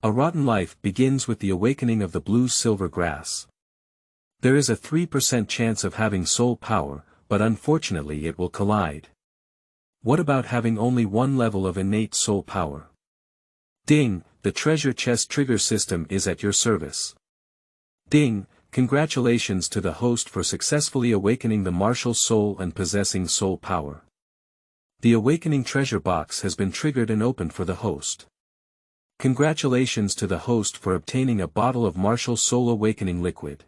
A rotten life begins with the awakening of the blue silver grass. There is a 3% chance of having soul power, but unfortunately it will collide. What about having only one level of innate soul power? Ding, the treasure chest trigger system is at your service. Ding, congratulations to the host for successfully awakening the martial soul and possessing soul power. The awakening treasure box has been triggered and opened for the host. Congratulations to the host for obtaining a bottle of martial soul awakening liquid.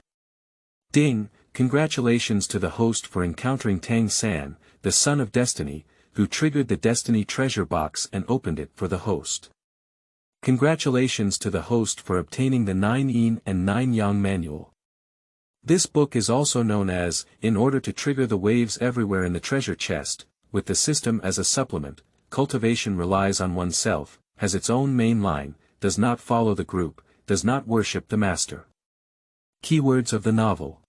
Ding, congratulations to the host for encountering Tang San, the son of destiny, who triggered the destiny treasure box and opened it for the host. Congratulations to the host for obtaining the 9 Yin and 9 Yang manual. This book is also known as, in order to trigger the waves everywhere in the treasure chest, with the system as a supplement. Cultivation relies on oneself, has its own main line, does not follow the group, does not worship the master. Keywords of the novel.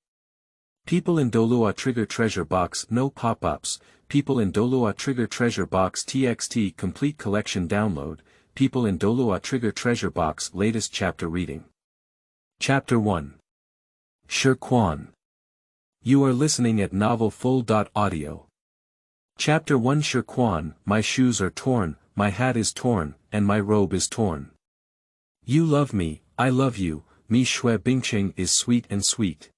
People in Douluo trigger treasure box no pop-ups, people in Douluo trigger treasure box txt complete collection download, people in Douluo trigger treasure box latest chapter reading. Chapter 1. Shi Quan. You are listening at novelfull.audio. Chapter 1 Shi Quan, my shoes are torn, my hat is torn, and my robe is torn. You love me, I love you, mi shui bingqing is sweet and sweet.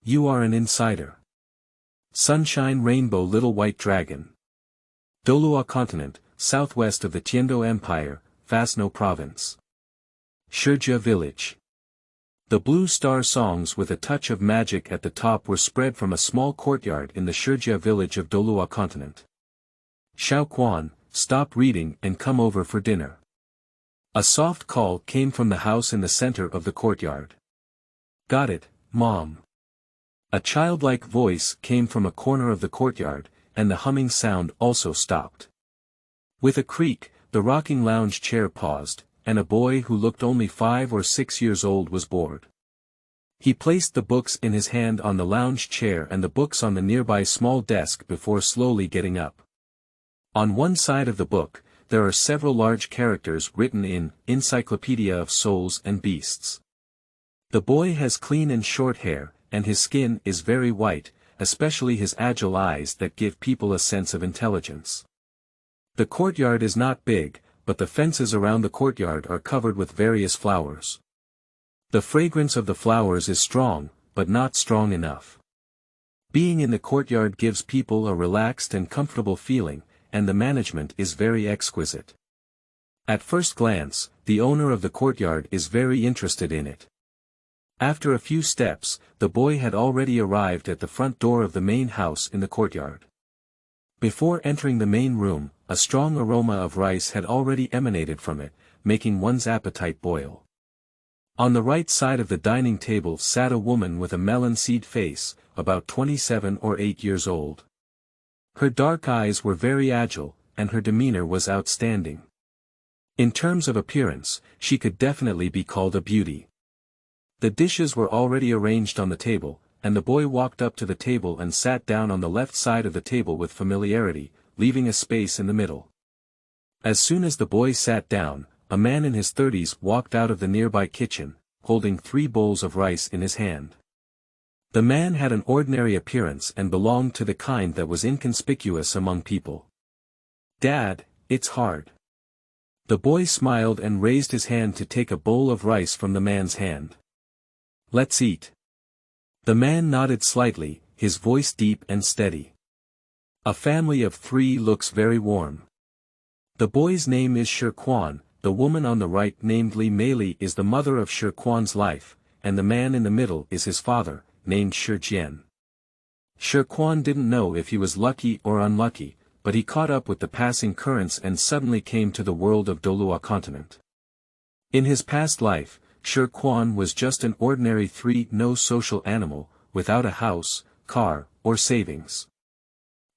You are an insider. Sunshine Rainbow Little White Dragon. Douluo Continent, southwest of the Tiando Empire, Fasno Province. Shijia Village. The blue star songs with a touch of magic at the top were spread from a small courtyard in the Shijia village of Douluo Continent. Shi Quan, stop reading and come over for dinner. A soft call came from the house in the center of the courtyard. Got it, Mom. A childlike voice came from a corner of the courtyard, and the humming sound also stopped. With a creak, the rocking lounge chair paused, and a boy who looked only 5 or 6 years old was bored. He placed the books in his hand on the lounge chair and the books on the nearby small desk before slowly getting up. On one side of the book, there are several large characters written in Encyclopedia of Souls and Beasts. The boy has clean and short hair, and his skin is very white, especially his agile eyes that give people a sense of intelligence. The courtyard is not big, but the fences around the courtyard are covered with various flowers. The fragrance of the flowers is strong, but not strong enough. Being in the courtyard gives people a relaxed and comfortable feeling, and the management is very exquisite. At first glance, the owner of the courtyard is very interested in it. After a few steps, the boy had already arrived at the front door of the main house in the courtyard. Before entering the main room, a strong aroma of rice had already emanated from it, making one's appetite boil. On the right side of the dining table sat a woman with a melon seed face, about 27 or 8 years old. Her dark eyes were very agile, and her demeanor was outstanding. In terms of appearance, she could definitely be called a beauty. The dishes were already arranged on the table, and the boy walked up to the table and sat down on the left side of the table with familiarity, leaving a space in the middle. As soon as the boy sat down, a man in his 30s walked out of the nearby kitchen, holding 3 bowls of rice in his hand. The man had an ordinary appearance and belonged to the kind that was inconspicuous among people. Dad, it's hard. The boy smiled and raised his hand to take a bowl of rice from the man's hand. Let's eat. The man nodded slightly, his voice deep and steady. A family of 3 looks very warm. The boy's name is Shi Quan, the woman on the right named Li Meili is the mother of Shi Quan's life, and the man in the middle is his father, named Shi Jian. Shi Quan didn't know if he was lucky or unlucky, but he caught up with the passing currents and suddenly came to the world of Douluo Continent. In his past life, Shi Quan was just an ordinary no social animal, without a house, car, or savings.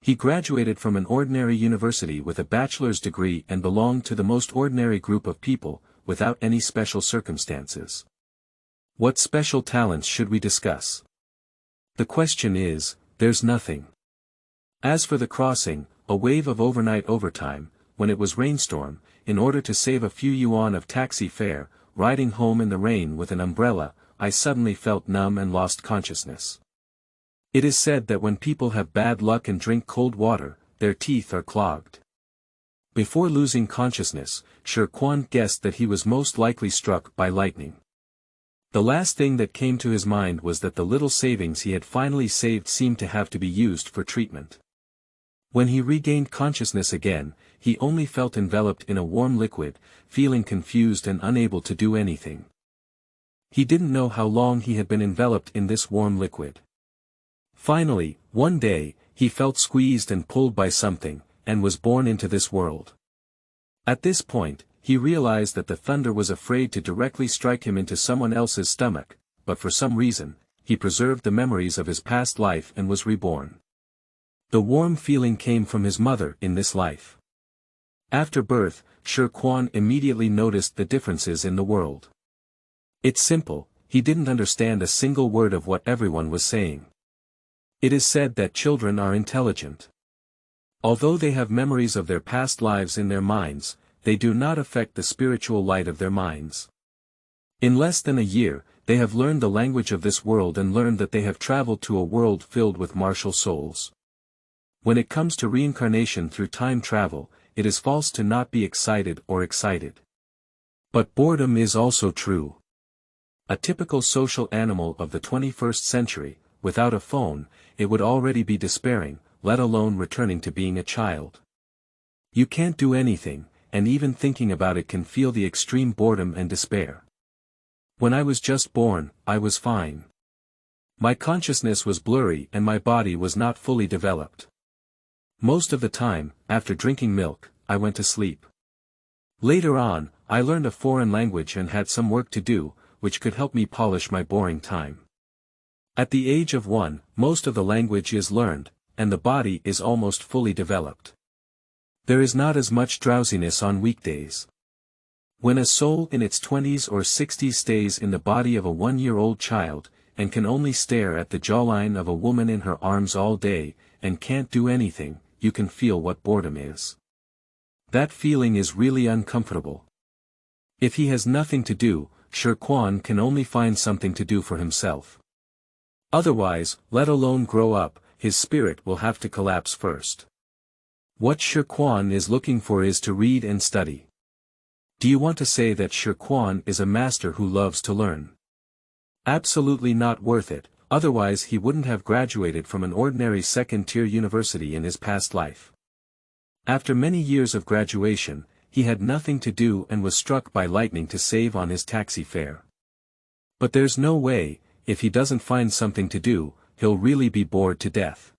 He graduated from an ordinary university with a bachelor's degree and belonged to the most ordinary group of people, without any special circumstances. What special talents should we discuss? The question is, there's nothing. As for the crossing, a wave of overnight overtime, when it was rainstorm, in order to save a few yuan of taxi fare, riding home in the rain with an umbrella, I suddenly felt numb and lost consciousness. It is said that when people have bad luck and drink cold water, their teeth are clogged. Before losing consciousness, Shi Quan guessed that he was most likely struck by lightning. The last thing that came to his mind was that the little savings he had finally saved seemed to have to be used for treatment. When he regained consciousness again, he only felt enveloped in a warm liquid, feeling confused and unable to do anything. He didn't know how long he had been enveloped in this warm liquid. Finally, one day, he felt squeezed and pulled by something, and was born into this world. At this point, he realized that the thunder was afraid to directly strike him into someone else's stomach, but for some reason, he preserved the memories of his past life and was reborn. The warm feeling came from his mother in this life. After birth, Shi Quan immediately noticed the differences in the world. It's simple, he didn't understand a single word of what everyone was saying. It is said that children are intelligent. Although they have memories of their past lives in their minds, they do not affect the spiritual light of their minds. In less than a year, they have learned the language of this world and learned that they have traveled to a world filled with martial souls. When it comes to reincarnation through time travel, it is false to not be excited or excited. But boredom is also true. A typical social animal of the 21st century, without a phone, it would already be despairing, let alone returning to being a child. You can't do anything, and even thinking about it can feel the extreme boredom and despair. When I was just born, I was fine. My consciousness was blurry and my body was not fully developed. Most of the time, after drinking milk, I went to sleep. Later on, I learned a foreign language and had some work to do, which could help me polish my boring time. At the age of 1, most of the language is learned, and the body is almost fully developed. There is not as much drowsiness on weekdays. When a soul in its 20s or 60s stays in the body of a 1-year-old child, and can only stare at the jawline of a woman in her arms all day, and can't do anything, you can feel what boredom is. That feeling is really uncomfortable. If he has nothing to do, Shi Quan can only find something to do for himself. Otherwise, let alone grow up, his spirit will have to collapse first. What Shi Quan is looking for is to read and study. Do you want to say that Shi Quan is a master who loves to learn? Absolutely not worth it, otherwise he wouldn't have graduated from an ordinary second-tier university in his past life. After many years of graduation, he had nothing to do and was struck by lightning to save on his taxi fare. But there's no way, if he doesn't find something to do, he'll really be bored to death.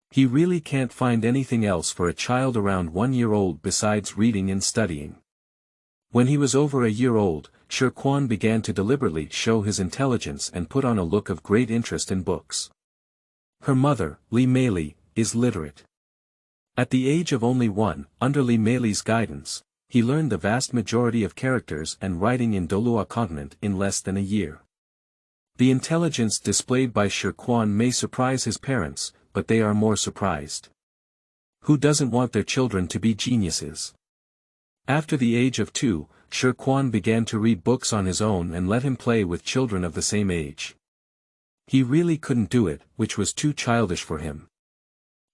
He really can't find anything else for a child around 1 year old besides reading and studying. When he was over a year old, Shi Quan began to deliberately show his intelligence and put on a look of great interest in books. Her mother, Li Meili, is literate. At the age of only 1, under Li Meili's guidance, he learned the vast majority of characters and writing in Douluo continent in less than a year. The intelligence displayed by Shi Quan may surprise his parents, but they are more surprised. Who doesn't want their children to be geniuses? After the age of 2, Shi Quan began to read books on his own and let him play with children of the same age. He really couldn't do it, which was too childish for him.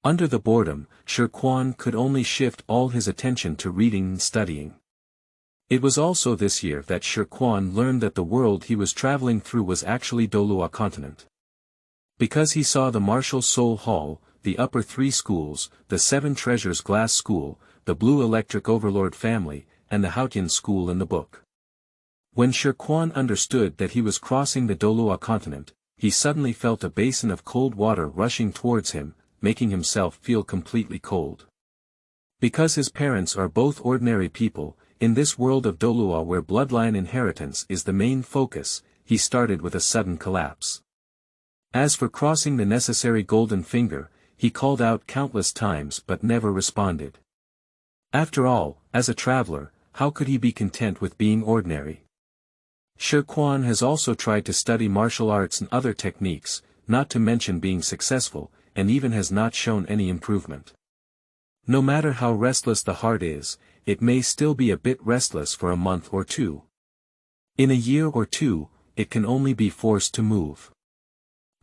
Under the boredom, Shi Quan could only shift all his attention to reading and studying. It was also this year that Shi Quan learned that the world he was traveling through was actually Douluo continent. Because he saw the Martial Soul Hall, the Upper 3 schools, the 7 Treasures Glass School, the Blue Electric Overlord family, and the Haotian school in the book. When Shi Quan understood that he was crossing the Douluo continent, he suddenly felt a basin of cold water rushing towards him, making himself feel completely cold. Because his parents are both ordinary people, in this world of Douluo where bloodline inheritance is the main focus, he started with a sudden collapse. As for crossing the necessary golden finger, he called out countless times but never responded. After all, as a traveler, how could he be content with being ordinary? Shi Quan has also tried to study martial arts and other techniques, not to mention being successful, and even has not shown any improvement. No matter how restless the heart is, it may still be a bit restless for a month or 2. In a year or two, it can only be forced to move.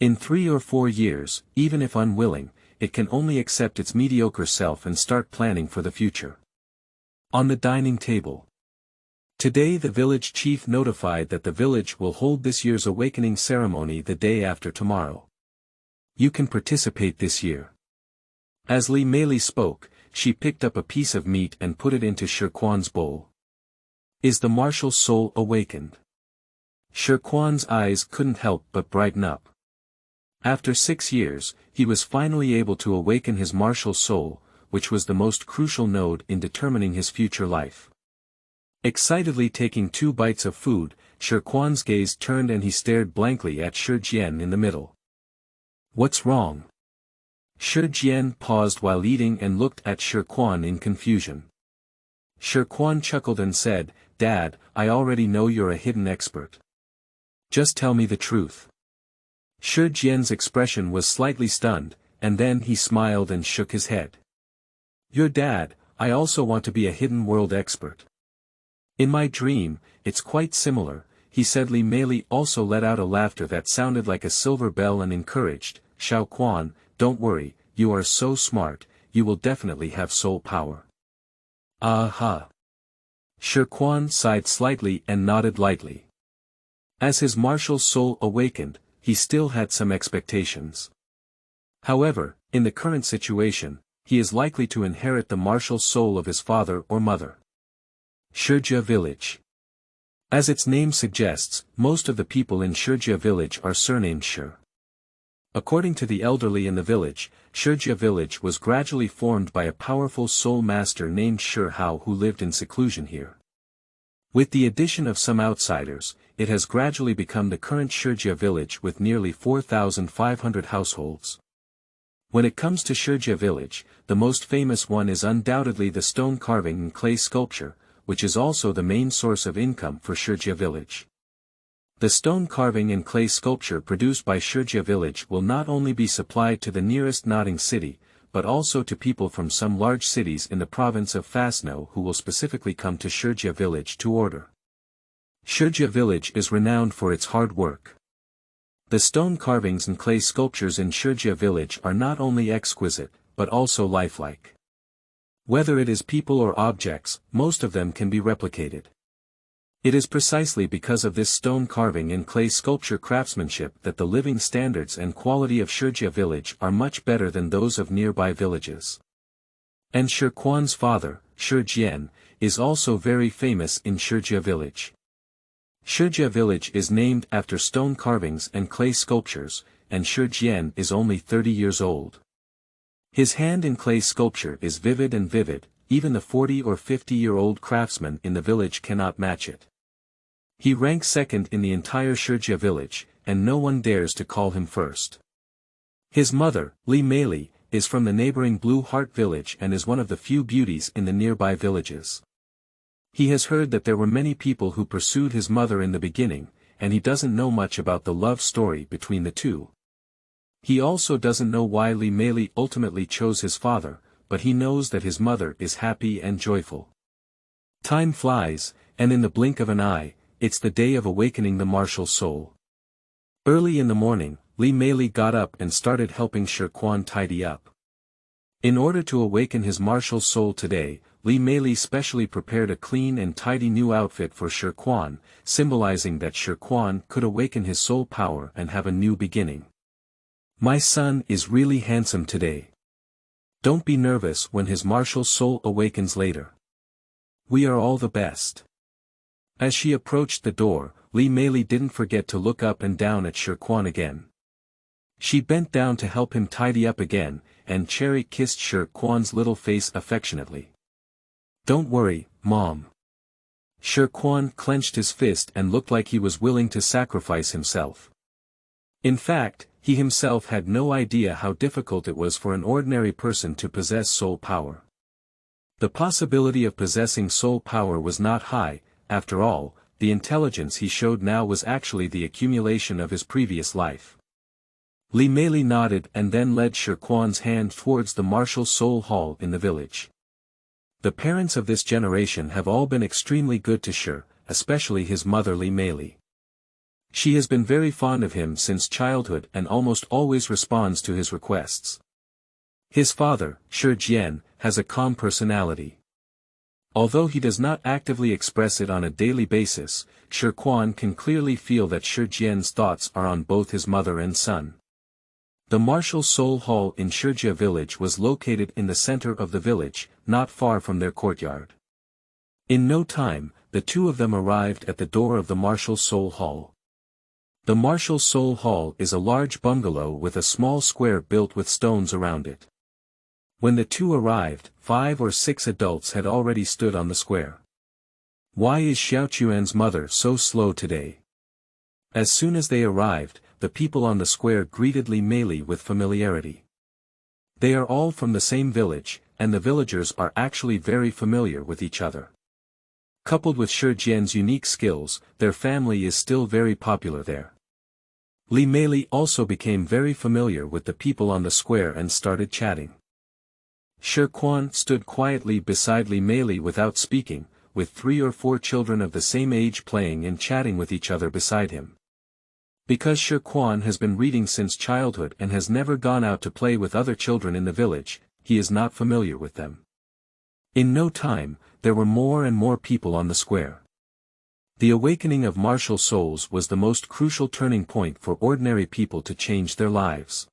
In 3 or 4 years, even if unwilling, it can only accept its mediocre self and start planning for the future. On the dining table. Today the village chief notified that the village will hold this year's awakening ceremony the day after tomorrow. You can participate this year. As Li Meili spoke, she picked up a piece of meat and put it into Shi Quan's bowl. Is the martial soul awakened? Shi Quan's eyes couldn't help but brighten up. After 6 years, he was finally able to awaken his martial soul, which was the most crucial node in determining his future life. Excitedly taking 2 bites of food, Shi Quan's gaze turned and he stared blankly at Shi Jian in the middle. What's wrong? Shi Jian paused while eating and looked at Shi Quan in confusion. Shi Quan chuckled and said, Dad, I already know you're a hidden expert. Just tell me the truth. Shi Jian's expression was slightly stunned, and then he smiled and shook his head. Your dad, I also want to be a hidden world expert. In my dream, it's quite similar, he said. Li Meili also let out a laughter that sounded like a silver bell and encouraged, Xiao Quan, don't worry, you are so smart, you will definitely have soul power. Aha! Shi Quan sighed slightly and nodded lightly. As his martial soul awakened, he still had some expectations. However, in the current situation, he is likely to inherit the martial soul of his father or mother. Shijia Village. As its name suggests, most of the people in Shijia Village are surnamed Shi. According to the elderly in the village, Shijia Village was gradually formed by a powerful soul master named Shi Hao who lived in seclusion here. With the addition of some outsiders, it has gradually become the current Shijia Village with nearly 4,500 households. When it comes to Shijia Village, the most famous one is undoubtedly the stone carving and clay sculpture, which is also the main source of income for Shijia Village. The stone carving and clay sculpture produced by Shijia Village will not only be supplied to the nearest nodding city, but also to people from some large cities in the province of Fasno who will specifically come to Shijia Village to order. Shijia Village is renowned for its hard work. The stone carvings and clay sculptures in Shijia Village are not only exquisite, but also lifelike. Whether it is people or objects, most of them can be replicated. It is precisely because of this stone carving and clay sculpture craftsmanship that the living standards and quality of Shijia Village are much better than those of nearby villages. And Shi Quan's father, Shi Jian, is also very famous in Shijia Village. Shijia Village is named after stone carvings and clay sculptures, and Shi Jian is only 30 years old. His hand in clay sculpture is vivid and vivid, even the 40 or 50-year-old craftsman in the village cannot match it. He ranks second in the entire Shijia Village, and no one dares to call him first. His mother, Li Meili, is from the neighboring Blue Heart Village and is one of the few beauties in the nearby villages. He has heard that there were many people who pursued his mother in the beginning, and he doesn't know much about the love story between the two. He also doesn't know why Li Meili ultimately chose his father, but he knows that his mother is happy and joyful. Time flies, and in the blink of an eye, it's the day of awakening the martial soul. Early in the morning, Li Meili got up and started helping Shi Quan tidy up. In order to awaken his martial soul today, Li Meili specially prepared a clean and tidy new outfit for Shi Quan, symbolizing that Shi Quan could awaken his soul power and have a new beginning. My son is really handsome today. Don't be nervous when his martial soul awakens later. We are all the best. As she approached the door, Li Meili didn't forget to look up and down at Shi Quan again. She bent down to help him tidy up again, and cherry-kissed Shi Quan's little face affectionately. Don't worry, Mom. Shi Quan clenched his fist and looked like he was willing to sacrifice himself. In fact, he himself had no idea how difficult it was for an ordinary person to possess soul power. The possibility of possessing soul power was not high, after all, the intelligence he showed now was actually the accumulation of his previous life. Li Meili nodded and then led Shi Quan's hand towards the martial soul hall in the village. The parents of this generation have all been extremely good to Shi, especially his mother Li Meili. She has been very fond of him since childhood and almost always responds to his requests. His father, Shi Jian, has a calm personality. Although he does not actively express it on a daily basis, Shi Quan can clearly feel that Shi Jian's thoughts are on both his mother and son. The martial soul hall in Shijia village was located in the center of the village, not far from their courtyard. In no time, the two of them arrived at the door of the martial soul hall. The martial soul hall is a large bungalow with a small square built with stones around it. When the two arrived, 5 or 6 adults had already stood on the square. Why is Xiaochuan's mother so slow today? As soon as they arrived, the people on the square greeted Li Meili with familiarity. They are all from the same village, and the villagers are actually very familiar with each other. Coupled with Shi Jian's unique skills, their family is still very popular there. Li Meili also became very familiar with the people on the square and started chatting. Shi Quan stood quietly beside Li Meili without speaking, with 3 or 4 children of the same age playing and chatting with each other beside him. Because Shi Quan has been reading since childhood and has never gone out to play with other children in the village, he is not familiar with them. In no time, there were more and more people on the square. The awakening of martial souls was the most crucial turning point for ordinary people to change their lives.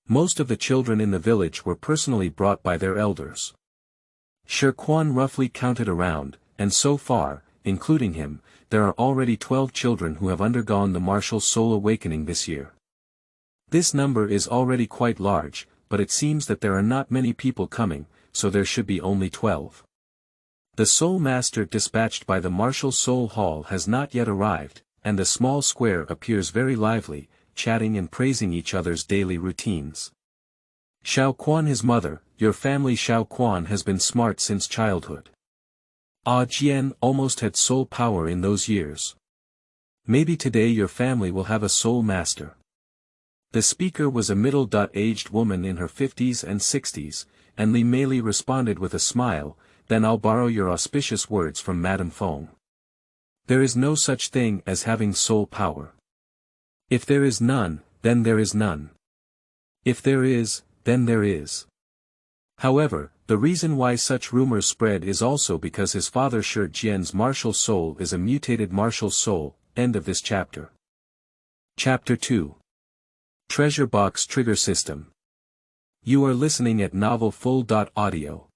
Most of the children in the village were personally brought by their elders. Shi Quan roughly counted around, and so far, including him, there are already 12 children who have undergone the martial soul awakening this year. This number is already quite large, but it seems that there are not many people coming, so there should be only 12. The Soul Master dispatched by the Martial Soul Hall has not yet arrived, and the small square appears very lively, chatting and praising each other's daily routines. Xiao Quan, his mother, your family Xiao Quan has been smart since childhood. Jian almost had soul power in those years. Maybe today your family will have a soul master. The speaker was a middle-aged woman in her 50s and 60s, and Li Meili responded with a smile, then I'll borrow your auspicious words from Madame Feng. There is no such thing as having soul power. If there is none, then there is none. If there is, then there is. However, the reason why such rumors spread is also because his father Shi Jian's martial soul is a mutated martial soul. End of this chapter. Chapter 2. Treasure Box Trigger System. You are listening at novelfull.audio.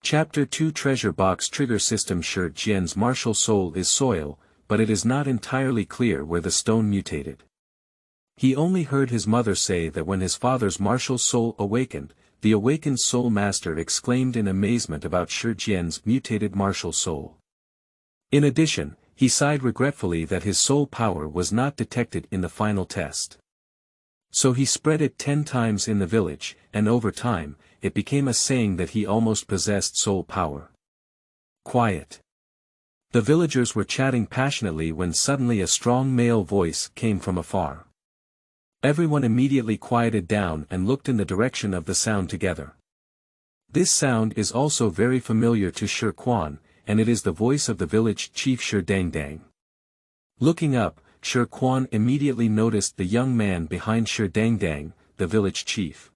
Chapter 2 Treasure Box Trigger System. Shi Jian's martial soul is soil, but it is not entirely clear where the stone mutated. He only heard his mother say that when his father's martial soul awakened, the awakened soul master exclaimed in amazement about Shi Jian's mutated martial soul. In addition, he sighed regretfully that his soul power was not detected in the final test. So he spread it 10 times in the village, and over time, it became a saying that he almost possessed soul power. Quiet. The villagers were chatting passionately when suddenly a strong male voice came from afar. Everyone immediately quieted down and looked in the direction of the sound together. This sound is also very familiar to Shi Quan, and it is the voice of the village chief Shi Dangdang. Looking up, Shi Quan immediately noticed the young man behind Shi Dangdang, the village chief.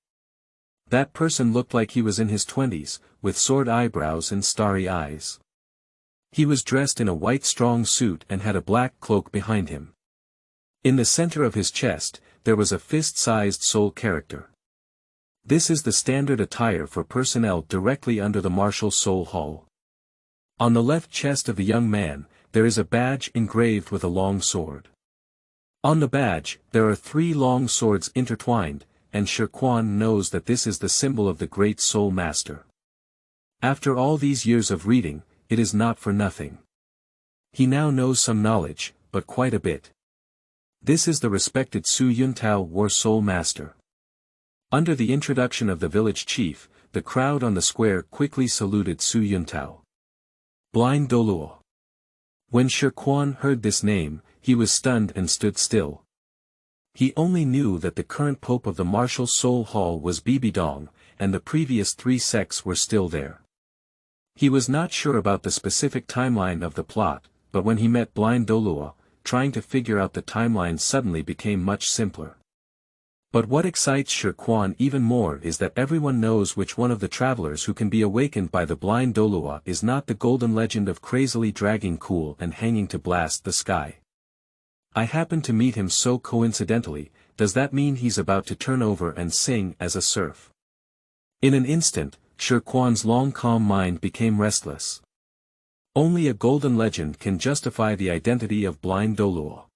That person looked like he was in his 20s, with sword eyebrows and starry eyes. He was dressed in a white strong suit and had a black cloak behind him. In the center of his chest, there was a fist-sized soul character. This is the standard attire for personnel directly under the Martial Soul Hall. On the left chest of the young man, there is a badge engraved with a long sword. On the badge, there are 3 long swords intertwined, and Shi Quan knows that this is the symbol of the Great Soul Master. After all these years of reading, it is not for nothing. He now knows some knowledge, but quite a bit. This is the respected Su Yuntao War Soul Master. Under the introduction of the village chief, the crowd on the square quickly saluted Su Yuntao. Blind Douluo. When Shi Quan heard this name, he was stunned and stood still. He only knew that the current pope of the Martial Soul Hall was Bibidong, and the previous 3 sects were still there. He was not sure about the specific timeline of the plot, but when he met blind Douluo, trying to figure out the timeline suddenly became much simpler. But what excites Shi Quan even more is that everyone knows which one of the travelers who can be awakened by the blind Douluo is not the golden legend of crazily dragging cool and hanging to blast the sky. I happened to meet him so coincidentally, does that mean he's about to turn over and sing as a serf? In an instant, Shi Quan's long calm mind became restless. Only a golden legend can justify the identity of blind Douluo.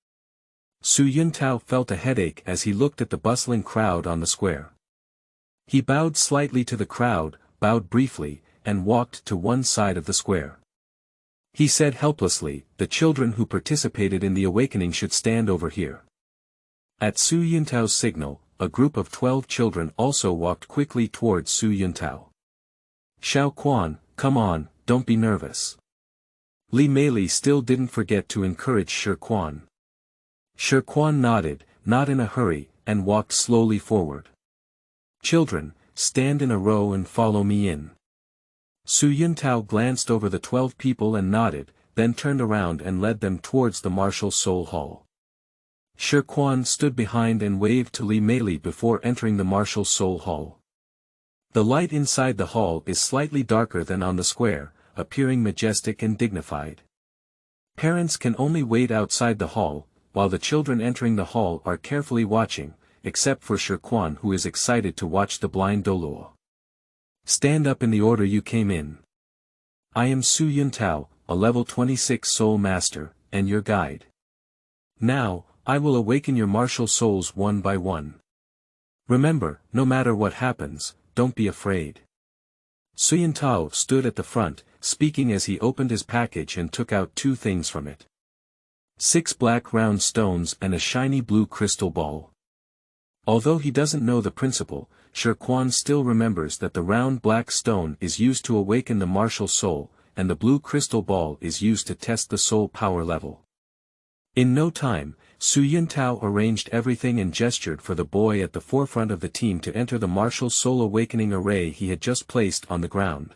Su Yuntao felt a headache as he looked at the bustling crowd on the square. He bowed slightly to the crowd, bowed briefly, and walked to one side of the square. He said helplessly, "The children who participated in the awakening should stand over here." At Su Yuntao's signal, a group of 12 children also walked quickly towards Su Yuntao. "Xiao Quan, come on, don't be nervous." Li Meili still didn't forget to encourage Shi Quan. Shi Quan nodded, not in a hurry, and walked slowly forward. "Children, stand in a row and follow me in." Su Yuntao glanced over the 12 people and nodded, then turned around and led them towards the martial soul hall. Shi Quan stood behind and waved to Li Meili before entering the martial soul hall. The light inside the hall is slightly darker than on the square, appearing majestic and dignified. Parents can only wait outside the hall, while the children entering the hall are carefully watching, except for Shi Quan, who is excited to watch the blind Douluo. "Stand up in the order you came in. I am Su Yuntao, a level 26 soul master, and your guide. Now, I will awaken your martial souls one by one. Remember, no matter what happens, don't be afraid." Su Yuntao stood at the front, speaking as he opened his package and took out 2 things from it. 6 black round stones and a shiny blue crystal ball. Although he doesn't know the principle, Shi Quan still remembers that the round black stone is used to awaken the martial soul, and the blue crystal ball is used to test the soul power level. In no time, Su Yuntao arranged everything and gestured for the boy at the forefront of the team to enter the martial soul awakening array he had just placed on the ground.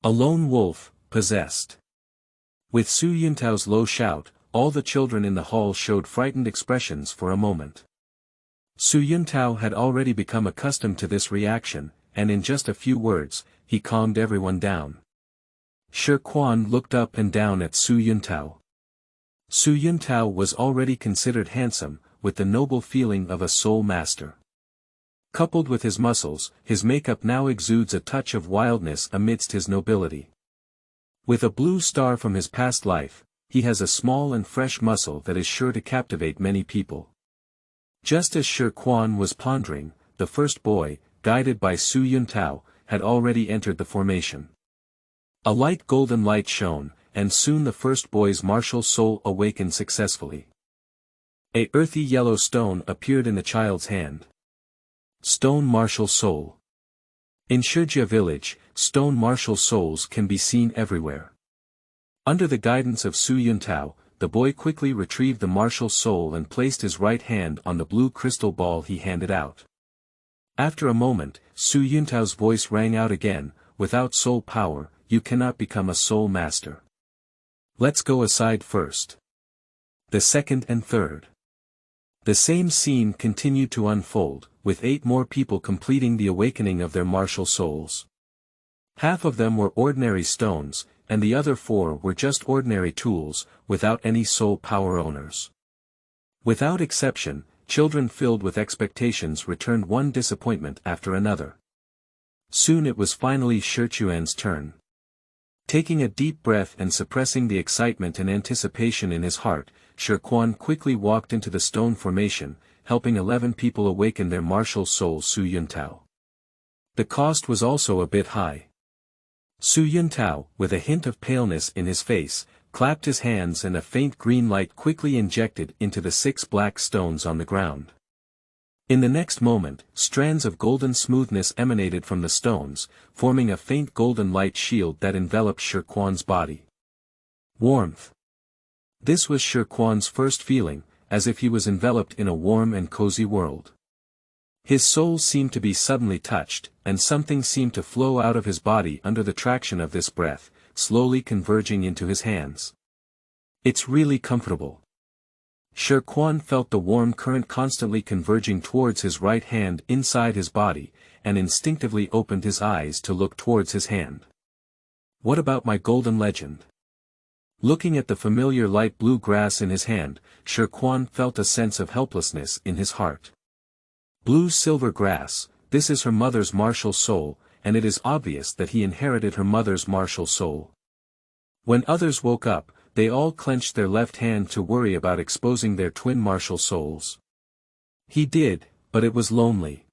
A lone wolf, possessed. With Su Yuntao's low shout, all the children in the hall showed frightened expressions for a moment. Su Yuntao had already become accustomed to this reaction, and in just a few words, he calmed everyone down. Shi Quan looked up and down at Su Yuntao. Su Yuntao was already considered handsome, with the noble feeling of a soul master. Coupled with his muscles, his makeup now exudes a touch of wildness amidst his nobility. With a blue star from his past life, he has a small and fresh muscle that is sure to captivate many people. Just as Shi Quan was pondering, the first boy, guided by Su Yuntao, had already entered the formation. A light golden light shone, and soon the first boy's martial soul awakened successfully. A earthy yellow stone appeared in the child's hand. Stone martial soul. In Shijia village, stone martial souls can be seen everywhere. Under the guidance of Su Yuntao, the boy quickly retrieved the martial soul and placed his right hand on the blue crystal ball he handed out. After a moment, Su Yuntao's voice rang out again, "Without soul power, you cannot become a soul master. Let's go aside first." The second and third. The same scene continued to unfold, with 8 more people completing the awakening of their martial souls. Half of them were ordinary stones, and the other 4 were just ordinary tools, without any soul power owners. Without exception, children filled with expectations returned one disappointment after another. Soon it was finally Shi Quan's turn. Taking a deep breath and suppressing the excitement and anticipation in his heart, Shi Quan quickly walked into the stone formation, helping 11 people awaken their martial soul Su Yuntao. The cost was also a bit high. Su Yuntao, with a hint of paleness in his face, clapped his hands and a faint green light quickly injected into the 6 black stones on the ground. In the next moment, strands of golden smoothness emanated from the stones, forming a faint golden light shield that enveloped Shi Quan's body. Warmth. This was Shi Quan's first feeling, as if he was enveloped in a warm and cozy world. His soul seemed to be suddenly touched, and something seemed to flow out of his body under the traction of this breath, slowly converging into his hands. It's really comfortable. Shi Quan felt the warm current constantly converging towards his right hand inside his body, and instinctively opened his eyes to look towards his hand. What about my golden legend? Looking at the familiar light blue grass in his hand, Shi Quan felt a sense of helplessness in his heart. Blue silver grass, this is her mother's martial soul, and it is obvious that he inherited her mother's martial soul. When others woke up, they all clenched their left hand to worry about exposing their twin martial souls. He did, but it was lonely.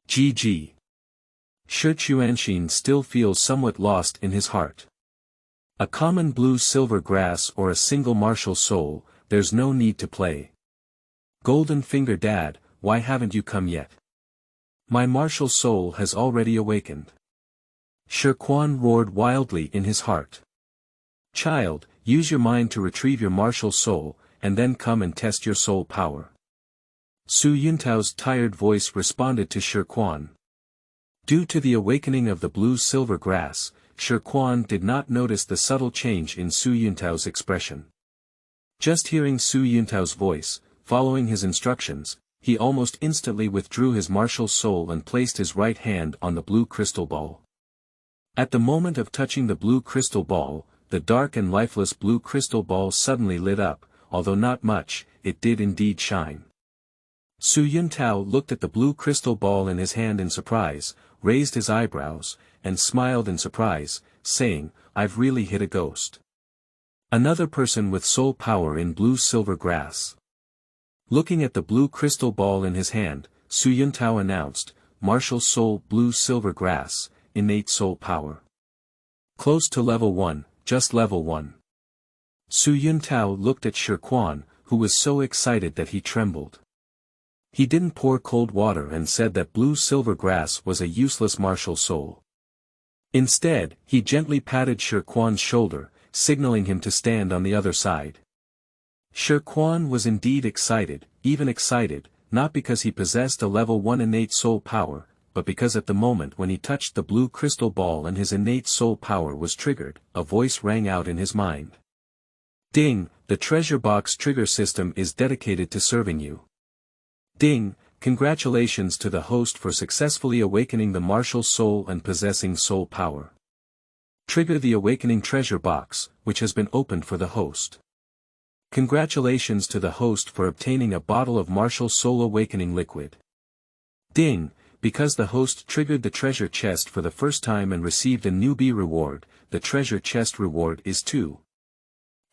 GG. Shi Quan still feels somewhat lost in his heart. A common blue-silver grass or a single martial soul, there's no need to play. Golden Finger Dad, why haven't you come yet? My martial soul has already awakened. Shi Quan roared wildly in his heart. Child, use your mind to retrieve your martial soul, and then come and test your soul power. Su Yuntao's tired voice responded to Shi Quan. Due to the awakening of the blue-silver grass, Shi Quan did not notice the subtle change in Su Yuntao's expression. Just hearing Su Yuntao's voice, following his instructions, he almost instantly withdrew his martial soul and placed his right hand on the blue crystal ball. At the moment of touching the blue crystal ball, the dark and lifeless blue crystal ball suddenly lit up, although not much, it did indeed shine. Su Yuntao looked at the blue crystal ball in his hand in surprise, raised his eyebrows, and smiled in surprise, saying, I've really hit a ghost. Another person with soul power in blue-silver grass. Looking at the blue crystal ball in his hand, Su Yuntao announced, Martial Soul Blue-Silver Grass, Innate Soul Power. Close to level 1, just level 1. Su Yuntao looked at Shi Quan, who was so excited that he trembled. He didn't pour cold water and said that blue-silver grass was a useless martial soul. Instead, he gently patted Shi Quan's shoulder, signaling him to stand on the other side. Shi Quan was indeed excited, even excited, not because he possessed a level 1 innate soul power, but because at the moment when he touched the blue crystal ball and his innate soul power was triggered, a voice rang out in his mind. Ding, the treasure box trigger system is dedicated to serving you. Ding, congratulations to the host for successfully awakening the martial soul and possessing soul power. Trigger the awakening treasure box, which has been opened for the host. Congratulations to the host for obtaining a bottle of martial soul awakening liquid. Ding, because the host triggered the treasure chest for the first time and received a newbie reward, the treasure chest reward is 2.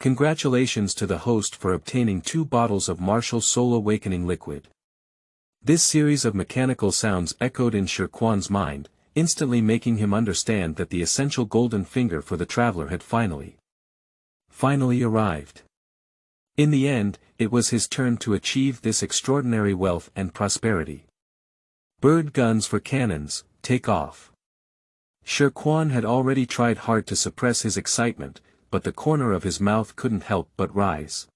Congratulations to the host for obtaining 2 bottles of martial soul awakening liquid. This series of mechanical sounds echoed in Shi Quan's mind, instantly making him understand that the essential golden finger for the traveler had finally arrived. In the end, it was his turn to achieve this extraordinary wealth and prosperity. Bird guns for cannons, take off. Shi Quan had already tried hard to suppress his excitement, but the corner of his mouth couldn't help but rise.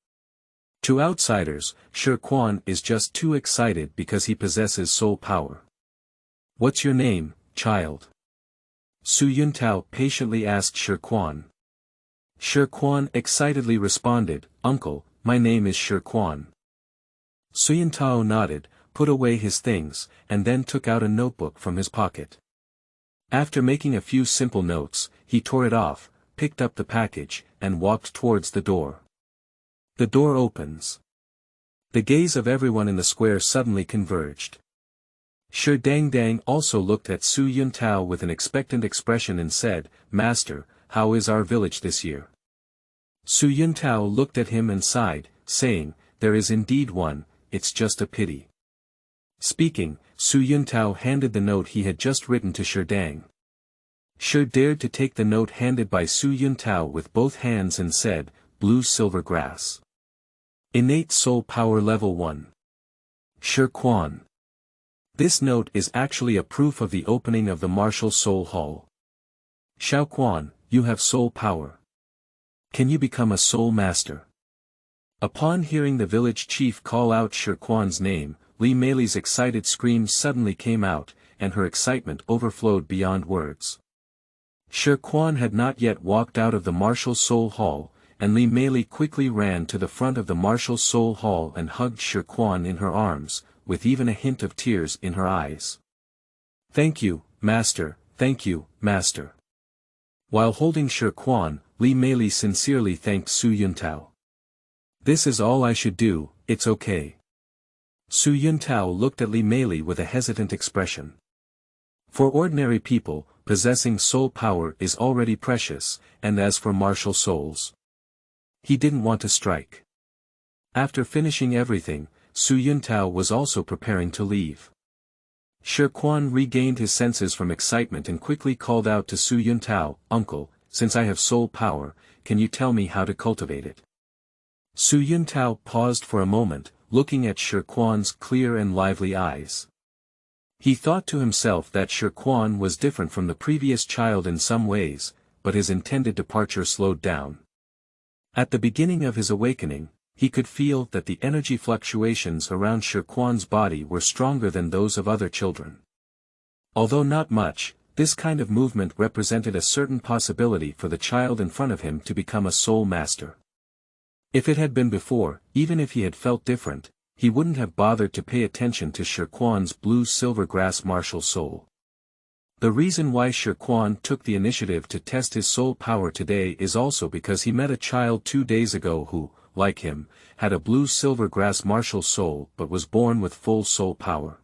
To outsiders, Shi Quan is just too excited because he possesses soul power. What's your name, child? Su Yuntao patiently asked Shi Quan. Shi Quan excitedly responded, Uncle, my name is Shi Quan. Su Yuntao nodded, put away his things, and then took out a notebook from his pocket. After making a few simple notes, he tore it off, picked up the package, and walked towards the door. The door opens. The gaze of everyone in the square suddenly converged. Shi Dangdang also looked at Su Yuntao with an expectant expression and said, Master, how is our village this year? Su Yuntao looked at him and sighed, saying, There is indeed one, it's just a pity. Speaking, Su Yuntao handed the note he had just written to Shi Dang. Shi dared to take the note handed by Su Yuntao with both hands and said, Blue silver grass. Innate soul power level 1. Shi Quan. This note is actually a proof of the opening of the martial soul hall. Xiao Quan, you have soul power. Can you become a soul master? Upon hearing the village chief call out Shi Quan's name, Li Meili's excited screams suddenly came out, and her excitement overflowed beyond words. Shi Quan had not yet walked out of the martial soul hall, and Li Meili quickly ran to the front of the martial soul hall and hugged Shi Quan in her arms, with even a hint of tears in her eyes. "Thank you, Master, thank you, Master." While holding Shi Quan, Li Meili sincerely thanked Su Yuntao. "This is all I should do, it's okay." Su Yuntao looked at Li Meili with a hesitant expression. For ordinary people, possessing soul power is already precious, and as for martial souls, he didn't want to strike. After finishing everything, Su Yuntao was also preparing to leave. Shi Quan regained his senses from excitement and quickly called out to Su Yuntao, "Uncle, since I have soul power, can you tell me how to cultivate it?" Su Yuntao paused for a moment, looking at Shi Quan's clear and lively eyes. He thought to himself that Shi Quan was different from the previous child in some ways, but his intended departure slowed down. At the beginning of his awakening, he could feel that the energy fluctuations around Shi Quan's body were stronger than those of other children. Although not much, this kind of movement represented a certain possibility for the child in front of him to become a soul master. If it had been before, even if he had felt different, he wouldn't have bothered to pay attention to Shi Quan's blue-silver grass martial soul. The reason why Shi Quan took the initiative to test his soul power today is also because he met a child 2 days ago who, like him, had a blue-silver grass martial soul but was born with full soul power.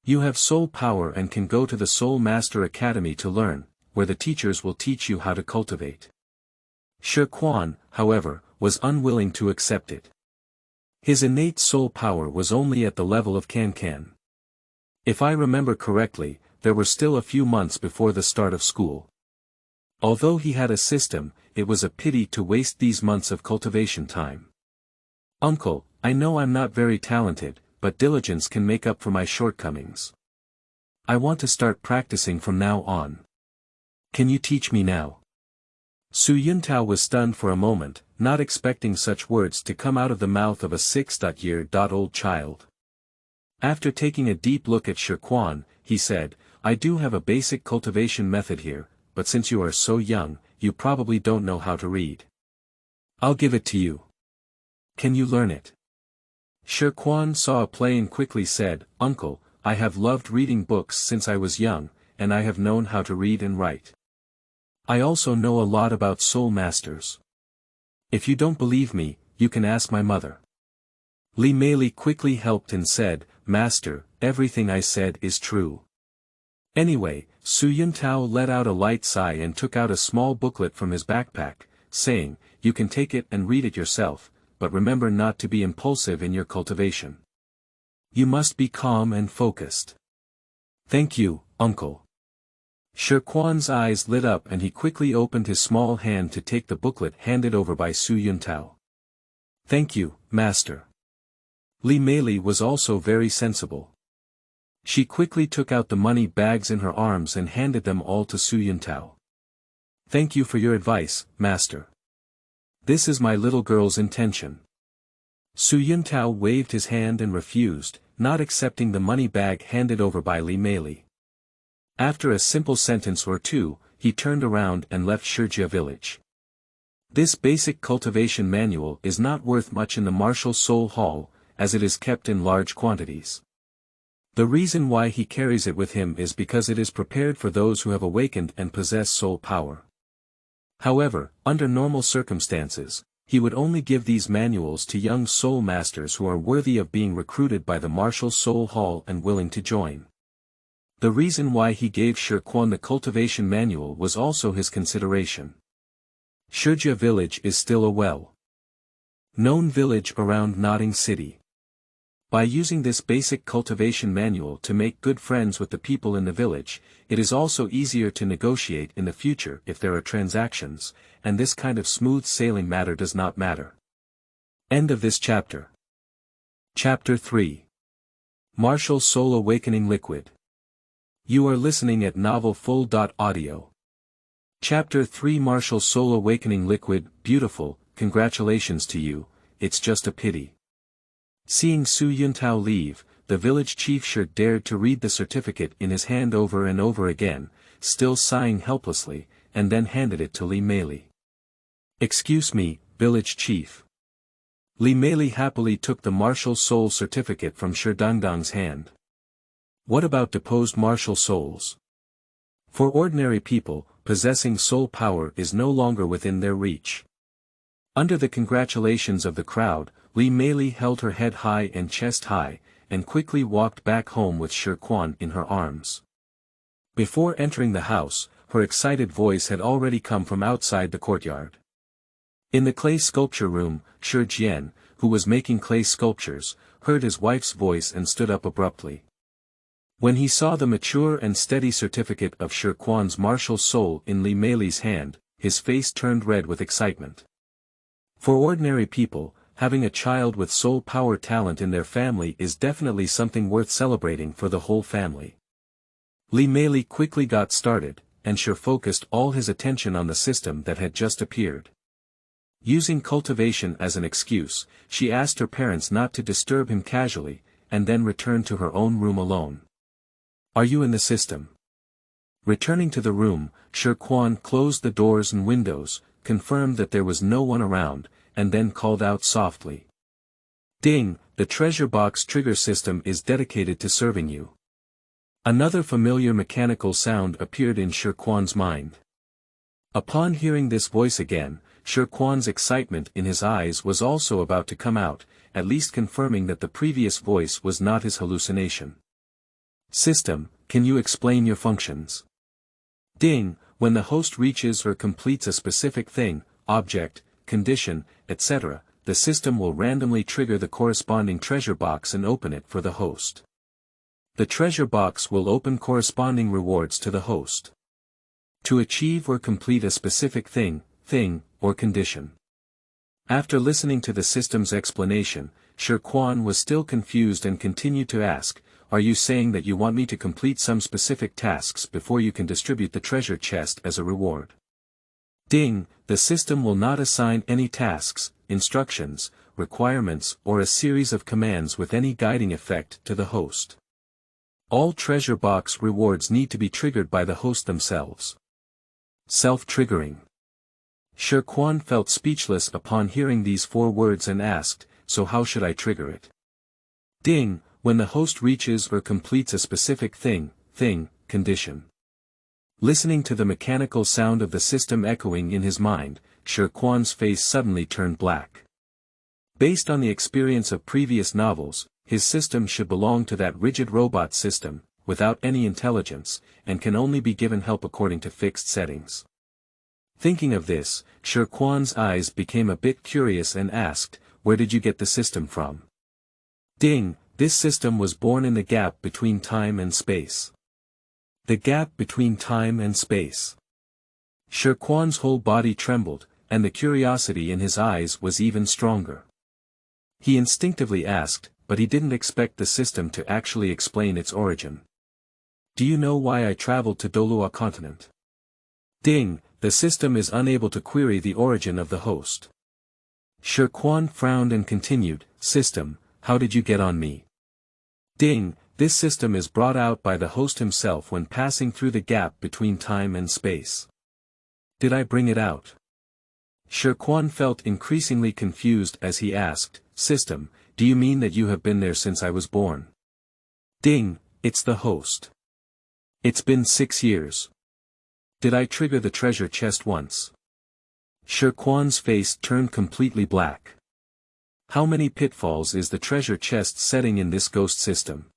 You have soul power and can go to the Soul Master Academy to learn, where the teachers will teach you how to cultivate. Shi Quan, however, was unwilling to accept it. His innate soul power was only at the level of Can. If I remember correctly, there were still a few months before the start of school. Although he had a system, it was a pity to waste these months of cultivation time. "Uncle, I know I'm not very talented, but diligence can make up for my shortcomings. I want to start practicing from now on. Can you teach me now?" Su Yuntao was stunned for a moment, not expecting such words to come out of the mouth of a 6-year-old child. After taking a deep look at Shi Quan, he said, "I do have a basic cultivation method here, but since you are so young, you probably don't know how to read. I'll give it to you. Can you learn it?" Shi Quan saw a play and quickly said, "Uncle, I have loved reading books since I was young, and I have known how to read and write. I also know a lot about soul masters. If you don't believe me, you can ask my mother." Li Meili quickly helped and said, "Master, everything I said is true." Anyway, Su Yuntao let out a light sigh and took out a small booklet from his backpack, saying, "You can take it and read it yourself, but remember not to be impulsive in your cultivation. You must be calm and focused." "Thank you, uncle." Shi Quan's eyes lit up and he quickly opened his small hand to take the booklet handed over by Su Yuntao. "Thank you, master." Li Meili was also very sensible. She quickly took out the money bags in her arms and handed them all to Su Yuntao. "Thank you for your advice, master. This is my little girl's intention." Su Yuntao waved his hand and refused, not accepting the money bag handed over by Li Meili. After a simple sentence or two, he turned around and left Shijia village. This basic cultivation manual is not worth much in the martial soul hall, as it is kept in large quantities. The reason why he carries it with him is because it is prepared for those who have awakened and possess soul power. However, under normal circumstances, he would only give these manuals to young soul masters who are worthy of being recruited by the martial soul hall and willing to join. The reason why he gave Shi Quan the cultivation manual was also his consideration. Shijia village is still a well-known village around Nodding City. By using this basic cultivation manual to make good friends with the people in the village, it is also easier to negotiate in the future if there are transactions, and this kind of smooth sailing matter does not matter. End of this chapter. Chapter 3. Martial Soul Awakening Liquid. You are listening at novelfull.audio. Chapter 3 Martial Soul Awakening Liquid. Beautiful, congratulations to you, it's just a pity. Seeing Su Yuntao leave, the village chief sure dared to read the certificate in his hand over and over again, still sighing helplessly, and then handed it to Li Meili. Excuse me, village chief. Li Meili happily took the martial soul certificate from Shi Dangdang's hand. What about deposed martial souls? For ordinary people, possessing soul power is no longer within their reach. Under the congratulations of the crowd, Li Meili held her head high and chest high, and quickly walked back home with Shi Quan in her arms. Before entering the house, her excited voice had already come from outside the courtyard. In the clay sculpture room, Shi Jian, who was making clay sculptures, heard his wife's voice and stood up abruptly. When he saw the mature and steady certificate of Shi Quan's martial soul in Li Meili's hand, his face turned red with excitement. For ordinary people, having a child with soul power talent in their family is definitely something worth celebrating for the whole family. Li Meili quickly got started, and Shi focused all his attention on the system that had just appeared. Using cultivation as an excuse, she asked her parents not to disturb him casually, and then returned to her own room alone. Are you in the system? Returning to the room, Shi Quan closed the doors and windows, confirmed that there was no one around, and then called out softly. Ding, the treasure box trigger system is dedicated to serving you. Another familiar mechanical sound appeared in Shi Quan's mind. Upon hearing this voice again, Shi Quan's excitement in his eyes was also about to come out, at least confirming that the previous voice was not his hallucination. System, can you explain your functions? Ding, when the host reaches or completes a specific thing, object, condition, etc., the system will randomly trigger the corresponding treasure box and open it for the host. The treasure box will open corresponding rewards to the host. To achieve or complete a specific thing, or condition. After listening to the system's explanation, Shi Quan was still confused and continued to ask, are you saying that you want me to complete some specific tasks before you can distribute the treasure chest as a reward? Ding, the system will not assign any tasks, instructions, requirements or a series of commands with any guiding effect to the host. All treasure box rewards need to be triggered by the host themselves. Self-triggering. Shi Quan felt speechless upon hearing these 4 words and asked, so how should I trigger it? Ding, when the host reaches or completes a specific thing, condition. Listening to the mechanical sound of the system echoing in his mind, Shi Quan's face suddenly turned black. Based on the experience of previous novels, his system should belong to that rigid robot system, without any intelligence, and can only be given help according to fixed settings. Thinking of this, Shi Quan's eyes became a bit curious and asked, where did you get the system from? Ding, this system was born in the gap between time and space. The gap between time and space. Shi Quan's whole body trembled, and the curiosity in his eyes was even stronger. He instinctively asked, but he didn't expect the system to actually explain its origin. Do you know why I traveled to Douluo continent? Ding, the system is unable to query the origin of the host. Shi Quan frowned and continued, system, how did you get on me? Ding, this system is brought out by the host himself when passing through the gap between time and space. Did I bring it out? Shi Quan felt increasingly confused as he asked, system, do you mean that you have been there since I was born? Ding, it's the host. It's been 6 years. Did I trigger the treasure chest once? Shi Quan's face turned completely black. How many pitfalls is the treasure chest setting in this ghost system?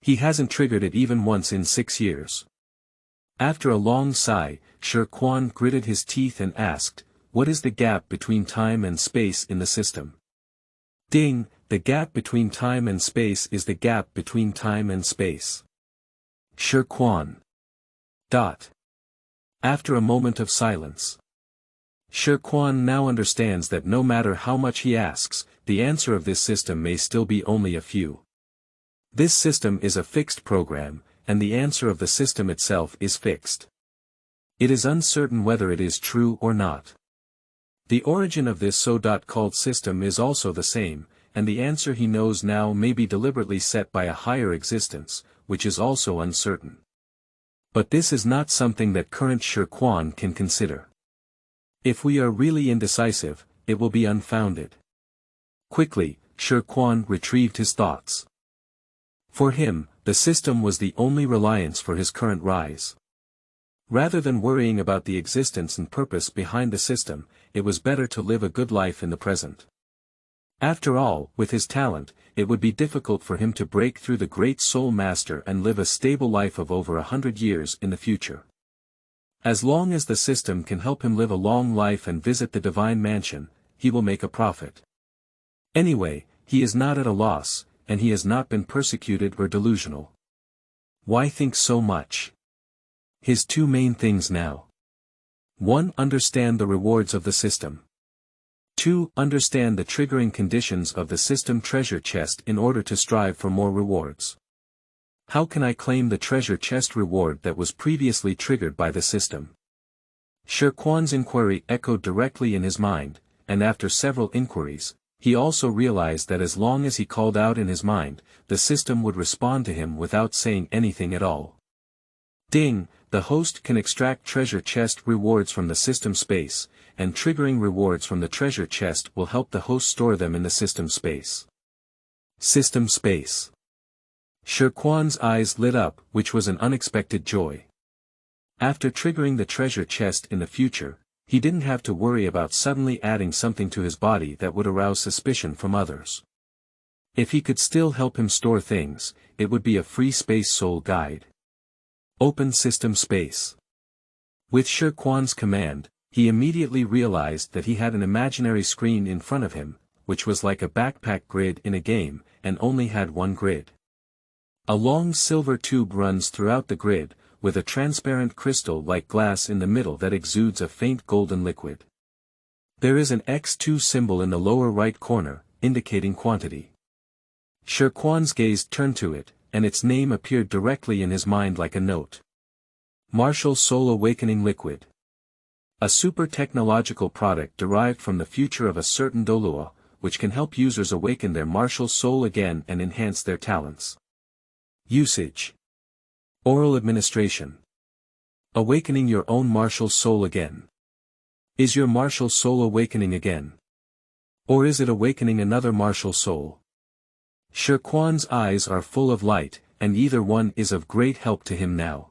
He hasn't triggered it even once in 6 years. After a long sigh, Shi Quan gritted his teeth and asked, what is the gap between time and space in the system? Ding, the gap between time and space is the gap between time and space. Shi Quan. After a moment of silence. Shi Quan now understands that no matter how much he asks, the answer of this system may still be only a few. This system is a fixed program, and the answer of the system itself is fixed. It is uncertain whether it is true or not. The origin of this so-called system is also the same, and the answer he knows now may be deliberately set by a higher existence, which is also uncertain. But this is not something that current Shi Quan can consider. If we are really indecisive, it will be unfounded. Quickly, Shi Quan retrieved his thoughts. For him, the system was the only reliance for his current rise. Rather than worrying about the existence and purpose behind the system, it was better to live a good life in the present. After all, with his talent, it would be difficult for him to break through the great soul master and live a stable life of over 100 years in the future. As long as the system can help him live a long life and visit the divine mansion, he will make a profit. Anyway, he is not at a loss, and he has not been persecuted or delusional. Why think so much? His two main things now. 1. Understand the rewards of the system. 2. Understand the triggering conditions of the system treasure chest in order to strive for more rewards. How can I claim the treasure chest reward that was previously triggered by the system? Shi Quan's inquiry echoed directly in his mind, and after several inquiries, he also realized that as long as he called out in his mind, the system would respond to him without saying anything at all. Ding, the host can extract treasure chest rewards from the system space, and triggering rewards from the treasure chest will help the host store them in the system space. System space. Shi Quan's eyes lit up, which was an unexpected joy. After triggering the treasure chest in the future, he didn't have to worry about suddenly adding something to his body that would arouse suspicion from others. If he could still help him store things, it would be a free space soul guide. Open system space. With Shi Quan's command, he immediately realized that he had an imaginary screen in front of him, which was like a backpack grid in a game, and only had one grid. A long silver tube runs throughout the grid, with a transparent crystal-like glass in the middle that exudes a faint golden liquid. There is an X2 symbol in the lower right corner, indicating quantity. Shi Quan's gaze turned to it, and its name appeared directly in his mind like a note. Martial Soul Awakening Liquid. A super-technological product derived from the future of a certain Douluo, which can help users awaken their martial soul again and enhance their talents. Usage. Oral administration. Awakening your own martial soul again. Is your martial soul awakening again? Or is it awakening another martial soul? Shi Quan's eyes are full of light, and either one is of great help to him now.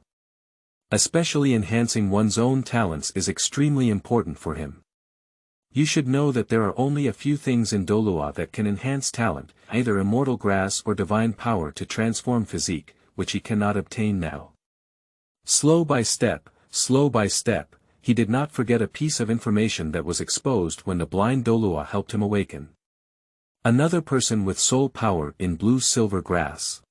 Especially enhancing one's own talents is extremely important for him. You should know that there are only a few things in Douluo that can enhance talent, either immortal grass or divine power to transform physique, which he cannot obtain now. Slow by step, he did not forget a piece of information that was exposed when the blind Douluo helped him awaken. Another person with soul power in blue-silver grass.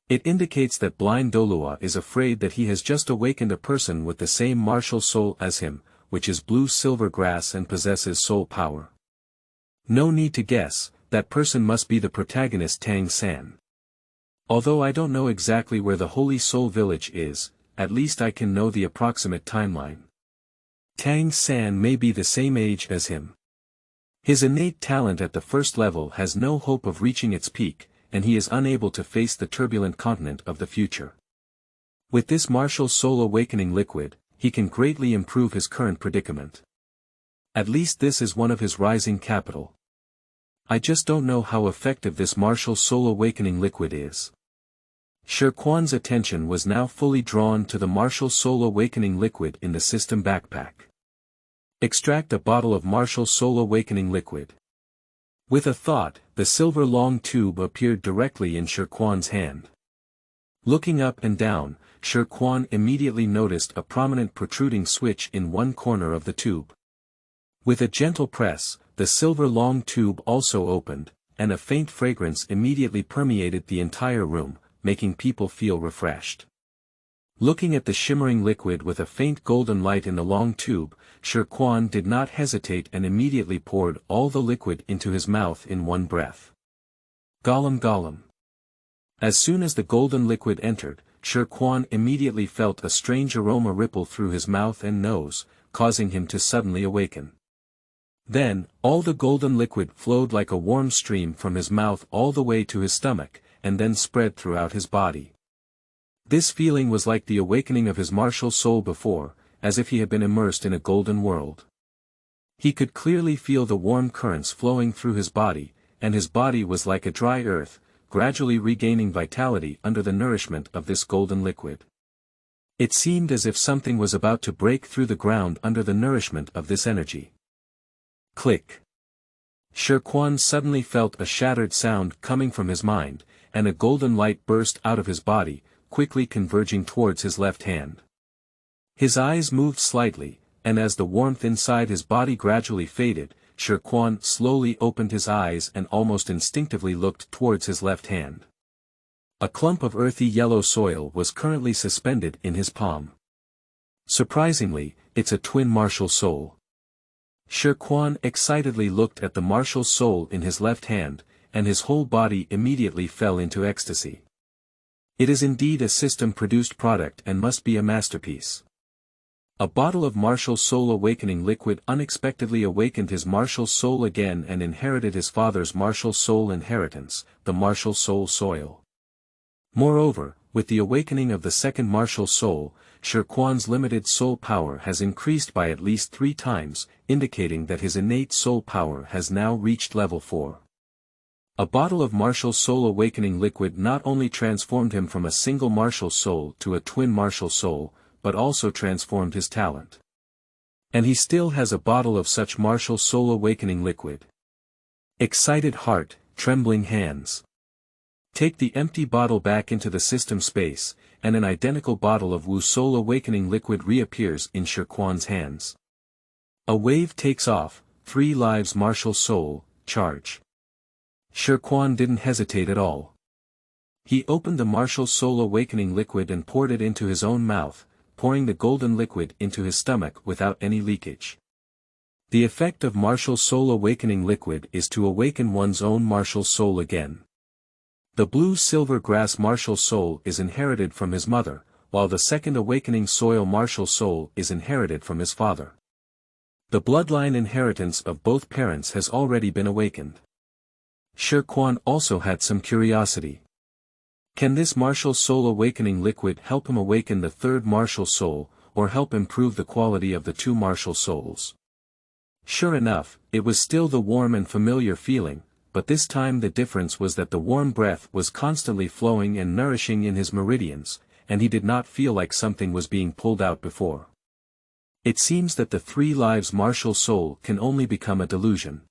It indicates that blind Douluo is afraid that he has just awakened a person with the same martial soul as him, which is blue-silver grass and possesses soul power. No need to guess, that person must be the protagonist Tang-san. Although I don't know exactly where the Holy Soul Village is, at least I can know the approximate timeline. Tang-san may be the same age as him. His innate talent at the first level has no hope of reaching its peak, and he is unable to face the turbulent continent of the future. With this martial soul awakening liquid, he can greatly improve his current predicament. At least this is one of his rising capital. I just don't know how effective this martial soul awakening liquid is. Shi Quan's attention was now fully drawn to the martial soul awakening liquid in the system backpack. Extract a bottle of martial soul awakening liquid. With a thought, the silver long tube appeared directly in Shi Quan's hand. Looking up and down, Shi Quan immediately noticed a prominent protruding switch in one corner of the tube. With a gentle press, the silver long tube also opened, and a faint fragrance immediately permeated the entire room, making people feel refreshed. Looking at the shimmering liquid with a faint golden light in the long tube, Shi Quan did not hesitate and immediately poured all the liquid into his mouth in one breath. Gollum gollum. As soon as the golden liquid entered, Shi Quan immediately felt a strange aroma ripple through his mouth and nose, causing him to suddenly awaken. Then, all the golden liquid flowed like a warm stream from his mouth all the way to his stomach, and then spread throughout his body. This feeling was like the awakening of his martial soul before, as if he had been immersed in a golden world. He could clearly feel the warm currents flowing through his body, and his body was like a dry earth, gradually regaining vitality under the nourishment of this golden liquid. It seemed as if something was about to break through the ground under the nourishment of this energy. Click. Shi Quan suddenly felt a shattered sound coming from his mind, and a golden light burst out of his body, quickly converging towards his left hand. His eyes moved slightly, and as the warmth inside his body gradually faded, Shi Quan slowly opened his eyes and almost instinctively looked towards his left hand. A clump of earthy yellow soil was currently suspended in his palm. Surprisingly, it's a twin martial soul. Shi Quan excitedly looked at the martial soul in his left hand, and his whole body immediately fell into ecstasy. It is indeed a system-produced product and must be a masterpiece. A bottle of martial soul awakening liquid unexpectedly awakened his martial soul again and inherited his father's martial soul inheritance, the martial soul soil. Moreover, with the awakening of the second martial soul, Shi Quan's limited soul power has increased by at least 3 times, indicating that his innate soul power has now reached level 4. A bottle of martial soul awakening liquid not only transformed him from a single martial soul to a twin martial soul, but also transformed his talent. And he still has a bottle of such martial soul awakening liquid. Excited heart, trembling hands. Take the empty bottle back into the system space, and an identical bottle of Wu soul awakening liquid reappears in Shi Quan's hands. A wave takes off, 3 lives martial soul, charge. Shi Quan didn't hesitate at all. He opened the martial soul awakening liquid and poured it into his own mouth, pouring the golden liquid into his stomach without any leakage. The effect of martial soul awakening liquid is to awaken one's own martial soul again. The blue-silver grass martial soul is inherited from his mother, while the second awakening soil martial soul is inherited from his father. The bloodline inheritance of both parents has already been awakened. Shi Quan also had some curiosity. Can this martial soul awakening liquid help him awaken the third martial soul, or help improve the quality of the 2 martial souls? Sure enough, it was still the warm and familiar feeling, but this time the difference was that the warm breath was constantly flowing and nourishing in his meridians, and he did not feel like something was being pulled out before. It seems that the 3 lives martial soul can only become a delusion.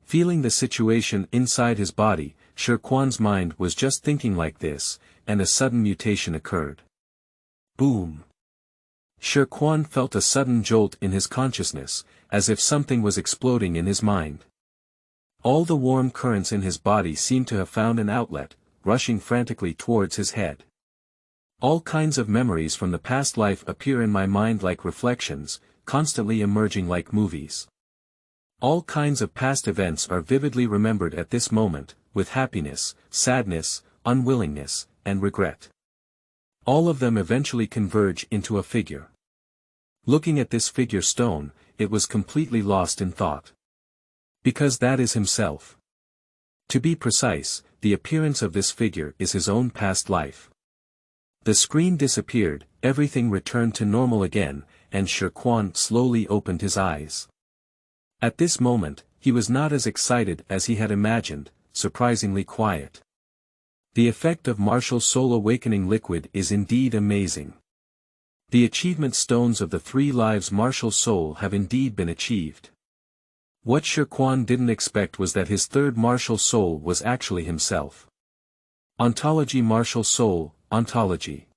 Feeling the situation inside his body, Shi Quan's mind was just thinking like this, and a sudden mutation occurred. Boom! Shi Quan felt a sudden jolt in his consciousness, as if something was exploding in his mind. All the warm currents in his body seemed to have found an outlet, rushing frantically towards his head. All kinds of memories from the past life appear in my mind like reflections, constantly emerging like movies. All kinds of past events are vividly remembered at this moment, with happiness, sadness, unwillingness, and regret. All of them eventually converge into a figure. Looking at this figure stone, it was completely lost in thought. Because that is himself. To be precise, the appearance of this figure is his own past life. The screen disappeared, everything returned to normal again, and Shi Quan slowly opened his eyes. At this moment, he was not as excited as he had imagined, surprisingly quiet. The effect of martial soul awakening liquid is indeed amazing. The achievement stones of the 3 lives martial soul have indeed been achieved. What Shi Quan didn't expect was that his third martial soul was actually himself. Ontology martial soul, ontology.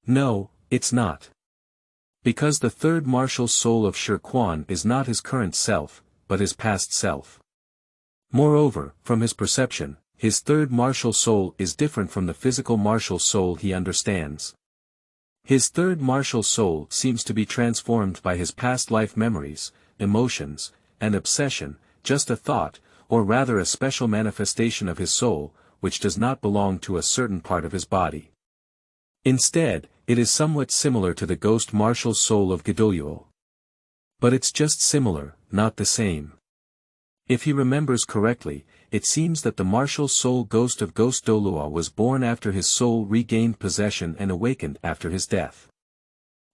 No, it's not. Because the third martial soul of Shi Quan is not his current self, but his past self. Moreover, from his perception, his third martial soul is different from the physical martial soul he understands. His third martial soul seems to be transformed by his past life memories, emotions, and obsession, just a thought, or rather a special manifestation of his soul, which does not belong to a certain part of his body. Instead, it is somewhat similar to the ghost martial soul of Douluo. But it's just similar, not the same. If he remembers correctly, it seems that the martial soul ghost of Ghost Douluo was born after his soul regained possession and awakened after his death.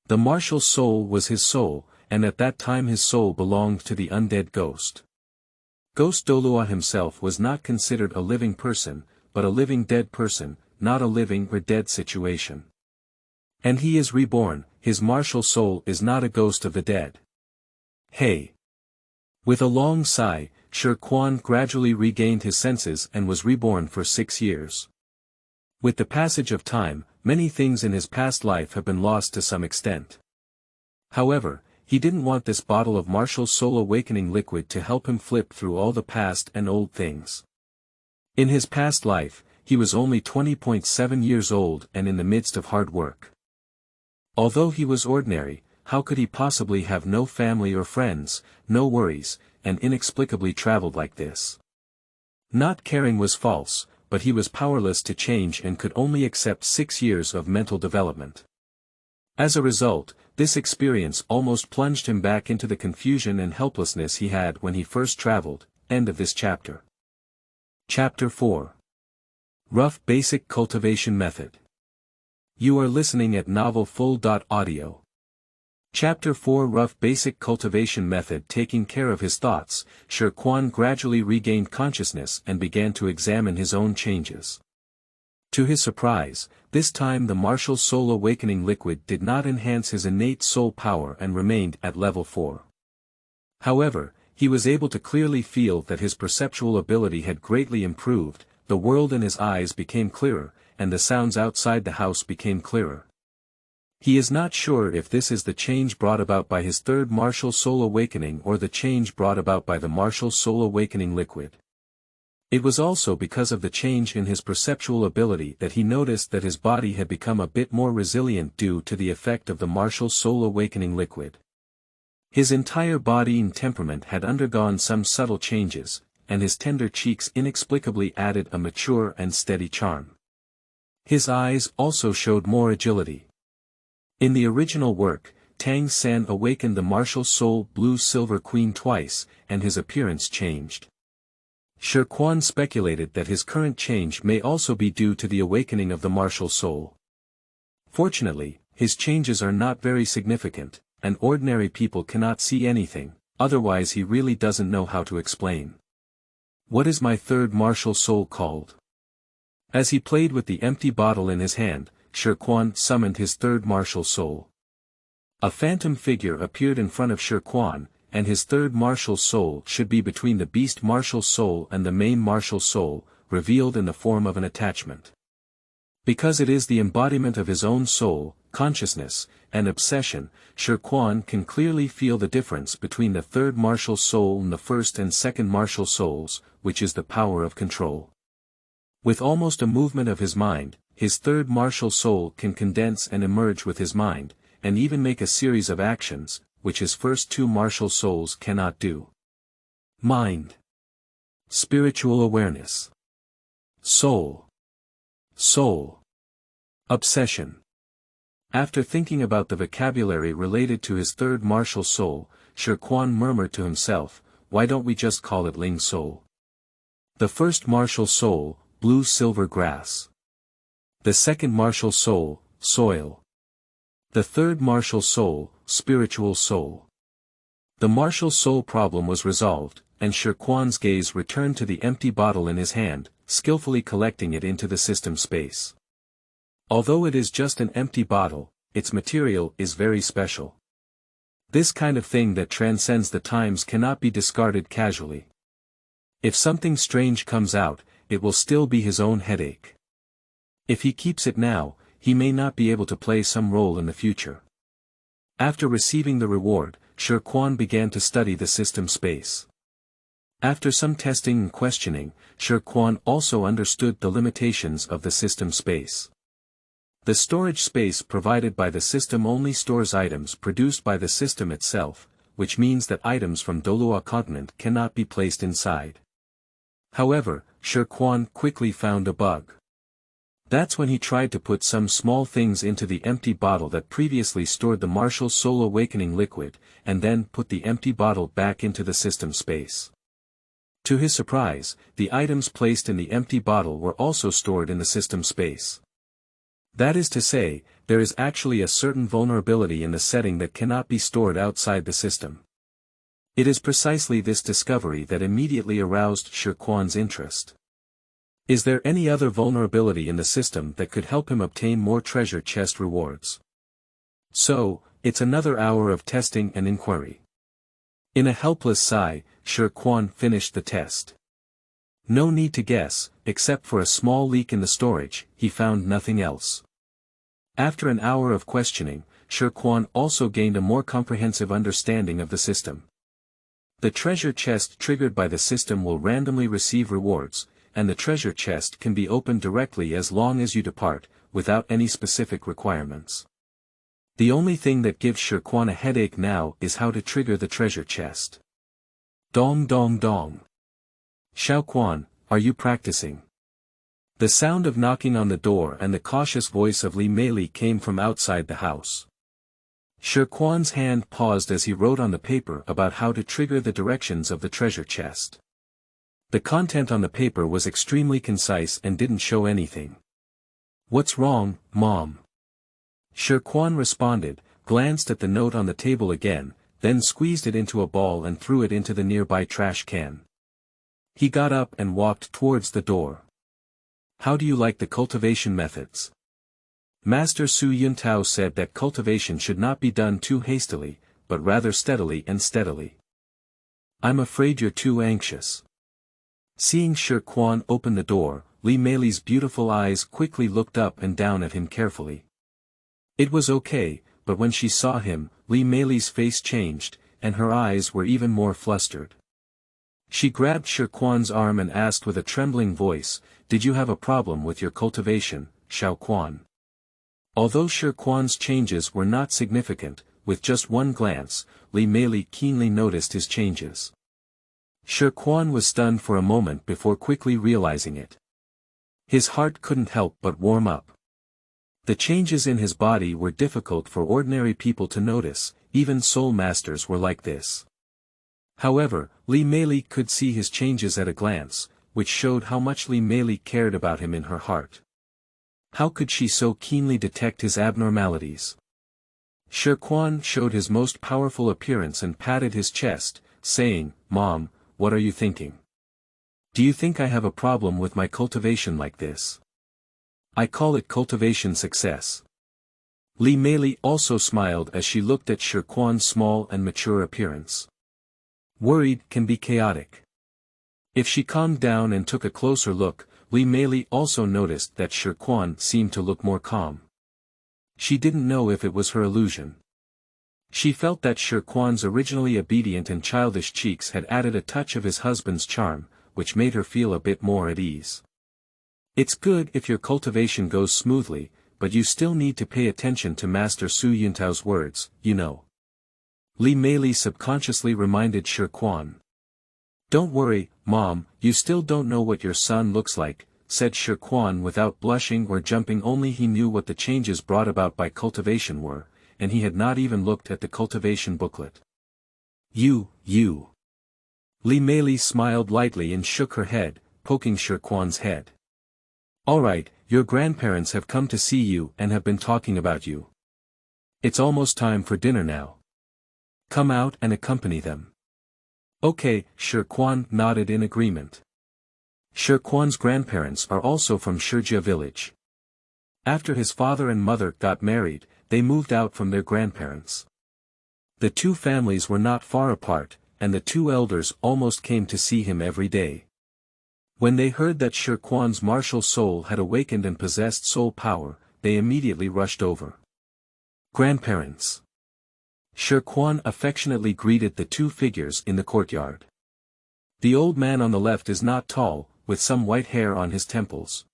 The martial soul was his soul, and at that time his soul belonged to the undead ghost. Ghost Douluo himself was not considered a living person, but a living dead person, not a living or dead situation. And he is reborn, his martial soul is not a ghost of the dead. Hey! With a long sigh, Shi Quan gradually regained his senses and was reborn for 6 years. With the passage of time, many things in his past life have been lost to some extent. However, he didn't want this bottle of martial soul awakening liquid to help him flip through all the past and old things. In his past life, he was only 20.7 years old and in the midst of hard work. Although he was ordinary, how could he possibly have no family or friends, no worries, and inexplicably traveled like this? Not caring was false, but he was powerless to change and could only accept 6 years of mental development. As a result, this experience almost plunged him back into the confusion and helplessness he had when he first traveled. End of this chapter. Chapter 4. Rough Basic Cultivation Method. You are listening at novelfull.audio. Chapter 4 Rough Basic Cultivation Method. Taking care of his thoughts, Shi Quan gradually regained consciousness and began to examine his own changes. To his surprise, this time the martial soul awakening liquid did not enhance his innate soul power and remained at level 4. However, he was able to clearly feel that his perceptual ability had greatly improved, the world in his eyes became clearer, and the sounds outside the house became clearer. He is not sure if this is the change brought about by his third martial soul awakening or the change brought about by the martial soul awakening liquid. It was also because of the change in his perceptual ability that he noticed that his body had become a bit more resilient due to the effect of the martial soul awakening liquid. His entire body and temperament had undergone some subtle changes, and his tender cheeks inexplicably added a mature and steady charm. His eyes also showed more agility. In the original work, Tang San awakened the martial soul Blue Silver Queen twice, and his appearance changed. Shi Quan speculated that his current change may also be due to the awakening of the martial soul. Fortunately, his changes are not very significant, and ordinary people cannot see anything, otherwise he really doesn't know how to explain. What is my third martial soul called? As he played with the empty bottle in his hand, Shi Quan summoned his third martial soul. A phantom figure appeared in front of Shi Quan, and his third martial soul should be between the beast martial soul and the main martial soul, revealed in the form of an attachment. Because it is the embodiment of his own soul, consciousness, and obsession, Shi Quan can clearly feel the difference between the third martial soul and the first and second martial souls, which is the power of control. With almost a movement of his mind, his third martial soul can condense and emerge with his mind, and even make a series of actions, which his first two martial souls cannot do. Mind. Spiritual awareness. Soul. Soul. Obsession. After thinking about the vocabulary related to his third martial soul, Shi Quan murmured to himself, why don't we just call it Ling Soul? The first martial soul, Blue Silver Grass. The second martial soul, Soil. The third martial soul, Spiritual Soul. The martial soul problem was resolved, and Shi Quan's gaze returned to the empty bottle in his hand, skillfully collecting it into the system space. Although it is just an empty bottle, its material is very special. This kind of thing that transcends the times cannot be discarded casually. If something strange comes out, it will still be his own headache. If he keeps it now, he may not be able to play some role in the future. After receiving the reward, Shi Quan began to study the system space. After some testing and questioning, Shi Quan also understood the limitations of the system space. The storage space provided by the system only stores items produced by the system itself, which means that items from Douluo continent cannot be placed inside. However, Shi Quan quickly found a bug. That's when he tried to put some small things into the empty bottle that previously stored the martial soul awakening liquid, and then put the empty bottle back into the system space. To his surprise, the items placed in the empty bottle were also stored in the system space. That is to say, there is actually a certain vulnerability in the setting that cannot be stored outside the system. It is precisely this discovery that immediately aroused Shi Quan's interest. Is there any other vulnerability in the system that could help him obtain more treasure chest rewards? So, it's another hour of testing and inquiry. In a helpless sigh, Shi Quan finished the test. No need to guess, except for a small leak in the storage, he found nothing else. After an hour of questioning, Shi Quan also gained a more comprehensive understanding of the system. The treasure chest triggered by the system will randomly receive rewards, and the treasure chest can be opened directly as long as you depart, without any specific requirements. The only thing that gives Shi Quan a headache now is how to trigger the treasure chest. Dong dong dong. Xiao Quan, are you practicing? The sound of knocking on the door and the cautious voice of Li Meili came from outside the house. Shi Quan's hand paused as he wrote on the paper about how to trigger the directions of the treasure chest. The content on the paper was extremely concise and didn't show anything. What's wrong, Mom? Shi Quan responded, glanced at the note on the table again, then squeezed it into a ball and threw it into the nearby trash can. He got up and walked towards the door. How do you like the cultivation methods? Master Su Yuntao said that cultivation should not be done too hastily, but rather steadily and steadily. I'm afraid you're too anxious. Seeing Shi Quan open the door, Li Meili's beautiful eyes quickly looked up and down at him carefully. It was okay, but when she saw him, Li Meili's face changed, and her eyes were even more flustered. She grabbed Shi Quan's arm and asked with a trembling voice, "Did you have a problem with your cultivation, Xiao Quan?" Although Shi Quan's changes were not significant, with just one glance, Li Meili keenly noticed his changes. Shi Quan was stunned for a moment before quickly realizing it. His heart couldn't help but warm up. The changes in his body were difficult for ordinary people to notice, even soul masters were like this. However, Li Meili could see his changes at a glance, which showed how much Li Meili cared about him in her heart. How could she so keenly detect his abnormalities? Shi Quan showed his most powerful appearance and patted his chest, saying, "Mom, what are you thinking? Do you think I have a problem with my cultivation like this? I call it cultivation success." Li Meili also smiled as she looked at Shi Quan's small and mature appearance. Worried can be chaotic. If she calmed down and took a closer look, Li Meili also noticed that Shi Quan seemed to look more calm. She didn't know if it was her illusion. She felt that Shi Quan's originally obedient and childish cheeks had added a touch of his husband's charm, which made her feel a bit more at ease. It's good if your cultivation goes smoothly, but you still need to pay attention to Master Su Yuntao's words, you know. Li Meili subconsciously reminded Shi Quan. Don't worry, Mom, you still don't know what your son looks like, said Shi Quan without blushing or jumping. Only he knew what the changes brought about by cultivation were, and he had not even looked at the cultivation booklet. You. Li Meili smiled lightly and shook her head, poking Shi Quan's head. All right, your grandparents have come to see you and have been talking about you. It's almost time for dinner now. Come out and accompany them. Okay, Shi Quan nodded in agreement. Shi Quan's grandparents are also from Shijia village. After his father and mother got married, they moved out from their grandparents. The two families were not far apart, and the two elders almost came to see him every day. When they heard that Shi Quan's martial soul had awakened and possessed soul power, they immediately rushed over. Grandparents. Shi Quan affectionately greeted the two figures in the courtyard. The old man on the left is not tall, with some white hair on his temples.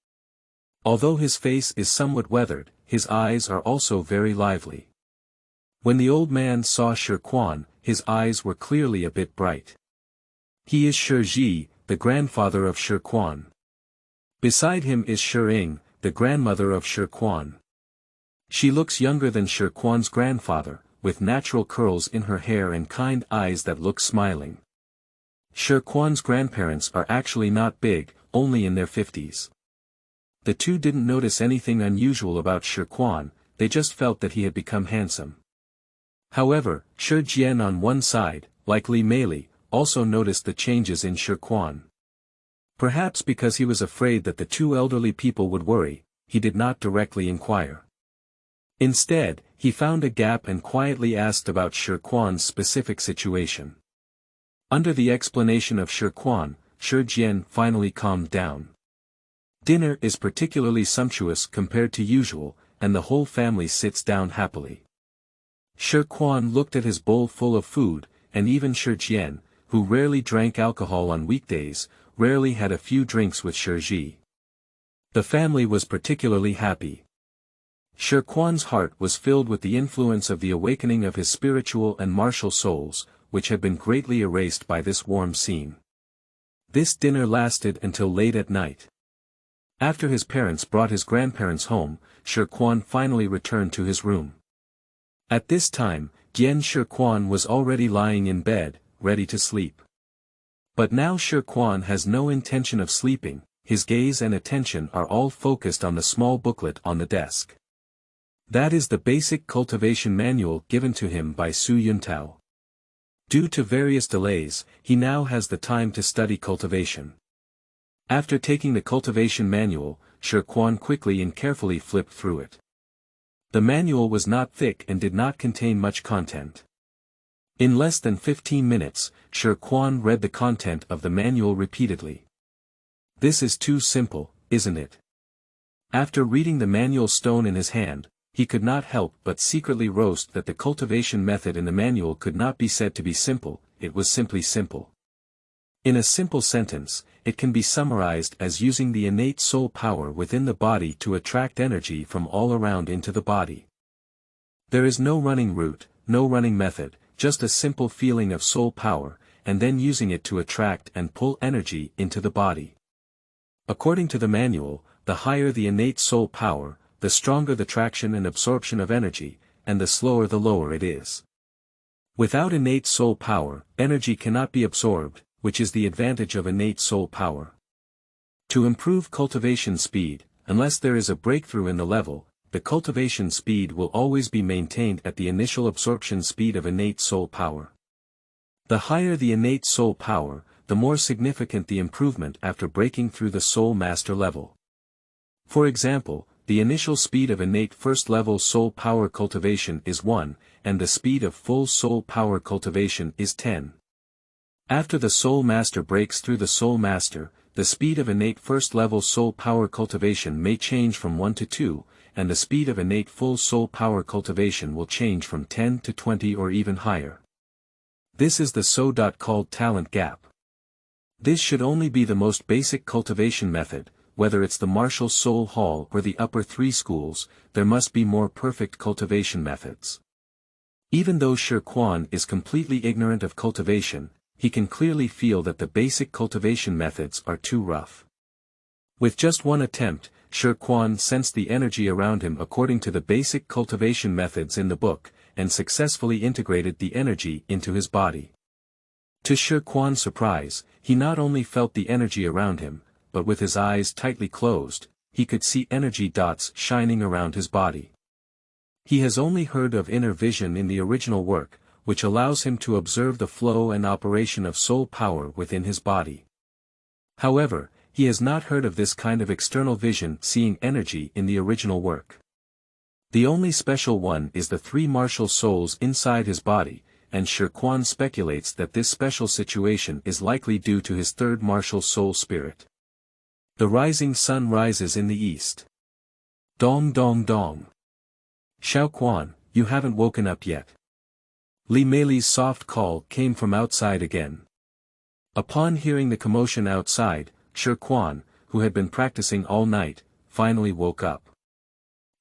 Although his face is somewhat weathered, his eyes are also very lively. When the old man saw Shi Quan, his eyes were clearly a bit bright. He is Shi Ji, the grandfather of Shi Quan. Beside him is Shi Ying, the grandmother of Shi Quan. She looks younger than Shi Quan's grandfather, with natural curls in her hair and kind eyes that look smiling. Shi Quan's grandparents are actually not big, only in their 50s. The two didn't notice anything unusual about Shi Quan, they just felt that he had become handsome. However, Shi Jian on one side, like Li Meili, also noticed the changes in Shi Quan. Perhaps because he was afraid that the two elderly people would worry, he did not directly inquire. Instead, he found a gap and quietly asked about Shi Quan's specific situation. Under the explanation of Shi Quan, Shi Jian finally calmed down. Dinner is particularly sumptuous compared to usual, and the whole family sits down happily. Shi Quan looked at his bowl full of food, and even Shi Jian, who rarely drank alcohol on weekdays, rarely had a few drinks with Shi Ji. The family was particularly happy. Shi Quan's heart was filled with the influence of the awakening of his spiritual and martial souls, which had been greatly erased by this warm scene. This dinner lasted until late at night. After his parents brought his grandparents home, Shi Quan finally returned to his room. At this time, Jian Shi Quan was already lying in bed, ready to sleep. But now Shi Quan has no intention of sleeping, his gaze and attention are all focused on the small booklet on the desk. That is the basic cultivation manual given to him by Su Yuntao. Due to various delays, he now has the time to study cultivation. After taking the cultivation manual, Shi Quan quickly and carefully flipped through it. The manual was not thick and did not contain much content. In less than 15 minutes, Shi Quan read the content of the manual repeatedly. This is too simple, isn't it? After reading the manual stone in his hand, he could not help but secretly roast that the cultivation method in the manual could not be said to be simple, it was simply simple. In a simple sentence, it can be summarized as using the innate soul power within the body to attract energy from all around into the body. There is no running route, no running method, just a simple feeling of soul power, and then using it to attract and pull energy into the body. According to the manual, the higher the innate soul power, the stronger the traction and absorption of energy, and the slower the lower it is. Without innate soul power, energy cannot be absorbed, which is the advantage of innate soul power. To improve cultivation speed, unless there is a breakthrough in the level, the cultivation speed will always be maintained at the initial absorption speed of innate soul power. The higher the innate soul power, the more significant the improvement after breaking through the soul master level. For example, the initial speed of innate first level soul power cultivation is 1, and the speed of full soul power cultivation is 10. After the soul master breaks through the soul master, the speed of innate first level soul power cultivation may change from 1 to 2, and the speed of innate full soul power cultivation will change from 10 to 20 or even higher. This is the so-called talent gap. This should only be the most basic cultivation method. Whether it's the martial soul hall or the upper 3 schools, there must be more perfect cultivation methods. Even though Shi Quan is completely ignorant of cultivation, he can clearly feel that the basic cultivation methods are too rough. With just one attempt, Shi Quan sensed the energy around him according to the basic cultivation methods in the book, and successfully integrated the energy into his body. To Shi Quan's surprise, he not only felt the energy around him, but with his eyes tightly closed, he could see energy dots shining around his body. He has only heard of inner vision in the original work, which allows him to observe the flow and operation of soul power within his body. However, he has not heard of this kind of external vision seeing energy in the original work. The only special one is the 3 martial souls inside his body, and Shi Quan speculates that this special situation is likely due to his 3rd martial soul spirit. The rising sun rises in the east. Dong dong dong. Xiao Quan, you haven't woken up yet. Li Meili's soft call came from outside again. Upon hearing the commotion outside, Shi Quan, who had been practicing all night, finally woke up.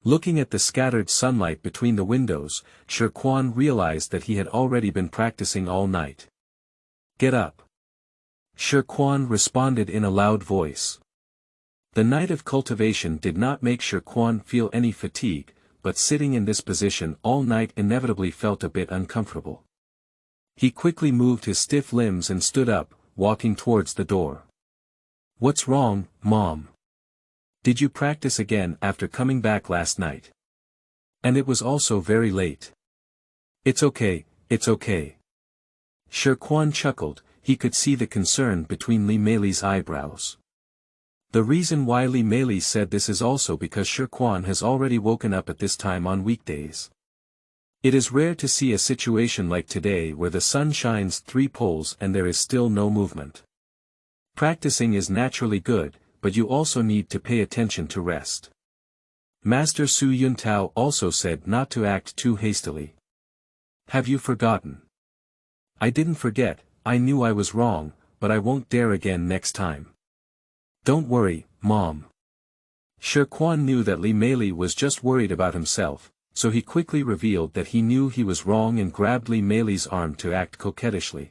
Looking at the scattered sunlight between the windows, Shi Quan realized that he had already been practicing all night. Get up. Shi Quan responded in a loud voice. The night of cultivation did not make Shi Quan feel any fatigue, but sitting in this position all night inevitably felt a bit uncomfortable. He quickly moved his stiff limbs and stood up, walking towards the door. What's wrong, Mom? Did you practice again after coming back last night? And it was also very late. It's okay, it's okay. Shi Quan chuckled. He could see the concern between Li Meili's eyebrows. The reason why Li Meili said this is also because Shi Quan has already woken up at this time on weekdays. It is rare to see a situation like today where the sun shines 3 poles and there is still no movement. Practicing is naturally good, but you also need to pay attention to rest. Master Su Yuntao also said not to act too hastily. Have you forgotten? I didn't forget, I knew I was wrong, but I won't dare again next time. Don't worry, Mom. Shi Quan knew that Li Meili was just worried about himself, so he quickly revealed that he knew he was wrong and grabbed Li Meili's arm to act coquettishly.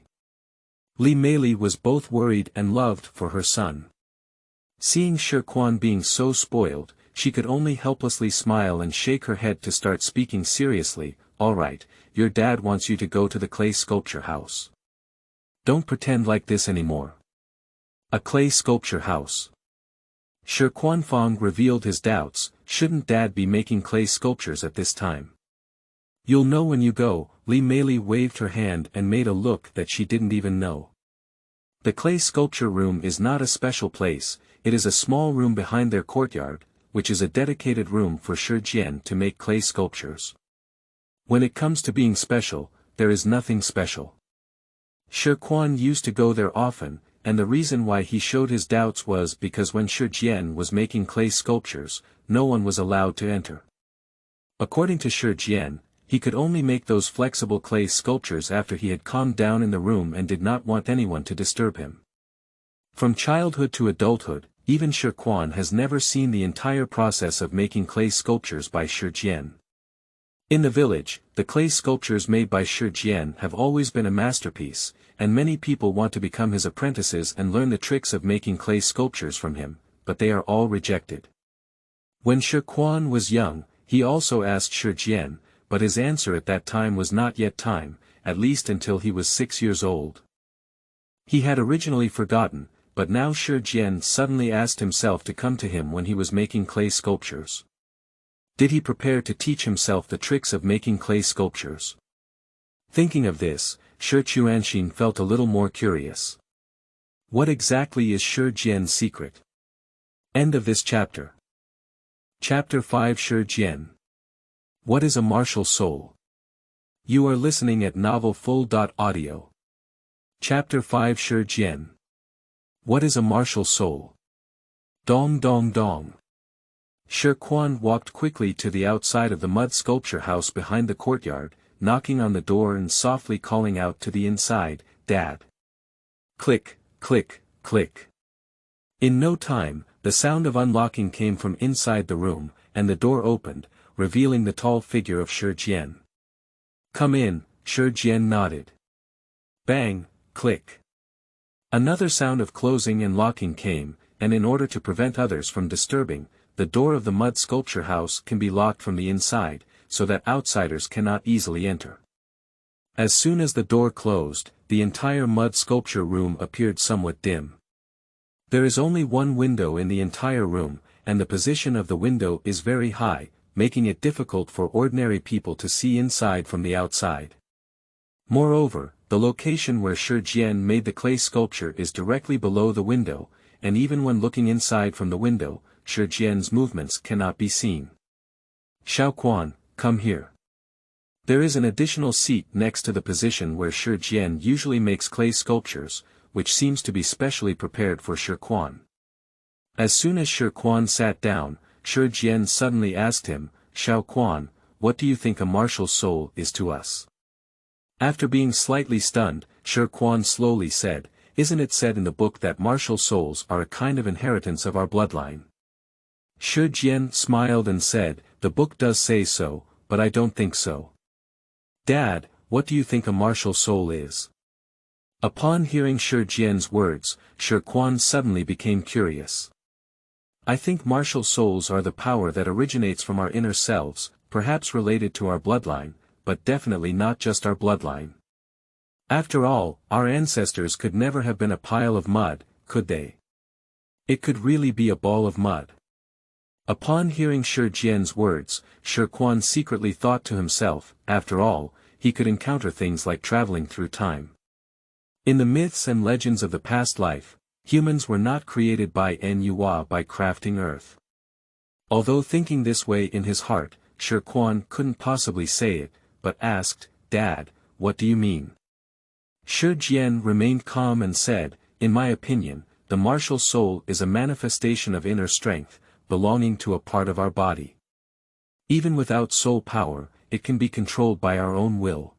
Li Meili was both worried and loved for her son. Seeing Shi Quan being so spoiled, she could only helplessly smile and shake her head to start speaking seriously. All right, your dad wants you to go to the clay sculpture house. Don't pretend like this anymore. A clay sculpture house. Shi Quanfang revealed his doubts. Shouldn't Dad be making clay sculptures at this time? You'll know when you go. Li Meili waved her hand and made a look that she didn't even know. The clay sculpture room is not a special place, it is a small room behind their courtyard, which is a dedicated room for Shi Jian to make clay sculptures. When it comes to being special, there is nothing special. Shi Quan used to go there often, and the reason why he showed his doubts was because when Shi Jian was making clay sculptures, no one was allowed to enter. According to Shi Jian, he could only make those flexible clay sculptures after he had calmed down in the room and did not want anyone to disturb him. From childhood to adulthood, even Shi Quan has never seen the entire process of making clay sculptures by Shi Jian. In the village, the clay sculptures made by Shi Jian have always been a masterpiece, and many people want to become his apprentices and learn the tricks of making clay sculptures from him, but they are all rejected. When Shi Quan was young, he also asked Shi Jian, but his answer at that time was not yet time, at least until he was 6 years old. He had originally forgotten, but now Shi Jian suddenly asked himself to come to him when he was making clay sculptures. Did he prepare to teach himself the tricks of making clay sculptures? Thinking of this, Shi Chuanxin felt a little more curious. What exactly is Shi Jian's secret? End of this chapter. Chapter 5 Shi Jian. What is a martial soul? You are listening at novelfull.audio. Chapter 5 Shi Jian. What is a martial soul? Dong dong dong. Shi Quan walked quickly to the outside of the mud sculpture house behind the courtyard, knocking on the door and softly calling out to the inside, Dad. Click, click, click. In no time, the sound of unlocking came from inside the room, and the door opened, revealing the tall figure of Shi Jian. Come in, Shi Jian nodded. Bang, click. Another sound of closing and locking came, and in order to prevent others from disturbing, the door of the mud sculpture house can be locked from the inside, so that outsiders cannot easily enter. As soon as the door closed, the entire mud sculpture room appeared somewhat dim. There is only one window in the entire room, and the position of the window is very high, making it difficult for ordinary people to see inside from the outside. Moreover, the location where Shi Jian made the clay sculpture is directly below the window, and even when looking inside from the window, Shi Jian's movements cannot be seen. Xiao Quan, come here. There is an additional seat next to the position where Shi Jian usually makes clay sculptures, which seems to be specially prepared for Shi Quan. As soon as Shi Quan sat down, Shi Jian suddenly asked him, Xiao Quan, what do you think a martial soul is to us? After being slightly stunned, Shi Quan slowly said, Isn't it said in the book that martial souls are a kind of inheritance of our bloodline? Shi Jian smiled and said, The book does say so, but I don't think so. Dad, what do you think a martial soul is? Upon hearing Shi Jian's words, Shi Quan suddenly became curious. I think martial souls are the power that originates from our inner selves, perhaps related to our bloodline, but definitely not just our bloodline. After all, our ancestors could never have been a pile of mud, could they? It could really be a ball of mud. Upon hearing Shi Jian's words, Shi Quan secretly thought to himself, after all, he could encounter things like traveling through time. In the myths and legends of the past life, humans were not created by Nuwa by crafting earth. Although thinking this way in his heart, Shi Quan couldn't possibly say it, but asked, "Dad, what do you mean?" Shi Jian remained calm and said, "In my opinion, the martial soul is a manifestation of inner strength, belonging to a part of our body. Even without soul power, it can be controlled by our own will."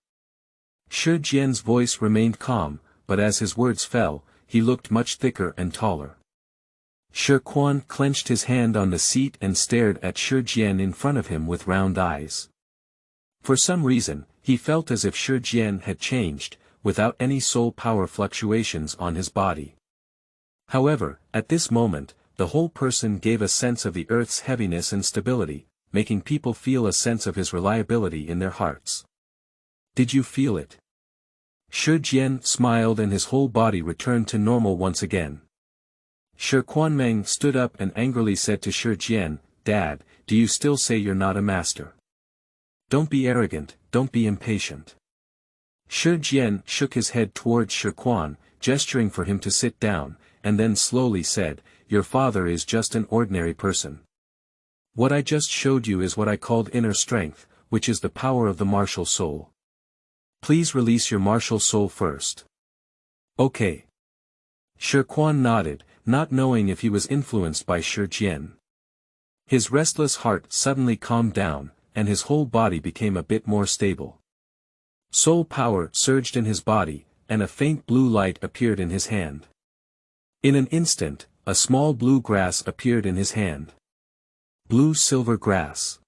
Shi Jian's voice remained calm, but as his words fell, he looked much thicker and taller. Shi Quan clenched his hand on the seat and stared at Shi Jian in front of him with round eyes. For some reason, he felt as if Shi Jian had changed, without any soul power fluctuations on his body. However, at this moment, the whole person gave a sense of the earth's heaviness and stability, making people feel a sense of his reliability in their hearts. "Did you feel it?" Shi Jian smiled and his whole body returned to normal once again. Shi Quanmeng stood up and angrily said to Shi Jian, "Dad, do you still say you're not a master? Don't be arrogant, don't be impatient." Shi Jian shook his head towards Shi Quan, gesturing for him to sit down, and then slowly said, "Your father is just an ordinary person. What I just showed you is what I called inner strength, which is the power of the martial soul. Please release your martial soul first." "Okay." Shi Quan nodded, not knowing if he was influenced by Shi Jian. His restless heart suddenly calmed down, and his whole body became a bit more stable. Soul power surged in his body, and a faint blue light appeared in his hand. In an instant, a small blue grass appeared in his hand. Blue-silver grass.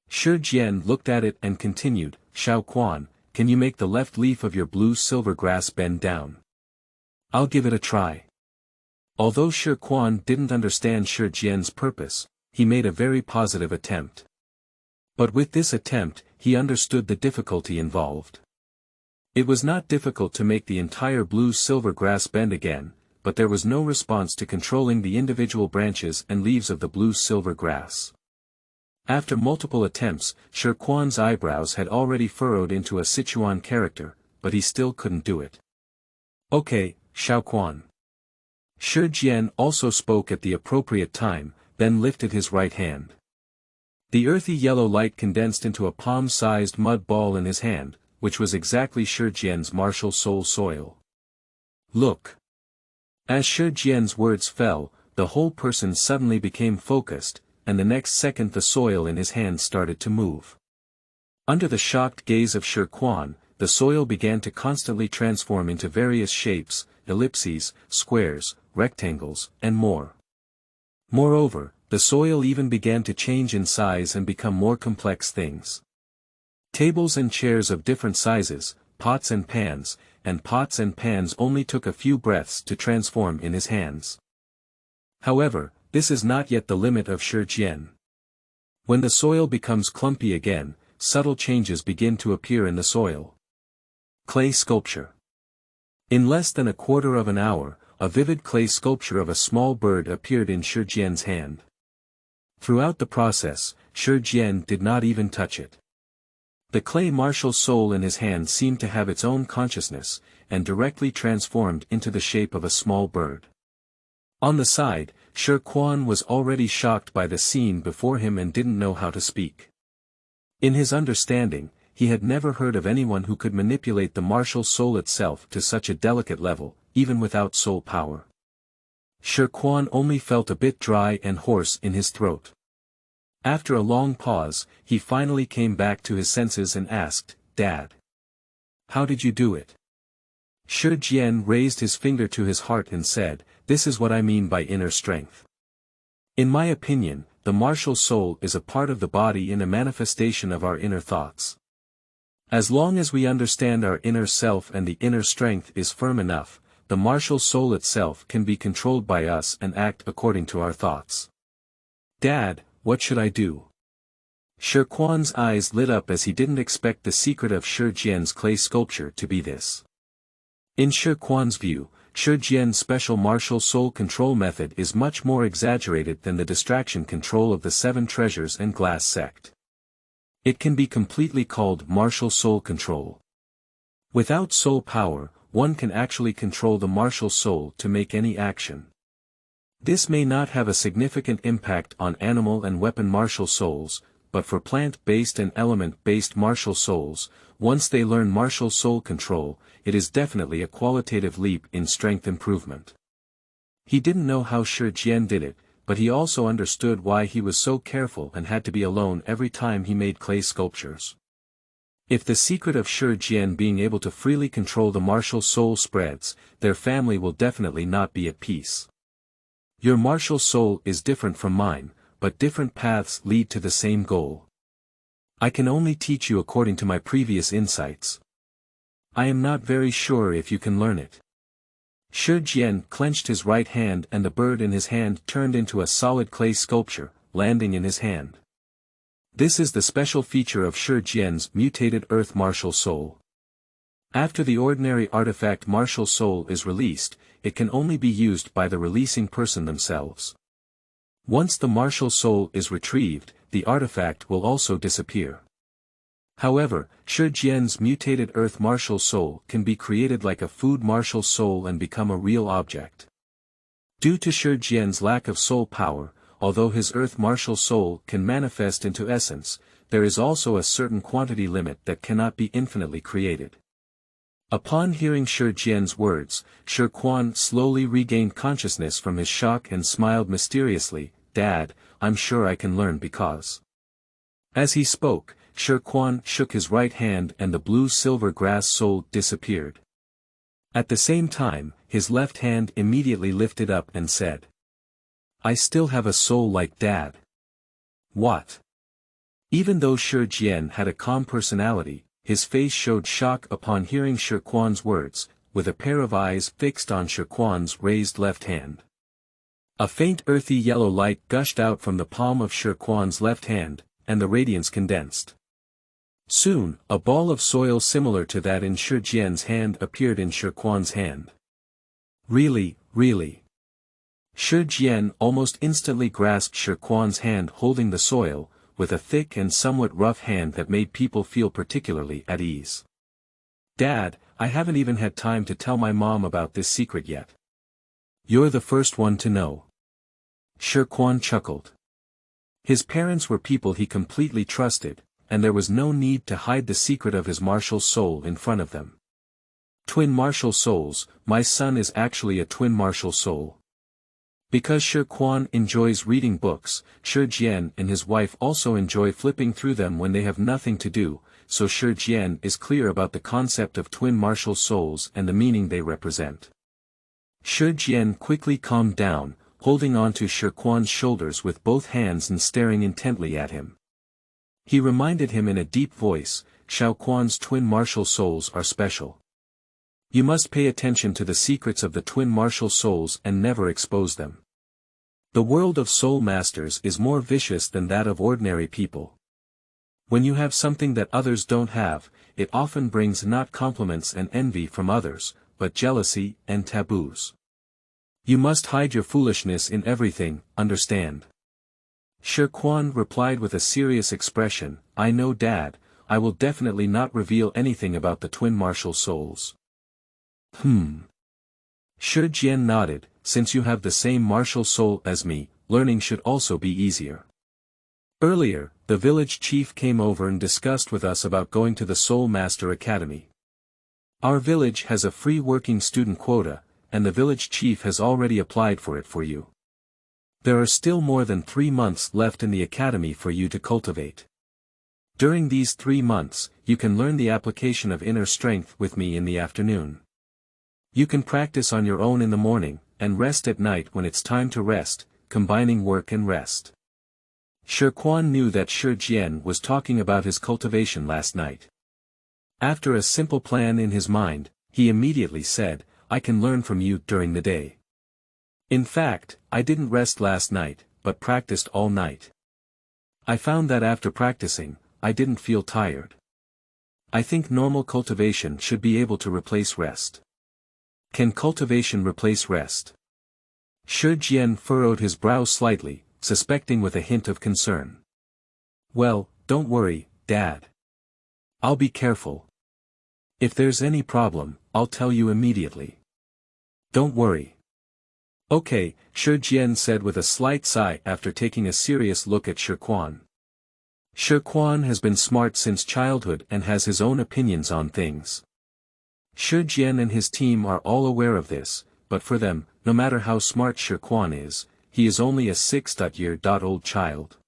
Shi Jian looked at it and continued, "Xiao Quan, can you make the left leaf of your blue-silver grass bend down?" "I'll give it a try." Although Shi Quan didn't understand Shi Jian's purpose, he made a very positive attempt. But with this attempt, he understood the difficulty involved. It was not difficult to make the entire blue-silver grass bend again, but there was no response to controlling the individual branches and leaves of the blue-silver grass. After multiple attempts, Shi Quan's eyebrows had already furrowed into a Sichuan character, but he still couldn't do it. "Okay, Xiao Quan." Shi Jian also spoke at the appropriate time, then lifted his right hand. The earthy yellow light condensed into a palm-sized mud ball in his hand, which was exactly Shi Jian's martial soul soil. "Look." As Shi Jian's words fell, the whole person suddenly became focused, and the next second the soil in his hand started to move. Under the shocked gaze of Shi Quan, the soil began to constantly transform into various shapes, ellipses, squares, rectangles, and more. Moreover, the soil even began to change in size and become more complex things. Tables and chairs of different sizes, pots and pans only took a few breaths to transform in his hands. However, this is not yet the limit of Shi Jian. When the soil becomes clumpy again, subtle changes begin to appear in the soil. Clay sculpture. In less than a quarter of an hour, a vivid clay sculpture of a small bird appeared in Shi Jian's hand. Throughout the process, Shi Jian did not even touch it. The clay martial soul in his hand seemed to have its own consciousness, and directly transformed into the shape of a small bird. On the side, Shi Quan was already shocked by the scene before him and didn't know how to speak. In his understanding, he had never heard of anyone who could manipulate the martial soul itself to such a delicate level, even without soul power. Shi Quan only felt a bit dry and hoarse in his throat. After a long pause, he finally came back to his senses and asked, "Dad, how did you do it?" Shi Jian raised his finger to his heart and said, "This is what I mean by inner strength. In my opinion, the martial soul is a part of the body in a manifestation of our inner thoughts. As long as we understand our inner self and the inner strength is firm enough, the martial soul itself can be controlled by us and act according to our thoughts. Dad, what should I do?" Shi Quan's eyes lit up as he didn't expect the secret of Shi Jian's clay sculpture to be this. In Shi Quan's view, Shi Jian's special martial soul control method is much more exaggerated than the distraction control of the Seven Treasures and Glass sect. It can be completely called martial soul control. Without soul power, one can actually control the martial soul to make any action. This may not have a significant impact on animal and weapon martial souls, but for plant-based and element-based martial souls, once they learn martial soul control, it is definitely a qualitative leap in strength improvement. He didn't know how Shi Jian did it, but he also understood why he was so careful and had to be alone every time he made clay sculptures. If the secret of Shi Jian being able to freely control the martial soul spreads, their family will definitely not be at peace. Your martial soul is different from mine, but different paths lead to the same goal. I can only teach you according to my previous insights. I am not very sure if you can learn it. Shi Jian clenched his right hand and the bird in his hand turned into a solid clay sculpture, landing in his hand. This is the special feature of Shi Jian's mutated earth martial soul. After the ordinary artifact martial soul is released, it can only be used by the releasing person themselves. Once the martial soul is retrieved, the artifact will also disappear. However, Shi Jian's mutated earth martial soul can be created like a food martial soul and become a real object. Due to Shi Jian's lack of soul power, although his earth martial soul can manifest into essence, there is also a certain quantity limit that cannot be infinitely created. Upon hearing Shi Jian's words, Shi Quan slowly regained consciousness from his shock and smiled mysteriously. "Dad, I'm sure I can learn because..." As he spoke, Shi Quan shook his right hand and the blue-silver grass soul disappeared. At the same time, his left hand immediately lifted up and said, "I still have a soul like Dad." What? Even though Shi Jian had a calm personality, his face showed shock upon hearing Shi Quan's words, with a pair of eyes fixed on Shi Quan's raised left hand. A faint earthy yellow light gushed out from the palm of Shi Quan's left hand, and the radiance condensed. Soon, a ball of soil similar to that in Shi Jian's hand appeared in Shi Quan's hand. Really, really. Shi Jian almost instantly grasped Shi Quan's hand holding the soil, with a thick and somewhat rough hand that made people feel particularly at ease. "Dad, I haven't even had time to tell my mom about this secret yet. You're the first one to know." Shi Quan chuckled. His parents were people he completely trusted, and there was no need to hide the secret of his martial soul in front of them. Twin martial souls, my son is actually a twin martial soul. Because Shi Quan enjoys reading books, Shi Jian and his wife also enjoy flipping through them when they have nothing to do, so Shi Jian is clear about the concept of twin martial souls and the meaning they represent. Shi Jian quickly calmed down, holding on to Shi Quan's shoulders with both hands and staring intently at him. He reminded him in a deep voice, "Shi Quan's twin martial souls are special. You must pay attention to the secrets of the twin martial souls and never expose them. The world of soul masters is more vicious than that of ordinary people. When you have something that others don't have, it often brings not compliments and envy from others, but jealousy and taboos. You must hide your foolishness in everything, understand?" Shi Quan replied with a serious expression, "I know, Dad, I will definitely not reveal anything about the twin martial souls." Shi Jian nodded, "Since you have the same martial soul as me, learning should also be easier. Earlier, the village chief came over and discussed with us about going to the Soul Master Academy. Our village has a free working student quota, and the village chief has already applied for it for you. There are still more than 3 months left in the academy for you to cultivate. During these 3 months, you can learn the application of inner strength with me in the afternoon. You can practice on your own in the morning, and rest at night when it's time to rest, combining work and rest." Shi Quan knew that Shi Jian was talking about his cultivation last night. After a simple plan in his mind, he immediately said, "I can learn from you during the day. In fact, I didn't rest last night, but practiced all night. I found that after practicing, I didn't feel tired. I think normal cultivation should be able to replace rest. Can cultivation replace rest? Shi Jian furrowed his brow slightly, suspecting with a hint of concern. Well, don't worry, Dad. I'll be careful. If there's any problem, I'll tell you immediately. Don't worry. Okay, Shi Jian said with a slight sigh after taking a serious look at Shi Quan. Shi Quan has been smart since childhood and has his own opinions on things. Shi Jian and his team are all aware of this, but for them, no matter how smart Shi Quan is, he is only a 6-year-old child.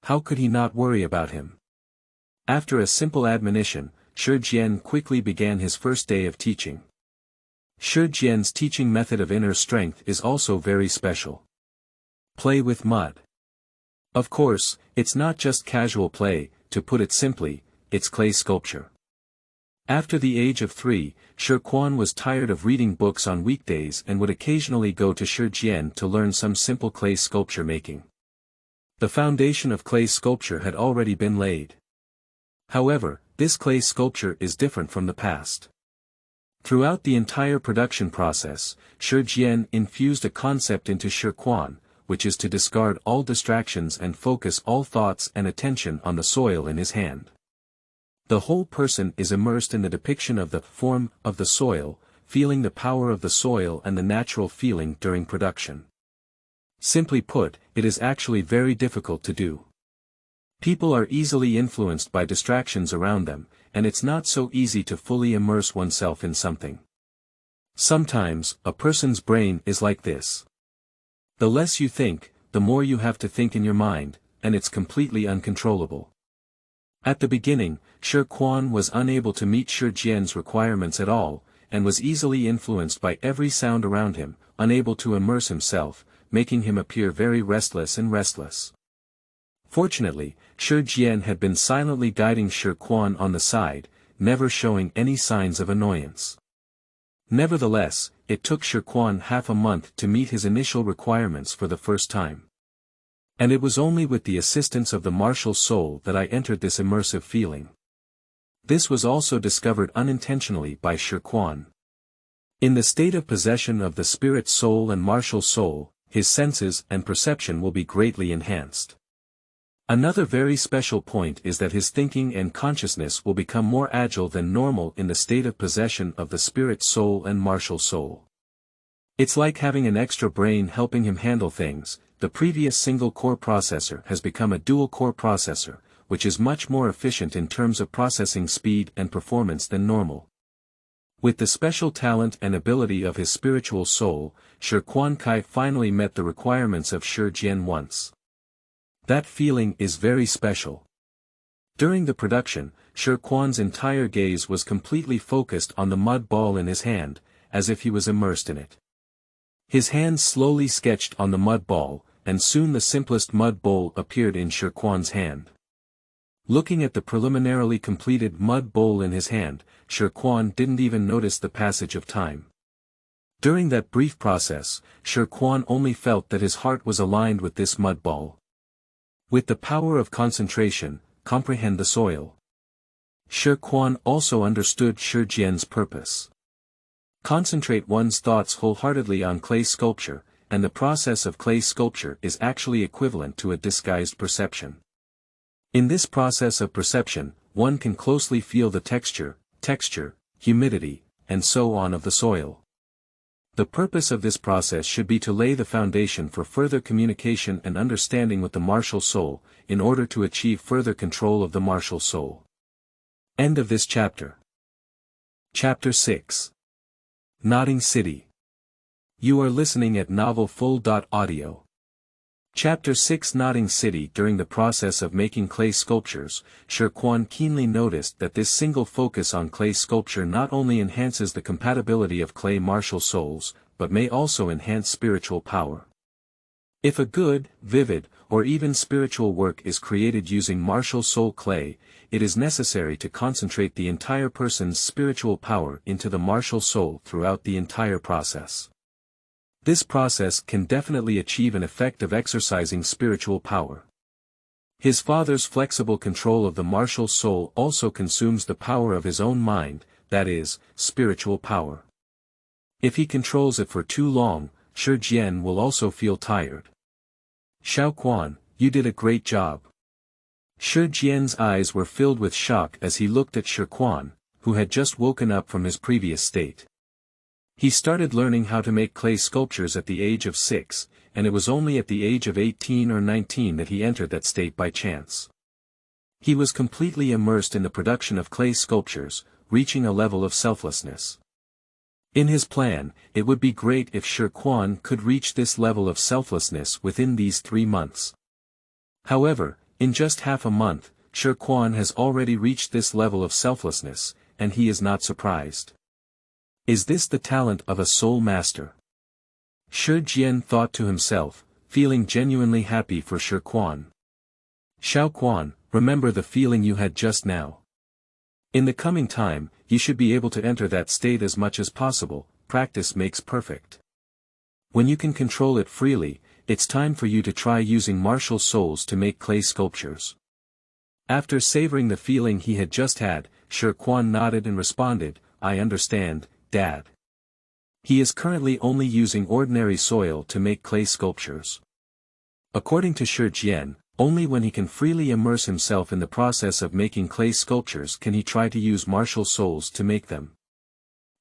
How could he not worry about him? After a simple admonition, Shi Jian quickly began his first day of teaching. Shi Jian's teaching method of inner strength is also very special. Play with mud. Of course, it's not just casual play, to put it simply, it's clay sculpture. After the age of 3, Shi Quan was tired of reading books on weekdays and would occasionally go to Shi Jian to learn some simple clay sculpture making. The foundation of clay sculpture had already been laid. However, this clay sculpture is different from the past. Throughout the entire production process, Shi Jian infused a concept into Shi Quan, which is to discard all distractions and focus all thoughts and attention on the soil in his hand. The whole person is immersed in the depiction of the form of the soil, feeling the power of the soil and the natural feeling during production. Simply put, it is actually very difficult to do. People are easily influenced by distractions around them, and it's not so easy to fully immerse oneself in something. Sometimes, a person's brain is like this. The less you think, the more you have to think in your mind, and it's completely uncontrollable. At the beginning, Shi Quan was unable to meet Shi Jian's requirements at all, and was easily influenced by every sound around him, unable to immerse himself, making him appear very restless. Fortunately, Shi Jian had been silently guiding Shi Quan on the side, never showing any signs of annoyance. Nevertheless, it took Shi Quan half a month to meet his initial requirements for the first time. And it was only with the assistance of the martial soul that I entered this immersive feeling. This was also discovered unintentionally by Shi Quan. In the state of possession of the spirit soul and martial soul, his senses and perception will be greatly enhanced. Another very special point is that his thinking and consciousness will become more agile than normal in the state of possession of the spirit soul and martial soul. It's like having an extra brain helping him handle things. The previous single-core processor has become a dual-core processor, which is much more efficient in terms of processing speed and performance than normal. With the special talent and ability of his spiritual soul, Shi Quan Kai finally met the requirements of Shi Jian once. That feeling is very special. During the production, Shi Quan's entire gaze was completely focused on the mud ball in his hand, as if he was immersed in it. His hands slowly sketched on the mud ball, and soon the simplest mud bowl appeared in Shi Quan's hand. Looking at the preliminarily completed mud bowl in his hand, Shi Quan didn't even notice the passage of time. During that brief process, Shi Quan only felt that his heart was aligned with this mud ball. With the power of concentration, comprehend the soil. Shi Quan also understood Shi Jian's purpose. Concentrate one's thoughts wholeheartedly on clay sculpture, and the process of clay sculpture is actually equivalent to a disguised perception. In this process of perception, one can closely feel the texture, humidity, and so on of the soil. The purpose of this process should be to lay the foundation for further communication and understanding with the martial soul, in order to achieve further control of the martial soul. End of this chapter. Chapter 6. Nodding City. You are listening at novelfull.audio. Chapter 6 Nodding City. During the process of making clay sculptures, Shi Quan keenly noticed that this single focus on clay sculpture not only enhances the compatibility of clay martial souls, but may also enhance spiritual power. If a good, vivid, or even spiritual work is created using martial soul clay, it is necessary to concentrate the entire person's spiritual power into the martial soul throughout the entire process. This process can definitely achieve an effect of exercising spiritual power. His father's flexible control of the martial soul also consumes the power of his own mind, that is, spiritual power. If he controls it for too long, Shi Jian will also feel tired. Shi Quan, you did a great job. Shi Jian's eyes were filled with shock as he looked at Shi Quan, who had just woken up from his previous state. He started learning how to make clay sculptures at the age of 6, and it was only at the age of 18 or 19 that he entered that state by chance. He was completely immersed in the production of clay sculptures, reaching a level of selflessness. In his plan, it would be great if Shi Quan could reach this level of selflessness within these 3 months. However, in just half a month, Shi Quan has already reached this level of selflessness, and he is not surprised. Is this the talent of a soul master? Shi Jian thought to himself, feeling genuinely happy for Shi Quan. Shi Quan, remember the feeling you had just now. In the coming time, you should be able to enter that state as much as possible. Practice makes perfect. When you can control it freely, it's time for you to try using martial souls to make clay sculptures. After savoring the feeling he had just had, Shi Quan nodded and responded, I understand, Dad. He is currently only using ordinary soil to make clay sculptures. According to Shi Jian, only when he can freely immerse himself in the process of making clay sculptures can he try to use martial souls to make them.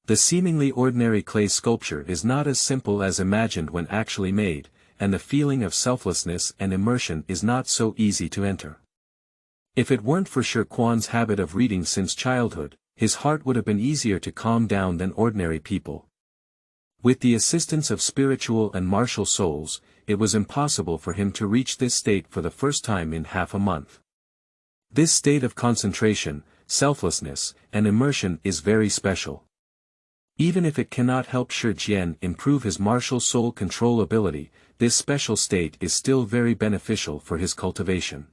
The seemingly ordinary clay sculpture is not as simple as imagined when actually made, and the feeling of selflessness and immersion is not so easy to enter. If it weren't for Shi Quan's habit of reading since childhood, his heart would have been easier to calm down than ordinary people. With the assistance of spiritual and martial souls, it was impossible for him to reach this state for the first time in half a month. This state of concentration, selflessness, and immersion is very special. Even if it cannot help Shi Jian improve his martial soul control ability, this special state is still very beneficial for his cultivation.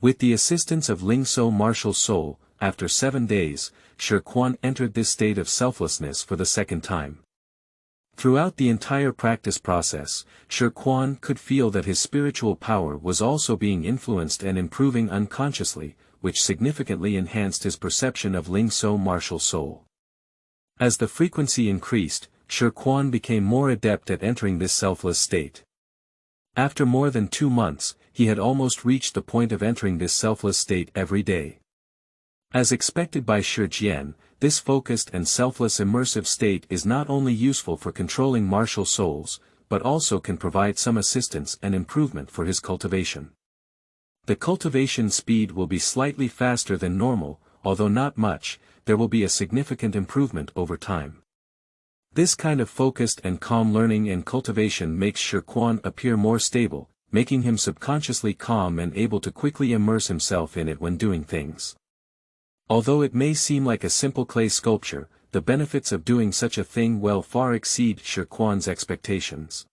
With the assistance of Lingso martial soul, after 7 days, Shi Quan entered this state of selflessness for the second time. Throughout the entire practice process, Shi Quan could feel that his spiritual power was also being influenced and improving unconsciously, which significantly enhanced his perception of Lingso martial soul. As the frequency increased, Shi Quan became more adept at entering this selfless state. After more than 2 months, he had almost reached the point of entering this selfless state every day. As expected by Shi Jian, this focused and selfless immersive state is not only useful for controlling martial souls, but also can provide some assistance and improvement for his cultivation. The cultivation speed will be slightly faster than normal, although not much, there will be a significant improvement over time. This kind of focused and calm learning and cultivation makes Shi Quan appear more stable, making him subconsciously calm and able to quickly immerse himself in it when doing things. Although it may seem like a simple clay sculpture, the benefits of doing such a thing well far exceed Shi Quan's expectations.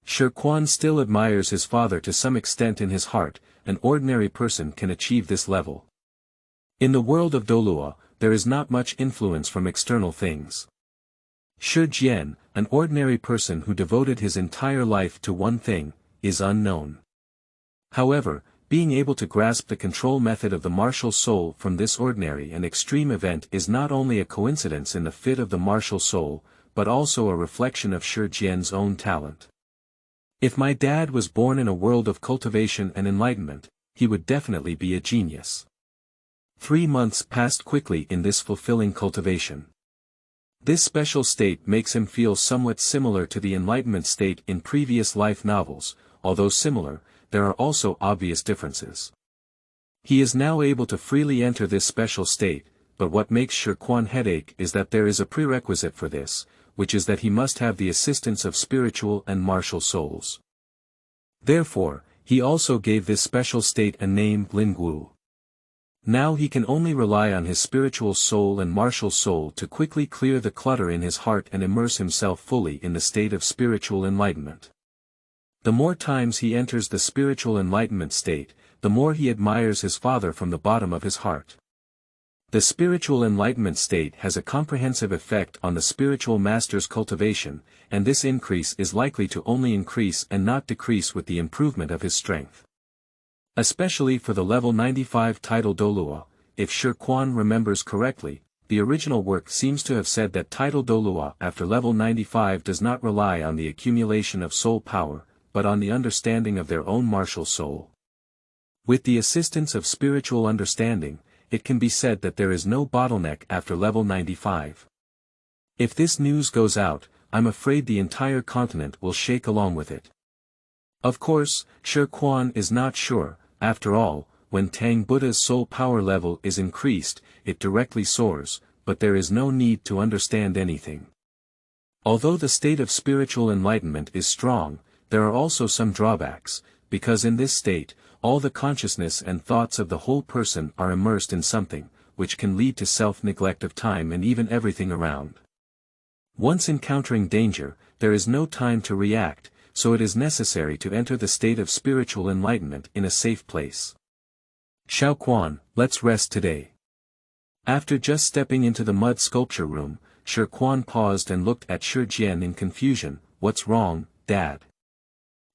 Shi Quan still admires his father to some extent in his heart. An ordinary person can achieve this level. In the world of Douluo, there is not much influence from external things. Shi Jian, an ordinary person who devoted his entire life to one thing, is unknown. However, being able to grasp the control method of the martial soul from this ordinary and extreme event is not only a coincidence in the fit of the martial soul, but also a reflection of Shi Jian's own talent. If my dad was born in a world of cultivation and enlightenment, he would definitely be a genius. 3 months passed quickly in this fulfilling cultivation. This special state makes him feel somewhat similar to the enlightenment state in previous life novels, although similar, there are also obvious differences. He is now able to freely enter this special state, but what makes Shi Quan headache is that there is a prerequisite for this, which is that he must have the assistance of spiritual and martial souls. Therefore, he also gave this special state a name Lingwu. Now he can only rely on his spiritual soul and martial soul to quickly clear the clutter in his heart and immerse himself fully in the state of spiritual enlightenment. The more times he enters the spiritual enlightenment state, the more he admires his father from the bottom of his heart. The spiritual enlightenment state has a comprehensive effect on the spiritual master's cultivation, and this increase is likely to only increase and not decrease with the improvement of his strength. Especially for the level 95 title Douluo, if Shi Quan remembers correctly, the original work seems to have said that title Douluo after level 95 does not rely on the accumulation of soul power, but on the understanding of their own martial soul. With the assistance of spiritual understanding, it can be said that there is no bottleneck after level 95. If this news goes out, I'm afraid the entire continent will shake along with it. Of course, Shi Quan is not sure. After all, when Tang Buddha's soul power level is increased, it directly soars, but there is no need to understand anything. Although the state of spiritual enlightenment is strong, there are also some drawbacks, because in this state, all the consciousness and thoughts of the whole person are immersed in something, which can lead to self-neglect of time and even everything around. Once encountering danger, there is no time to react, so it is necessary to enter the state of spiritual enlightenment in a safe place. Shi Quan, let's rest today. After just stepping into the mud sculpture room, Shi Quan paused and looked at Shi Jian in confusion. What's wrong, Dad?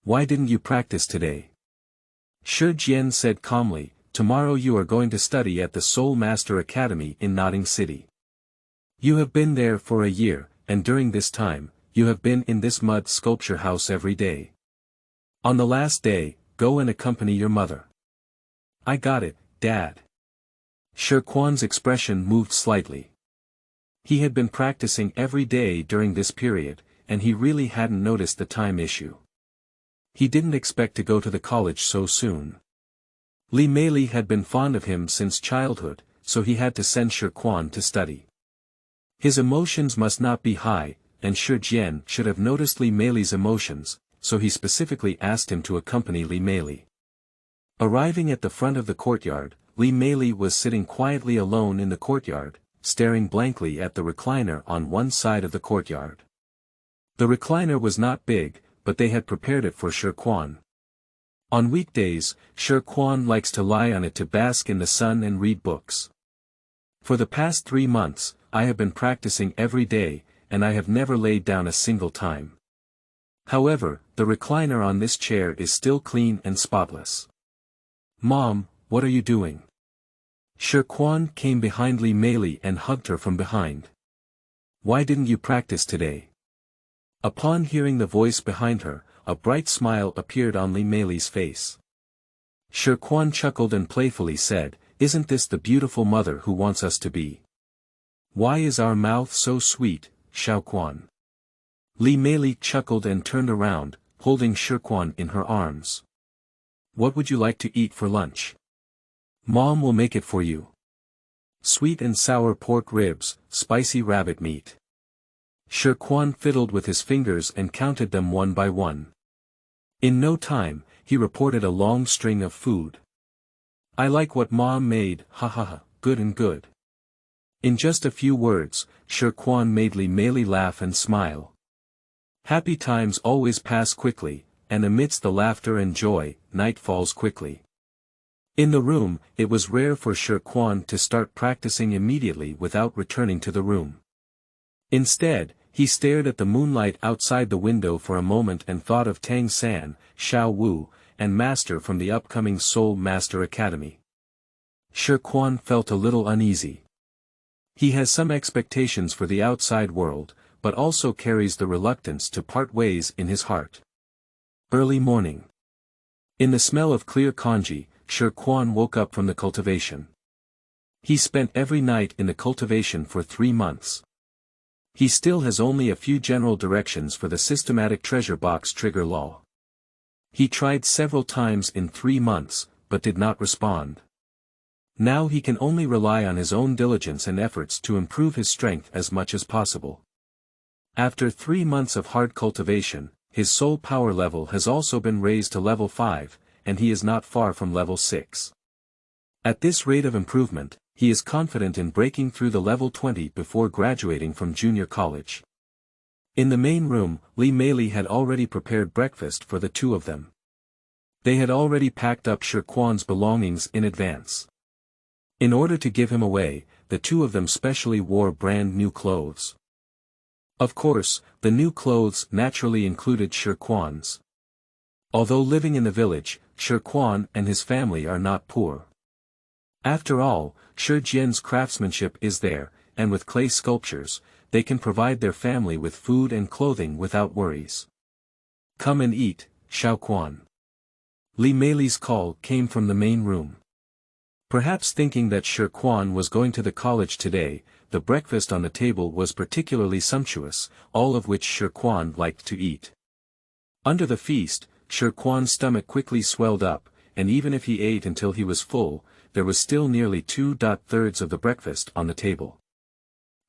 Why didn't you practice today? Shi Jian said calmly, tomorrow you are going to study at the Soul Master Academy in Notting City. You have been there for a year, and during this time, you have been in this mud sculpture house every day. On the last day, go and accompany your mother. I got it, Dad. Shi Quan's expression moved slightly. He had been practicing every day during this period, and he really hadn't noticed the time issue. He didn't expect to go to the college so soon. Li Meili had been fond of him since childhood, so he had to send Shi Quan to study. His emotions must not be high, and Shi Jian should have noticed Li Meili's emotions, so he specifically asked him to accompany Li Meili. Arriving at the front of the courtyard, Li Meili was sitting quietly alone in the courtyard, staring blankly at the recliner on one side of the courtyard. The recliner was not big, but they had prepared it for Shi Quan. On weekdays, Shi Quan likes to lie on it to bask in the sun and read books. For the past 3 months, I have been practicing every day, and I have never laid down a single time. However, the recliner on this chair is still clean and spotless. Mom, what are you doing? Shi Quan came behind Li Meili and hugged her from behind. Why didn't you practice today? Upon hearing the voice behind her, a bright smile appeared on Li Meili's face. Shi Quan chuckled and playfully said, isn't this the beautiful mother who wants us to be? Why is our mouth so sweet, Shi Quan? Li Meili chuckled and turned around, holding Shi Quan in her arms. What would you like to eat for lunch? Mom will make it for you. Sweet and sour pork ribs, spicy rabbit meat. Shi Quan fiddled with his fingers and counted them one by one. In no time, he reported a long string of food. I like what Mom made, ha ha ha, good and good. In just a few words, Shi Quan made Li Meili laugh and smile. Happy times always pass quickly, and amidst the laughter and joy, night falls quickly. In the room, it was rare for Shi Quan to start practicing immediately without returning to the room. Instead, he stared at the moonlight outside the window for a moment and thought of Tang San, Xiao Wu, and Master from the upcoming Soul Master Academy. Shi Quan felt a little uneasy. He has some expectations for the outside world, but also carries the reluctance to part ways in his heart. Early morning. In the smell of clear congee, Shi Quan woke up from the cultivation. He spent every night in the cultivation for 3 months. He still has only a few general directions for the systematic treasure box trigger law. He tried several times in 3 months, but did not respond. Now he can only rely on his own diligence and efforts to improve his strength as much as possible. After 3 months of hard cultivation, his soul power level has also been raised to level 5, and he is not far from level 6. At this rate of improvement, he is confident in breaking through the level 20 before graduating from junior college. In the main room, Li Meili had already prepared breakfast for the two of them. They had already packed up Shi Quan's belongings in advance. In order to give him away, the two of them specially wore brand new clothes. Of course, the new clothes naturally included Shi Quan's. Although living in the village, Shi Quan and his family are not poor. After all, Shi Jian's craftsmanship is there, and with clay sculptures, they can provide their family with food and clothing without worries. Come and eat, Shi Quan. Li Meili's call came from the main room. Perhaps thinking that Shi Quan was going to the college today, the breakfast on the table was particularly sumptuous, all of which Shi Quan liked to eat. Under the feast, Shi Quan's stomach quickly swelled up, and even if he ate until he was full, there was still nearly 2/3 of the breakfast on the table.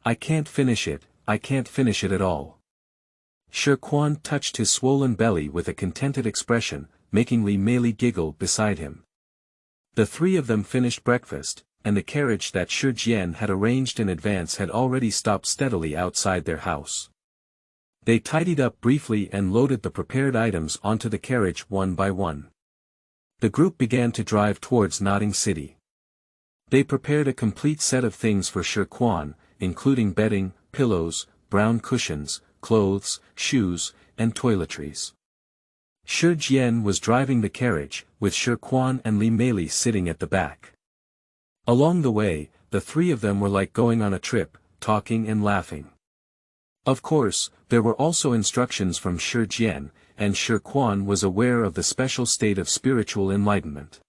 I can't finish it at all. Shi Quan touched his swollen belly with a contented expression, making Li Meili giggle beside him. The three of them finished breakfast, and the carriage that Shi Jian had arranged in advance had already stopped steadily outside their house. They tidied up briefly and loaded the prepared items onto the carriage one by one. The group began to drive towards Notting City. They prepared a complete set of things for Shi Quan, including bedding, pillows, brown cushions, clothes, shoes, and toiletries. Shi Jian was driving the carriage, with Shi Quan and Li Meili sitting at the back. Along the way, the three of them were like going on a trip, talking and laughing. Of course, there were also instructions from Shi Jian, and Shi Quan was aware of the special state of spiritual enlightenment.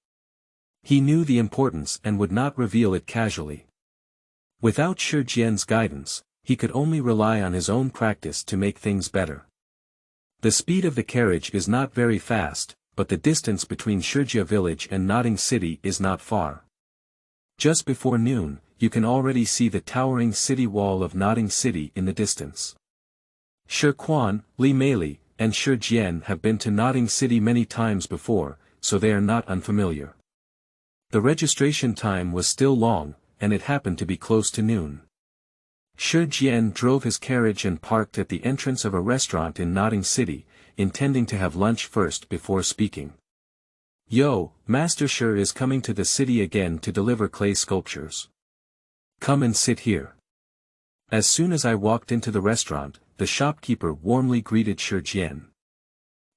He knew the importance and would not reveal it casually. Without Shi Jian's guidance, he could only rely on his own practice to make things better. The speed of the carriage is not very fast, but the distance between Shijia village and Notting City is not far. Just before noon, you can already see the towering city wall of Notting City in the distance. Shi Quan, Li Meili, and Shi Jian have been to Notting City many times before, so they are not unfamiliar. The registration time was still long, and it happened to be close to noon. Shi Jian drove his carriage and parked at the entrance of a restaurant in Notting City, intending to have lunch first before speaking. Yo, Master Shi is coming to the city again to deliver clay sculptures. Come and sit here. As soon as I walked into the restaurant, the shopkeeper warmly greeted Shi Jian.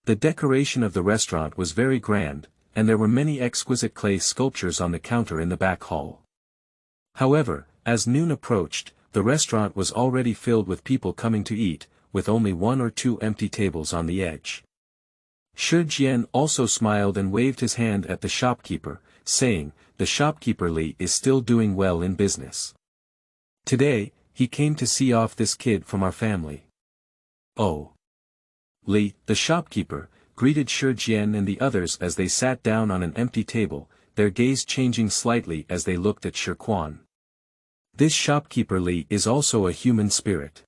The decoration of the restaurant was very grand, and there were many exquisite clay sculptures on the counter in the back hall. However, as noon approached, the restaurant was already filled with people coming to eat, with only 1 or 2 empty tables on the edge. Shi Jian also smiled and waved his hand at the shopkeeper, saying, "The shopkeeper Li is still doing well in business. Today, he came to see off this kid from our family." Oh. Li, the shopkeeper, greeted Shi Jian and the others as they sat down on an empty table, their gaze changing slightly as they looked at Shi Quan. This shopkeeper Li is also a human spirit.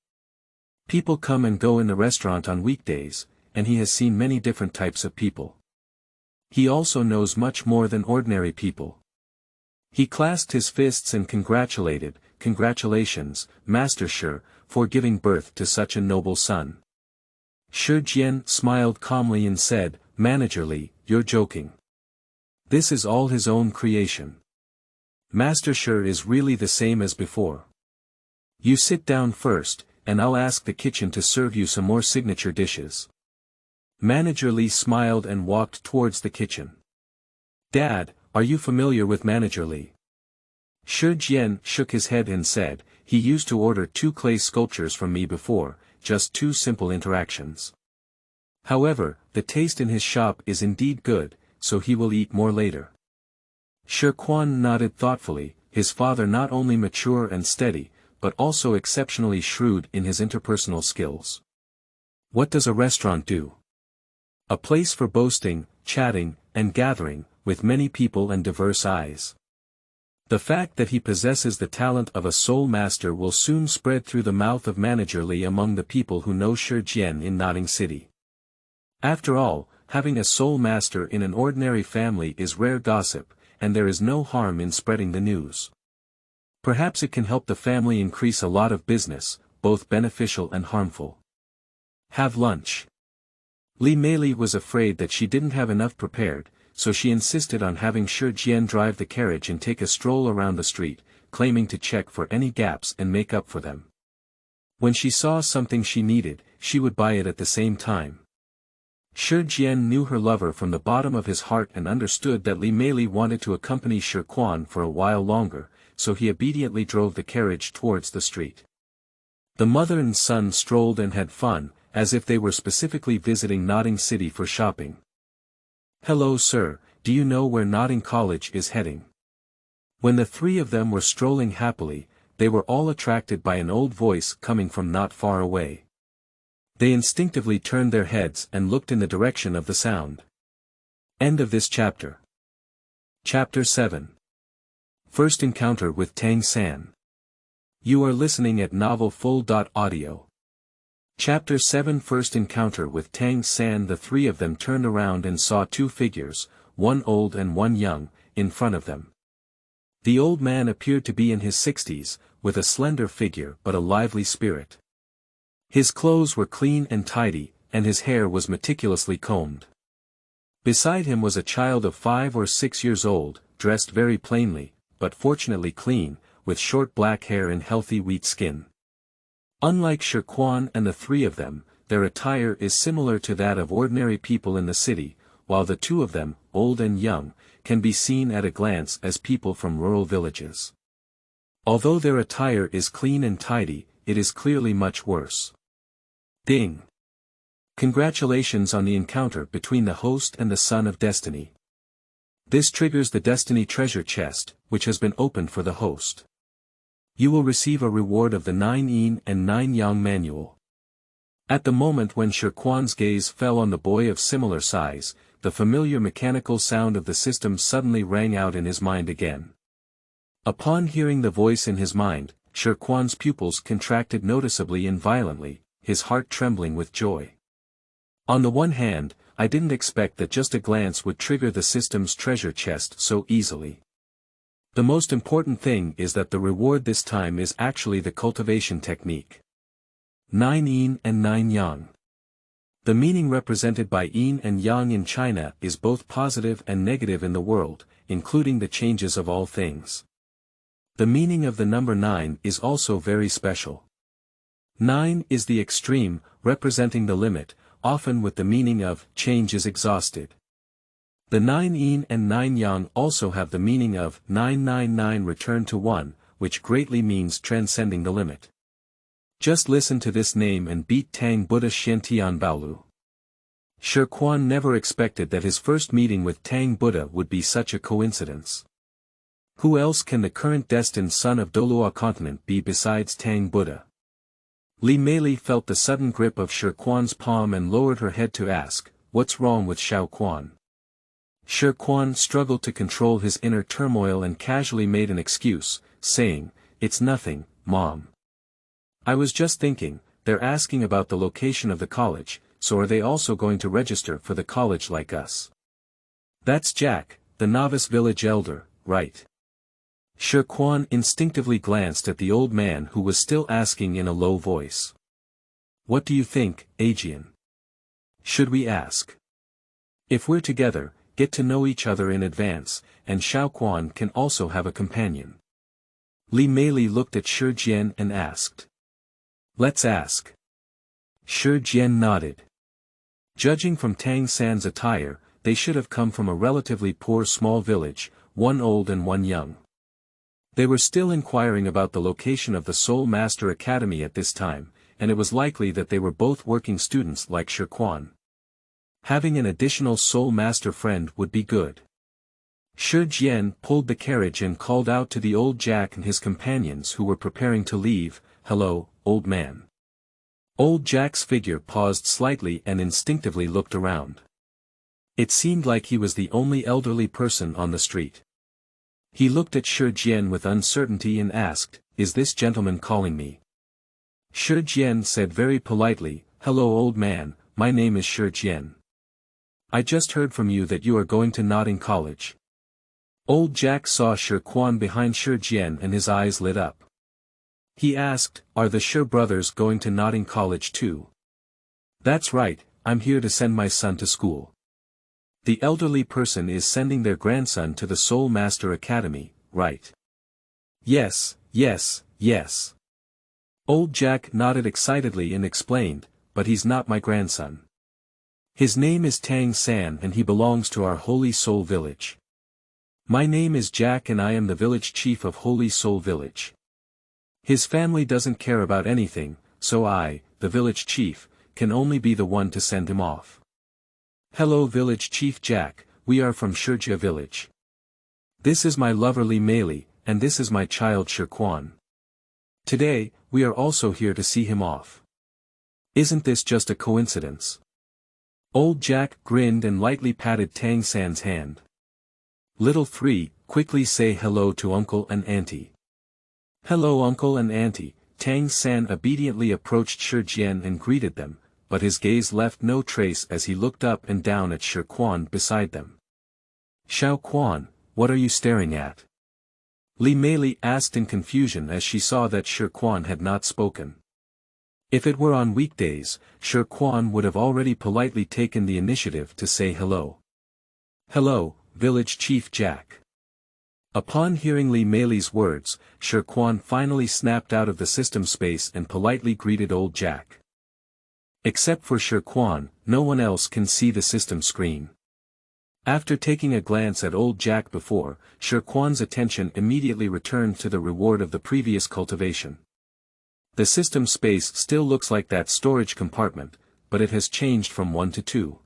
People come and go in the restaurant on weekdays, and he has seen many different types of people. He also knows much more than ordinary people. He clasped his fists and congratulated, "Congratulations, Master Shi, for giving birth to such a noble son." Shi Jian smiled calmly and said, "Manager Li, you're joking. This is all his own creation. Master Shi is really the same as before. You sit down first, and I'll ask the kitchen to serve you some more signature dishes." Manager Li smiled and walked towards the kitchen. "Dad, are you familiar with Manager Li?" Shi Jian shook his head and said, "He used to order 2 clay sculptures from me before, just 2 simple interactions. However, the taste in his shop is indeed good, so he will eat more later." Shi Quan nodded thoughtfully, his father not only mature and steady, but also exceptionally shrewd in his interpersonal skills. What does a restaurant do? A place for boasting, chatting, and gathering, with many people and diverse eyes. The fact that he possesses the talent of a soul master will soon spread through the mouth of Manager Li among the people who know Shi Jian in Notting City. After all, having a soul master in an ordinary family is rare gossip, and there is no harm in spreading the news. Perhaps it can help the family increase a lot of business, both beneficial and harmful. Have lunch. Li Meili was afraid that she didn't have enough prepared, so she insisted on having Shi Jian drive the carriage and take a stroll around the street, claiming to check for any gaps and make up for them. When she saw something she needed, she would buy it at the same time. Shi Jian knew her lover from the bottom of his heart and understood that Li Meili wanted to accompany Shi Quan for a while longer, so he obediently drove the carriage towards the street. The mother and son strolled and had fun, as if they were specifically visiting Notting City for shopping. "Hello sir, do you know where Notting College is heading?" When the three of them were strolling happily, they were all attracted by an old voice coming from not far away. They instinctively turned their heads and looked in the direction of the sound. End of this chapter. Chapter 7. First Encounter with Tang San. You are listening at novelfull.audio. Chapter 7. First Encounter with Tang San. The three of them turned around and saw two figures, one old and one young, in front of them. The old man appeared to be in his 60s, with a slender figure but a lively spirit. His clothes were clean and tidy, and his hair was meticulously combed. Beside him was a child of 5 or 6 years old, dressed very plainly, but fortunately clean, with short black hair and healthy wheat skin. Unlike Shi Quan and the three of them, their attire is similar to that of ordinary people in the city, while the two of them, old and young, can be seen at a glance as people from rural villages. Although their attire is clean and tidy, it is clearly much worse. Ding! Congratulations on the encounter between the host and the Son of Destiny. This triggers the Destiny treasure chest, which has been opened for the host. You will receive a reward of the 9 yin and 9 yang manual. At the moment when Shi Quan's gaze fell on the boy of similar size, the familiar mechanical sound of the system suddenly rang out in his mind again. Upon hearing the voice in his mind, Shi Quan's pupils contracted noticeably and violently, his heart trembling with joy. On the one hand, I didn't expect that just a glance would trigger the system's treasure chest so easily. The most important thing is that the reward this time is actually the cultivation technique. 9 yin and 9 yang. The meaning represented by yin and yang in China is both positive and negative in the world, including the changes of all things. The meaning of the number 9 is also very special. 9 is the extreme, representing the limit, often with the meaning of change is exhausted. The 9 yin and 9 yang also have the meaning of 999 return to 1, which greatly means transcending the limit. Just listen to this name and beat Tang Buddha Xiantian Baolu. Shi Quan never expected that his first meeting with Tang Buddha would be such a coincidence. Who else can the current destined son of Douluo continent be besides Tang Buddha? Li Meili felt the sudden grip of Shi Quan's palm and lowered her head to ask, "What's wrong with Xiao Quan?" Shi Quan struggled to control his inner turmoil and casually made an excuse, saying, "It's nothing, Mom. I was just thinking, they're asking about the location of the college, so are they also going to register for the college like us?" "That's Jack, the novice village elder, right?" Shi Quan instinctively glanced at the old man who was still asking in a low voice. "What do you think, Jian? Should we ask? If we're together, get to know each other in advance, and Xiao Quan can also have a companion." Li Meili looked at Shi Jian and asked. "Let's ask." Shi Jian nodded. Judging from Tang San's attire, they should have come from a relatively poor small village, one old and one young. They were still inquiring about the location of the Soul Master Academy at this time, and it was likely that they were both working students like Shi Quan. Having an additional Soul Master friend would be good. Shi Jian pulled the carriage and called out to the old Jack and his companions who were preparing to leave, "Hello, old man." Old Jack's figure paused slightly and instinctively looked around. It seemed like he was the only elderly person on the street. He looked at Shi Jian with uncertainty and asked, "Is this gentleman calling me?" Shi Jian said very politely, "Hello old man, my name is Shi Jian. I just heard from you that you are going to Notting College." Old Jack saw Shi Quan behind Shi Jian and his eyes lit up. He asked, "Are the Shi brothers going to Notting College too?" "That's right, I'm here to send my son to school." The elderly person is sending their grandson to the Soul Master Academy, right? "Yes, yes, yes." Old Jack nodded excitedly and explained, "But he's not my grandson. His name is Tang San and he belongs to our Holy Soul Village." My name is Jack and I am the village chief of Holy Soul Village. His family doesn't care about anything, so I, the village chief, can only be the one to send him off. Hello village chief Jack, we are from Shijia village. This is my lover Li Meili, and this is my child Shi Quan. Today, we are also here to see him off. Isn't this just a coincidence? Old Jack grinned and lightly patted Tang San's hand. Little three, quickly say hello to uncle and auntie. Hello uncle and auntie. Tang San obediently approached Shi Jian and greeted them, but his gaze left no trace as he looked up and down at Shi Quan beside them. Xiao Quan, what are you staring at? Li Meili asked in confusion as she saw that Shi Quan had not spoken. If it were on weekdays, Shi Quan would have already politely taken the initiative to say hello. Hello, village chief Jack. Upon hearing Li Meili's words, Shi Quan finally snapped out of the system space and politely greeted old Jack. Except for Shi Quan, no one else can see the system screen. After taking a glance at old Jack before, Shi Quan's attention immediately returned to the reward of the previous cultivation. The system space still looks like that storage compartment, but it has changed from 1 to 2.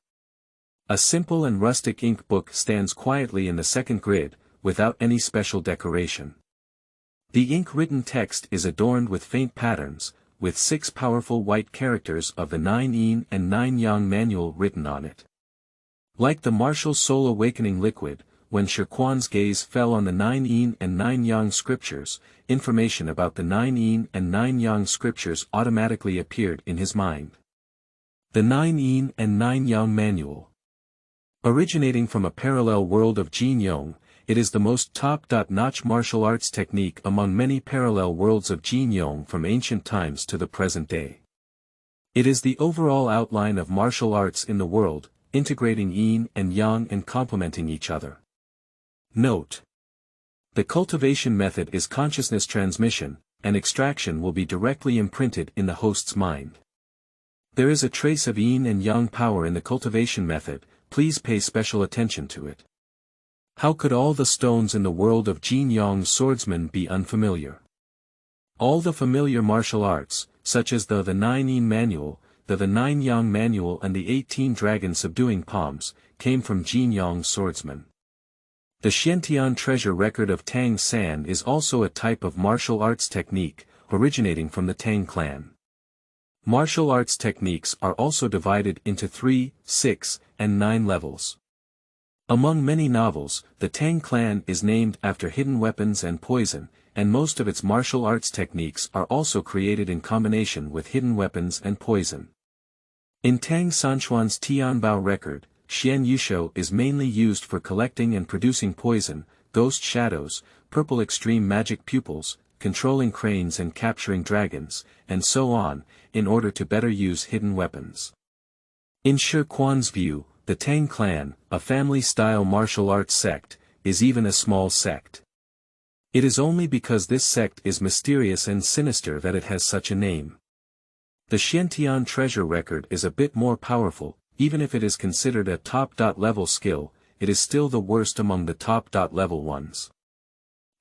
A simple and rustic ink book stands quietly in the second grid, without any special decoration. The ink-written text is adorned with faint patterns, with 6 powerful white characters of the 9 Yin and 9 Yang manual written on it. Like the martial soul awakening liquid, when Shi Quan's gaze fell on the 9 Yin and 9 Yang scriptures, information about the 9 Yin and 9 Yang scriptures automatically appeared in his mind. The 9 Yin and 9 Yang manual. Originating from a parallel world of Jian, it is the most top-notch martial arts technique among many parallel worlds of Jian from ancient times to the present day. It is the overall outline of martial arts in the world, integrating yin and yang and complementing each other. Note: the cultivation method is consciousness transmission, and extraction will be directly imprinted in the host's mind. There is a trace of yin and yang power in the cultivation method, please pay special attention to it. How could all the stones in the world of Jian swordsmen be unfamiliar? All the familiar martial arts, such as the 9 Yin manual, the 9 Yang manual and the 18 dragon subduing palms, came from Jian swordsmen. The Xiantian treasure record of Tang San is also a type of martial arts technique, originating from the Tang clan. Martial arts techniques are also divided into 3, 6, and 9 levels. Among many novels, the Tang clan is named after hidden weapons and poison, and most of its martial arts techniques are also created in combination with hidden weapons and poison. In Tang Sanchuan's Tianbao record, Xian Yusho is mainly used for collecting and producing poison, ghost shadows, purple extreme magic pupils, controlling cranes and capturing dragons, and so on, in order to better use hidden weapons. In Shi Quan's view, the Tang clan, a family-style martial arts sect, is even a small sect. It is only because this sect is mysterious and sinister that it has such a name. The Xiantian treasure record is a bit more powerful, even if it is considered a top-level skill, it is still the worst among the top-level ones.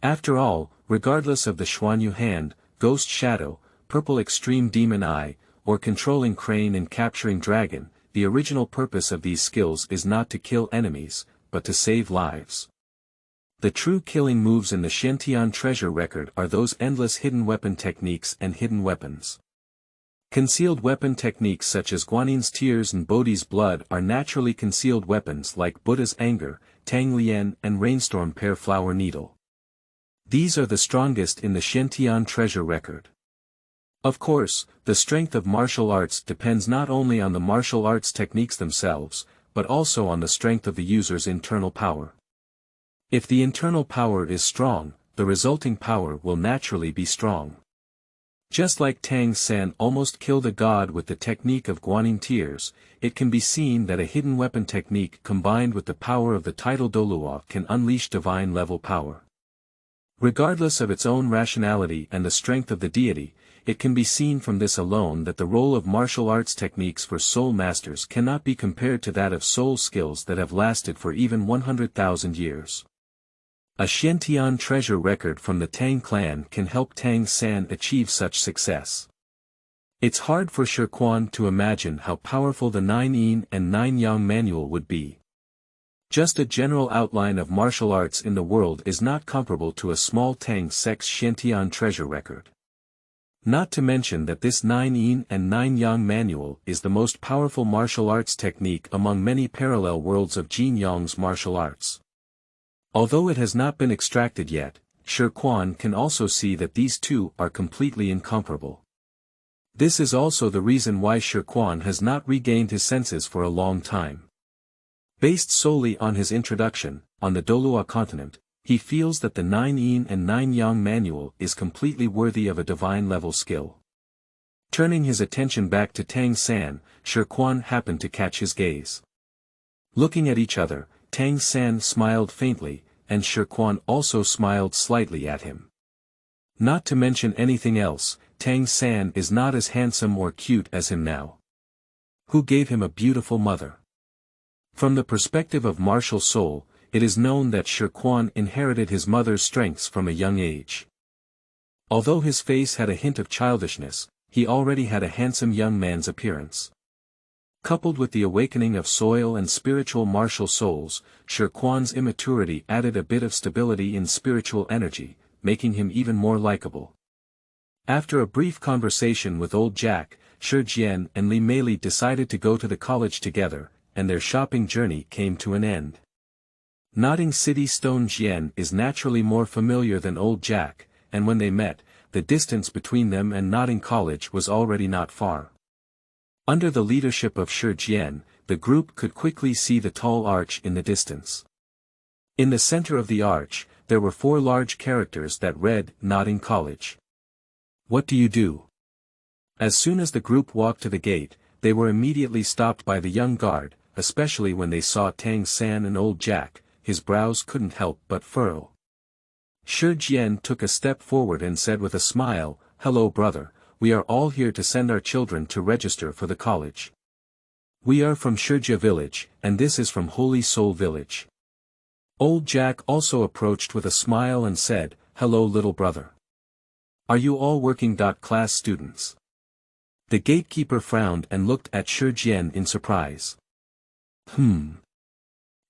After all, regardless of the Xuanyu hand, ghost shadow, purple extreme demon eye, or controlling crane and capturing dragon, the original purpose of these skills is not to kill enemies, but to save lives. The true killing moves in the Xiantian treasure record are those endless hidden weapon techniques and hidden weapons. Concealed weapon techniques such as Guanin's tears and Bodhi's blood are naturally concealed weapons like Buddha's anger, Tang Lian and Rainstorm Pear Flower Needle. These are the strongest in the Xiantian treasure record. Of course, the strength of martial arts depends not only on the martial arts techniques themselves, but also on the strength of the user's internal power. If the internal power is strong, the resulting power will naturally be strong. Just like Tang San almost killed a god with the technique of Guanin tears, it can be seen that a hidden weapon technique combined with the power of the title Douluo can unleash divine level power. Regardless of its own rationality and the strength of the deity, it can be seen from this alone that the role of martial arts techniques for soul masters cannot be compared to that of soul skills that have lasted for even 100,000 years. A Xiantian treasure record from the Tang clan can help Tang San achieve such success. It's hard for Shi Quan to imagine how powerful the 9 Yin and 9 Yang manual would be. Just a general outline of martial arts in the world is not comparable to a small Tang sect's Xiantian treasure record. Not to mention that this 9 Yin and 9 Yang manual is the most powerful martial arts technique among many parallel worlds of Jin Yang's martial arts. Although it has not been extracted yet, Shi Quan can also see that these two are completely incomparable. This is also the reason why Shi Quan has not regained his senses for a long time. Based solely on his introduction, on the Douluo continent, he feels that the 9 Yin and 9 Yang manual is completely worthy of a divine-level skill. Turning his attention back to Tang San, Shi Quan happened to catch his gaze. Looking at each other, Tang San smiled faintly, and Shi Quan also smiled slightly at him. Not to mention anything else, Tang San is not as handsome or cute as him now. Who gave him a beautiful mother? From the perspective of martial soul, it is known that Shi Quan inherited his mother's strengths from a young age. Although his face had a hint of childishness, he already had a handsome young man's appearance. Coupled with the awakening of soil and spiritual martial souls, Shi Quan's immaturity added a bit of stability in spiritual energy, making him even more likable. After a brief conversation with old Jack, Shi Jian and Li Meili decided to go to the college together, and their shopping journey came to an end. Nodding City Stone Jian is naturally more familiar than old Jack, and when they met, the distance between them and Nodding College was already not far. Under the leadership of Shi Jian, the group could quickly see the tall arch in the distance. In the center of the arch, there were 4 large characters that read, Nodding College. What do you do? As soon as the group walked to the gate, they were immediately stopped by the young guard, especially when they saw Tang San and old Jack. His brows couldn't help but furrow. Shi Jian took a step forward and said with a smile, "Hello brother, we are all here to send our children to register for the college. We are from Shijia village, and this is from Holy Soul village." Old Jack also approached with a smile and said, "Hello little brother. Are you all working class students?" The gatekeeper frowned and looked at Shi Jian in surprise.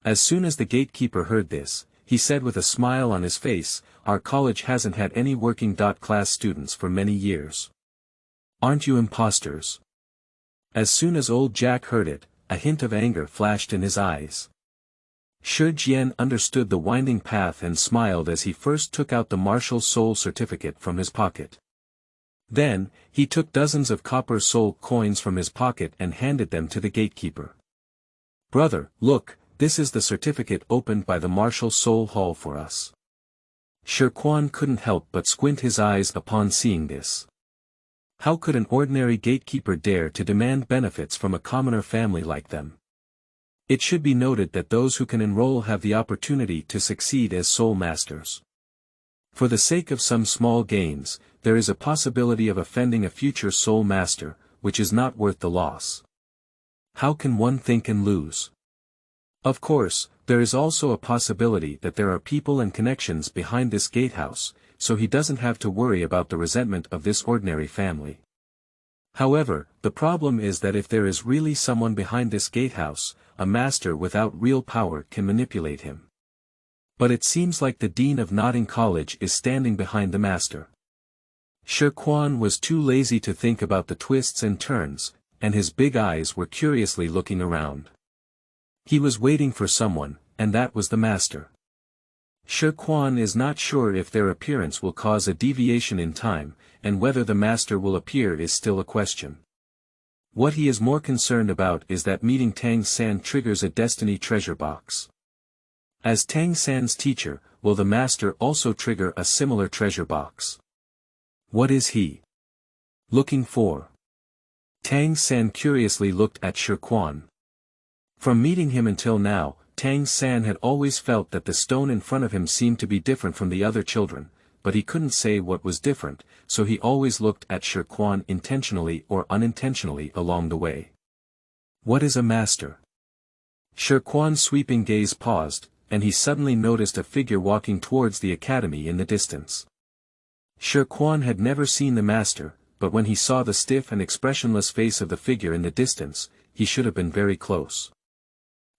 As soon as the gatekeeper heard this, he said with a smile on his face, "Our college hasn't had any working class students for many years. Aren't you imposters?" As soon as old Jack heard it, a hint of anger flashed in his eyes. Shi Jian understood the winding path and smiled as he first took out the martial soul certificate from his pocket. Then, he took dozens of copper soul coins from his pocket and handed them to the gatekeeper. "Brother, look, this is the certificate opened by the martial soul hall for us." Shi Quan couldn't help but squint his eyes upon seeing this. How could an ordinary gatekeeper dare to demand benefits from a commoner family like them? It should be noted that those who can enroll have the opportunity to succeed as soul masters. For the sake of some small gains, there is a possibility of offending a future soul master, which is not worth the loss. How can one think and lose? Of course, there is also a possibility that there are people and connections behind this gatehouse, so he doesn't have to worry about the resentment of this ordinary family. However, the problem is that if there is really someone behind this gatehouse, a master without real power can manipulate him. But it seems like the dean of Nodding College is standing behind the master. Shi Quan was too lazy to think about the twists and turns, and his big eyes were curiously looking around. He was waiting for someone, and that was the master. Shi Quan is not sure if their appearance will cause a deviation in time, and whether the master will appear is still a question. What he is more concerned about is that meeting Tang San triggers a destiny treasure box. As Tang San's teacher, will the master also trigger a similar treasure box? What is he looking for? Tang San curiously looked at Shi Quan. From meeting him until now, Tang San had always felt that the stone in front of him seemed to be different from the other children, but he couldn't say what was different, so he always looked at Shi Quan intentionally or unintentionally along the way. What is a master? Shi Quan's sweeping gaze paused, and he suddenly noticed a figure walking towards the academy in the distance. Shi Quan had never seen the master, but when he saw the stiff and expressionless face of the figure in the distance, he should have been very close.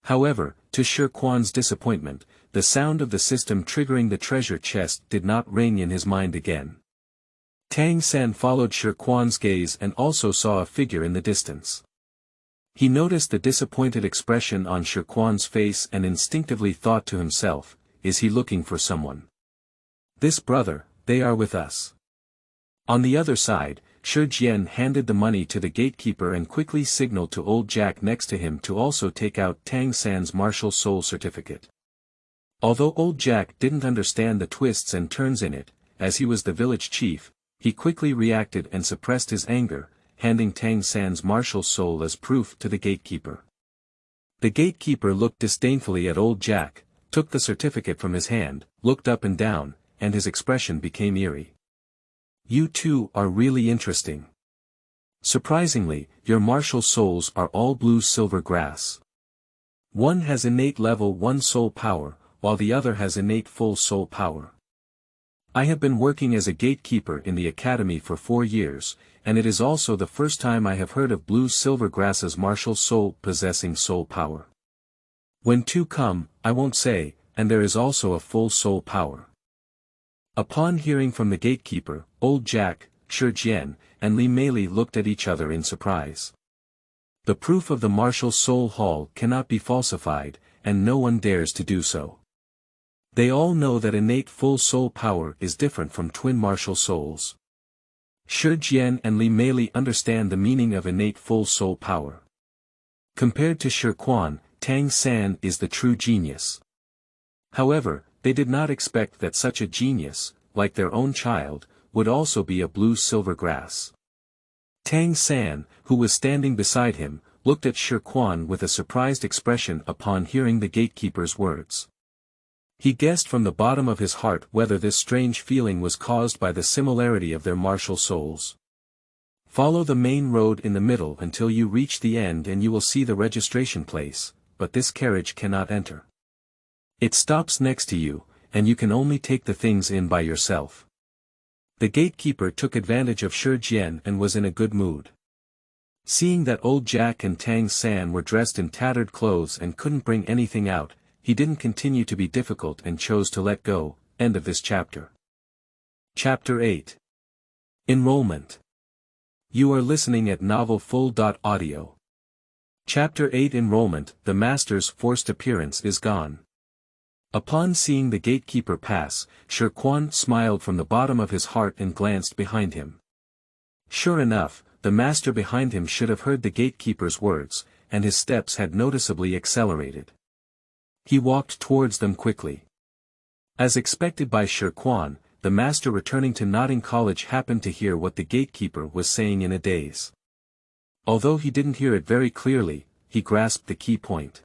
However, to Shi Quan's disappointment, the sound of the system triggering the treasure chest did not ring in his mind again. Tang San followed Shi Quan's gaze and also saw a figure in the distance. He noticed the disappointed expression on Shi Quan's face and instinctively thought to himself, is he looking for someone? This brother, they are with us. On the other side, Shi Jian handed the money to the gatekeeper and quickly signaled to old Jack next to him to also take out Tang San's martial soul certificate. Although old Jack didn't understand the twists and turns in it, as he was the village chief, he quickly reacted and suppressed his anger, handing Tang San's martial soul as proof to the gatekeeper. The gatekeeper looked disdainfully at old Jack, took the certificate from his hand, looked up and down, and his expression became eerie. You two are really interesting. Surprisingly, your martial souls are all blue silver grass. One has innate level 1 soul power, while the other has innate full soul power. I have been working as a gatekeeper in the academy for 4 years, and it is also the first time I have heard of blue silver grass's martial soul possessing soul power. When two come, I won't say, and there is also a full soul power. Upon hearing from the gatekeeper, old Jack, Shi Jian, and Li Meili looked at each other in surprise. The proof of the martial soul hall cannot be falsified, and no one dares to do so. They all know that innate full soul power is different from twin martial souls. Shi Jian and Li Meili understand the meaning of innate full soul power. Compared to Shi Quan, Tang San is the true genius. However, they did not expect that such a genius, like their own child, would also be a blue silver grass. Tang San, who was standing beside him, looked at Shi Quan with a surprised expression upon hearing the gatekeeper's words. He guessed from the bottom of his heart whether this strange feeling was caused by the similarity of their martial souls. Follow the main road in the middle until you reach the end and you will see the registration place, but this carriage cannot enter. It stops next to you, and you can only take the things in by yourself. The gatekeeper took advantage of Shi Jian and was in a good mood. Seeing that old Jack and Tang San were dressed in tattered clothes and couldn't bring anything out, he didn't continue to be difficult and chose to let go. End of this chapter. Chapter 8. Enrollment. You are listening at novelfull.audio. Chapter 8 Enrollment. The master's forced appearance is gone. Upon seeing the gatekeeper pass, Shi Quan smiled from the bottom of his heart and glanced behind him. Sure enough, the master behind him should have heard the gatekeeper's words, and his steps had noticeably accelerated. He walked towards them quickly. As expected by Shi Quan, the master returning to Notting College happened to hear what the gatekeeper was saying in a daze. Although he didn't hear it very clearly, he grasped the key point.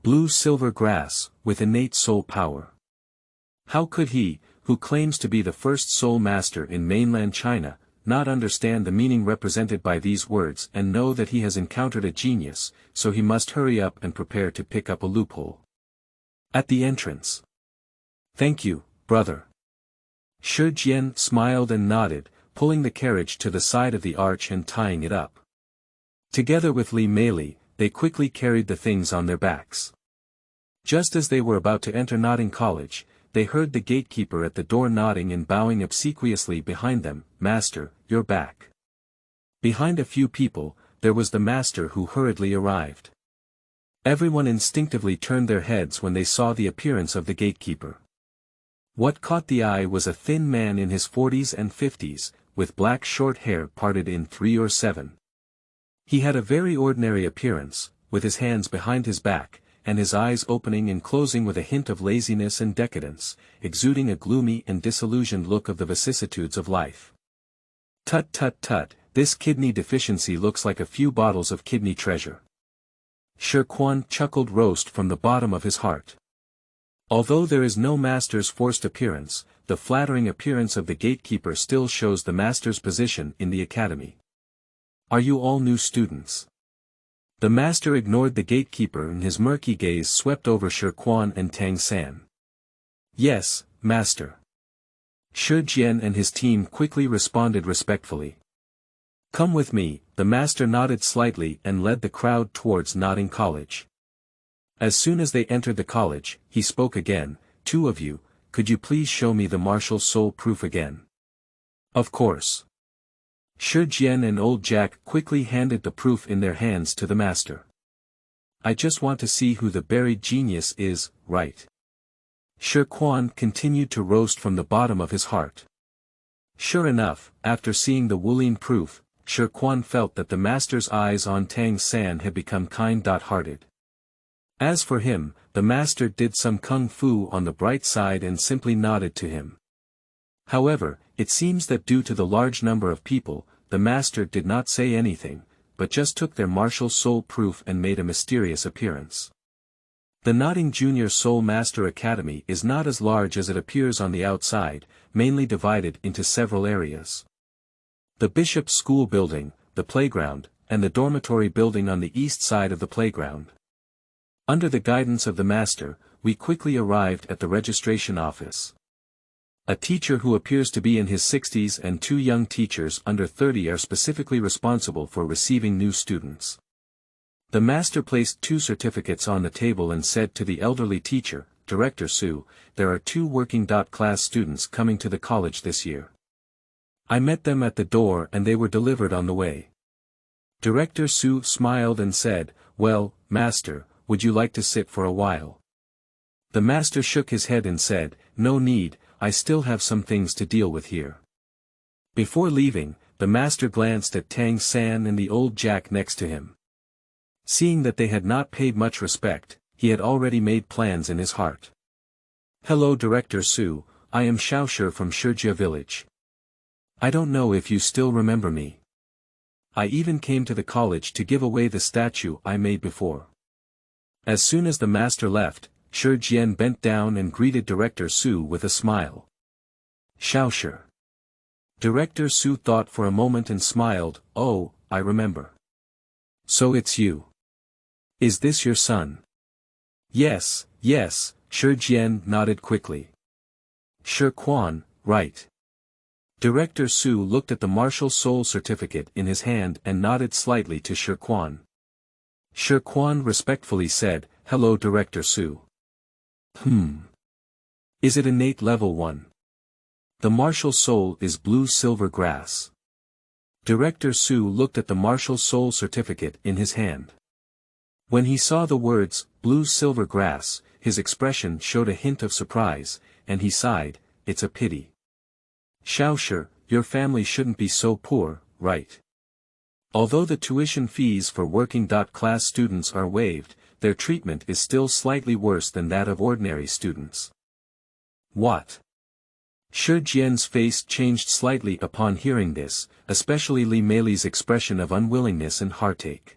Blue silver grass, with innate soul power. How could he, who claims to be the first soul master in mainland China, not understand the meaning represented by these words and know that he has encountered a genius, so he must hurry up and prepare to pick up a loophole. At the entrance. Thank you, brother. Shi Jian smiled and nodded, pulling the carriage to the side of the arch and tying it up. Together with Li Meili, they quickly carried the things on their backs. Just as they were about to enter Notting College, they heard the gatekeeper at the door nodding and bowing obsequiously behind them. Master, you're back. Behind a few people, there was the master who hurriedly arrived. Everyone instinctively turned their heads when they saw the appearance of the gatekeeper. What caught the eye was a thin man in his 40s and 50s, with black short hair parted in 3 or 7. He had a very ordinary appearance, with his hands behind his back, and his eyes opening and closing with a hint of laziness and decadence, exuding a gloomy and disillusioned look of the vicissitudes of life. Tut tut tut, this kidney deficiency looks like a few bottles of kidney treasure. Shi Quan chuckled roast from the bottom of his heart. Although there is no master's forced appearance, the flattering appearance of the gatekeeper still shows the master's position in the academy. Are you all new students? The master ignored the gatekeeper and his murky gaze swept over Shi Quan and Tang San. Yes, master. Shi Jian and his team quickly responded respectfully. Come with me, the master nodded slightly and led the crowd towards Nodding College. As soon as they entered the college, he spoke again, two of you, could you please show me the martial soul proof again? Of course. Shi Jian and old Jack quickly handed the proof in their hands to the master. I just want to see who the buried genius is, right? Shi Quan continued to roast from the bottom of his heart. Sure enough, after seeing the Wuling proof, Shi Quan felt that the master's eyes on Tang San had become kind-hearted. As for him, the master did some kung fu on the bright side and simply nodded to him. However, it seems that due to the large number of people, the master did not say anything, but just took their martial soul proof and made a mysterious appearance. The Nodding Junior Soul Master Academy is not as large as it appears on the outside, mainly divided into several areas. The Bishop's School building, the playground, and the dormitory building on the east side of the playground. Under the guidance of the master, we quickly arrived at the registration office. A teacher who appears to be in his 60s and two young teachers under 30 are specifically responsible for receiving new students. The master placed 2 certificates on the table and said to the elderly teacher, Director Su, there are 2 working-class students coming to the college this year. I met them at the door and they were delivered on the way. Director Su smiled and said, well, master, would you like to sit for a while? The master shook his head and said, no need, I still have some things to deal with here. Before leaving, the master glanced at Tang San and the old Jack next to him. Seeing that they had not paid much respect, he had already made plans in his heart. Hello Director Su, I am Xiaoshi from Shijia village. I don't know if you still remember me. I even came to the college to give away the statue I made before. As soon as the master left, Shi Jian bent down and greeted Director Su with a smile. Xiaoshi. Director Su thought for a moment and smiled, oh, I remember. So it's you. Is this your son? Yes, yes, Shi Jian nodded quickly. Shi Quan, right. Director Su looked at the martial soul certificate in his hand and nodded slightly to Shi Quan. Shi Quan respectfully said, hello Director Su. Is it innate level 1? The martial soul is blue silver grass. Director Su looked at the martial soul certificate in his hand. When he saw the words, blue silver grass, his expression showed a hint of surprise, and he sighed, it's a pity. Xiaoshi, your family shouldn't be so poor, right? Although the tuition fees for working-class students are waived, their treatment is still slightly worse than that of ordinary students. What? Shi Jian's face changed slightly upon hearing this, especially Li Meili's expression of unwillingness and heartache.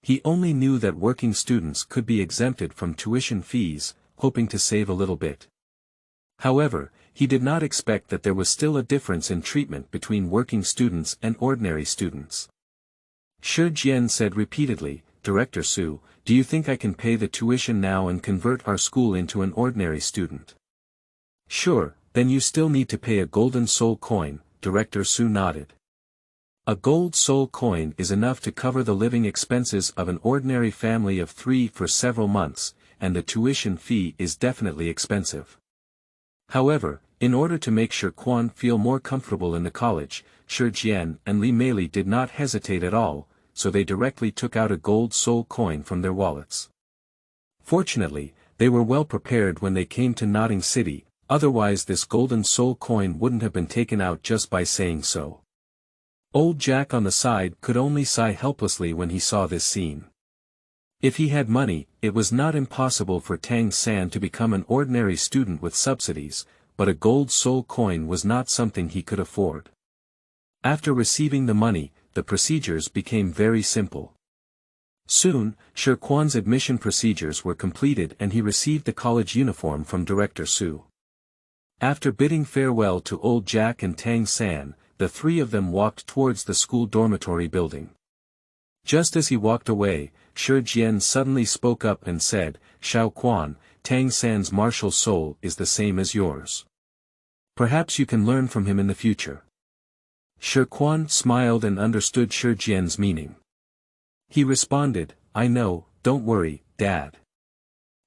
He only knew that working students could be exempted from tuition fees, hoping to save a little bit. However, he did not expect that there was still a difference in treatment between working students and ordinary students. Shi Jian said repeatedly, Director Su, do you think I can pay the tuition now and convert our school into an ordinary student? Sure, then you still need to pay a golden soul coin, Director Su nodded. A gold soul coin is enough to cover the living expenses of an ordinary family of 3 for several months, and the tuition fee is definitely expensive. However, in order to make Shi Quan feel more comfortable in the college, Shi Jian and Li Meili did not hesitate at all, so they directly took out a gold soul coin from their wallets. Fortunately, they were well prepared when they came to Nodding City, otherwise this golden soul coin wouldn't have been taken out just by saying so. Old Jack on the side could only sigh helplessly when he saw this scene. If he had money, it was not impossible for Tang San to become an ordinary student with subsidies, but a gold soul coin was not something he could afford. After receiving the money, the procedures became very simple. Soon, Shi Quan's admission procedures were completed and he received the college uniform from Director Su. After bidding farewell to old Jack and Tang San, the 3 of them walked towards the school dormitory building. Just as he walked away, Shi Jian suddenly spoke up and said, Shi Quan, Tang San's martial soul is the same as yours. Perhaps you can learn from him in the future. Shi Quan smiled and understood Shi Jian's meaning. He responded, I know, don't worry, Dad.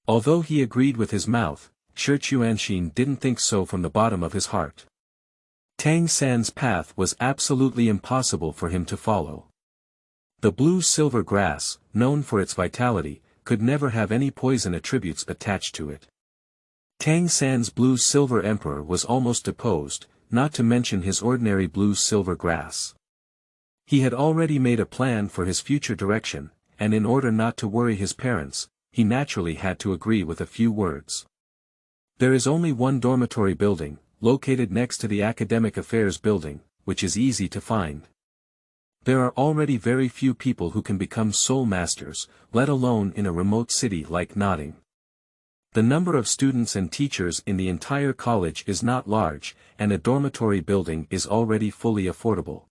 Although he agreed with his mouth, Shi Chuanxin didn't think so from the bottom of his heart. Tang San's path was absolutely impossible for him to follow. The blue-silver grass, known for its vitality, could never have any poison attributes attached to it. Tang San's blue-silver emperor was almost deposed, not to mention his ordinary blue-silver grass. He had already made a plan for his future direction, and in order not to worry his parents, he naturally had to agree with a few words. There is only one dormitory building, located next to the Academic Affairs building, which is easy to find. There are already very few people who can become soul masters, let alone in a remote city like Notting. The number of students and teachers in the entire college is not large, and a dormitory building is already fully affordable.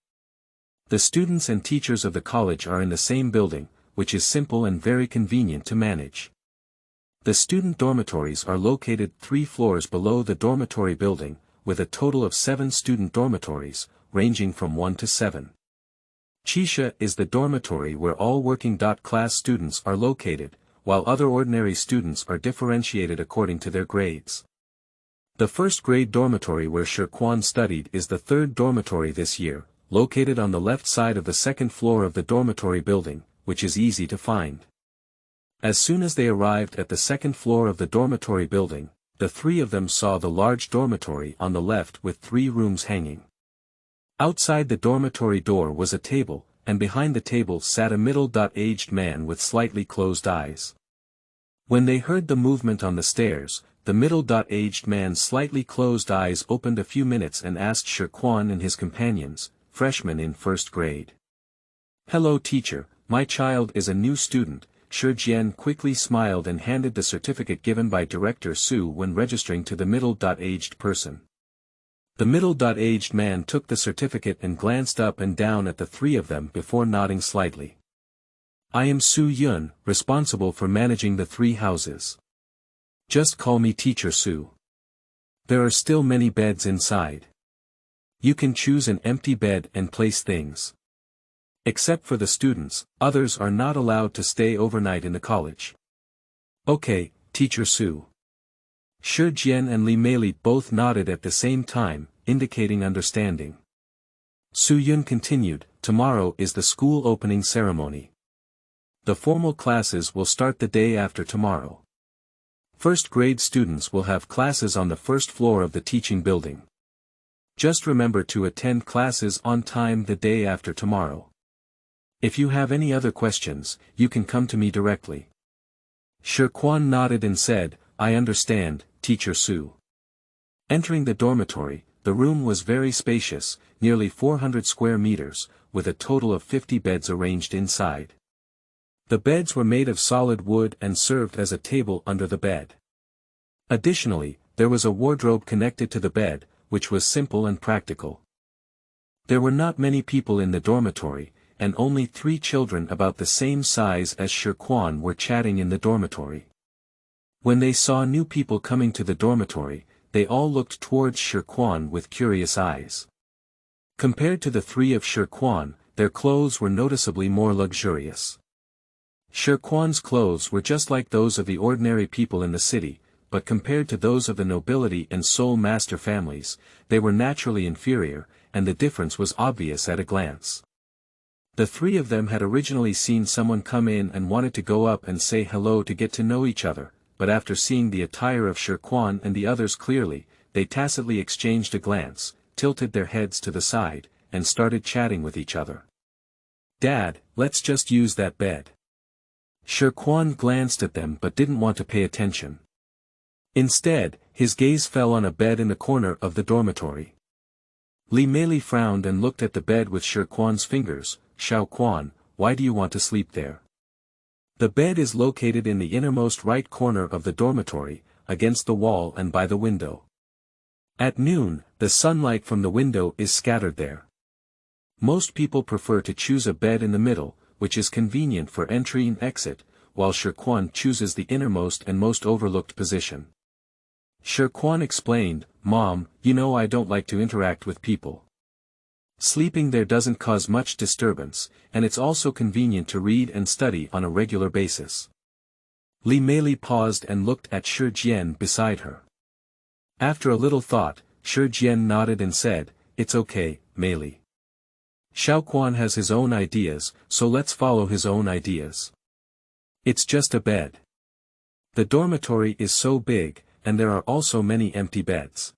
The students and teachers of the college are in the same building, which is simple and very convenient to manage. The student dormitories are located 3 floors below the dormitory building, with a total of 7 student dormitories, ranging from 1 to 7. Chisha is the dormitory where all working-class students are located, while other ordinary students are differentiated according to their grades. The first-grade dormitory where Shi Quan studied is the 3rd dormitory this year, located on the left side of the 2nd floor of the dormitory building, which is easy to find. As soon as they arrived at the 2nd floor of the dormitory building, the 3 of them saw the large dormitory on the left with 3 rooms hanging. Outside the dormitory door was a table, and behind the table sat a middle-aged man with slightly closed eyes. When they heard the movement on the stairs, the middle-aged man's slightly closed eyes opened a few minutes and asked Shi Quan and his companions, freshmen in 1st grade. Hello teacher, my child is a new student. Shi Jian quickly smiled and handed the certificate given by Director Su when registering to the middle-aged person. The middle-aged man took the certificate and glanced up and down at the 3 of them before nodding slightly. I am Su Yun, responsible for managing the 3 houses. Just call me Teacher Su. There are still many beds inside. You can choose an empty bed and place things. Except for the students, others are not allowed to stay overnight in the college. Okay, Teacher Su. Shi Jian and Li Meili both nodded at the same time, indicating understanding. Su Yun continued, tomorrow is the school opening ceremony. The formal classes will start the day after tomorrow. 1st grade students will have classes on the 1st floor of the teaching building. Just remember to attend classes on time the day after tomorrow. If you have any other questions, you can come to me directly. Shi Quan nodded and said, I understand, Teacher Su. Entering the dormitory, the room was very spacious, nearly 400 square meters, with a total of 50 beds arranged inside. The beds were made of solid wood and served as a table under the bed. Additionally, there was a wardrobe connected to the bed, which was simple and practical. There were not many people in the dormitory, and only 3 children about the same size as Shi Quan were chatting in the dormitory. When they saw new people coming to the dormitory, they all looked towards Shi Quan with curious eyes. Compared to the 3 of Shi Quan, their clothes were noticeably more luxurious. Shi Quan's clothes were just like those of the ordinary people in the city, but compared to those of the nobility and soul master families, they were naturally inferior, and the difference was obvious at a glance. The 3 of them had originally seen someone come in and wanted to go up and say hello to get to know each other, but after seeing the attire of Shi Quan and the others clearly, they tacitly exchanged a glance, tilted their heads to the side, and started chatting with each other. Dad, let's just use that bed. Shi Quan glanced at them but didn't want to pay attention. Instead, his gaze fell on a bed in the corner of the dormitory. Li Meili frowned and looked at the bed with Shi Quan's fingers. Shi Quan, why do you want to sleep there? The bed is located in the innermost right corner of the dormitory, against the wall and by the window. At noon, the sunlight from the window is scattered there. Most people prefer to choose a bed in the middle, which is convenient for entry and exit, while Shi Quan chooses the innermost and most overlooked position. Shi Quan explained, "Mom, you know I don't like to interact with people. Sleeping there doesn't cause much disturbance, and it's also convenient to read and study on a regular basis." Li Meili paused and looked at Shi Jian beside her. After a little thought, Shi Jian nodded and said, "It's okay, Meili. Xiao Quan has his own ideas, so let's follow his own ideas. It's just a bed. The dormitory is so big, and there are also many empty beds.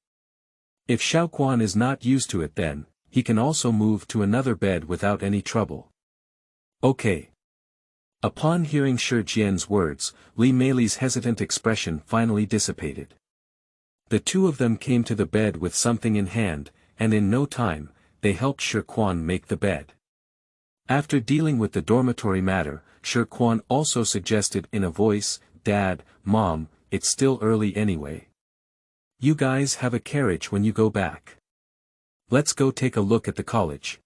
If Xiao Quan is not used to it then, he can also move to another bed without any trouble." "Okay." Upon hearing Shi Jian's words, Li Meili's hesitant expression finally dissipated. The two of them came to the bed with something in hand, and in no time, they helped Shi Quan make the bed. After dealing with the dormitory matter, Shi Quan also suggested in a voice, "Dad, Mom, it's still early anyway. You guys have a carriage when you go back. Let's go take a look at the college."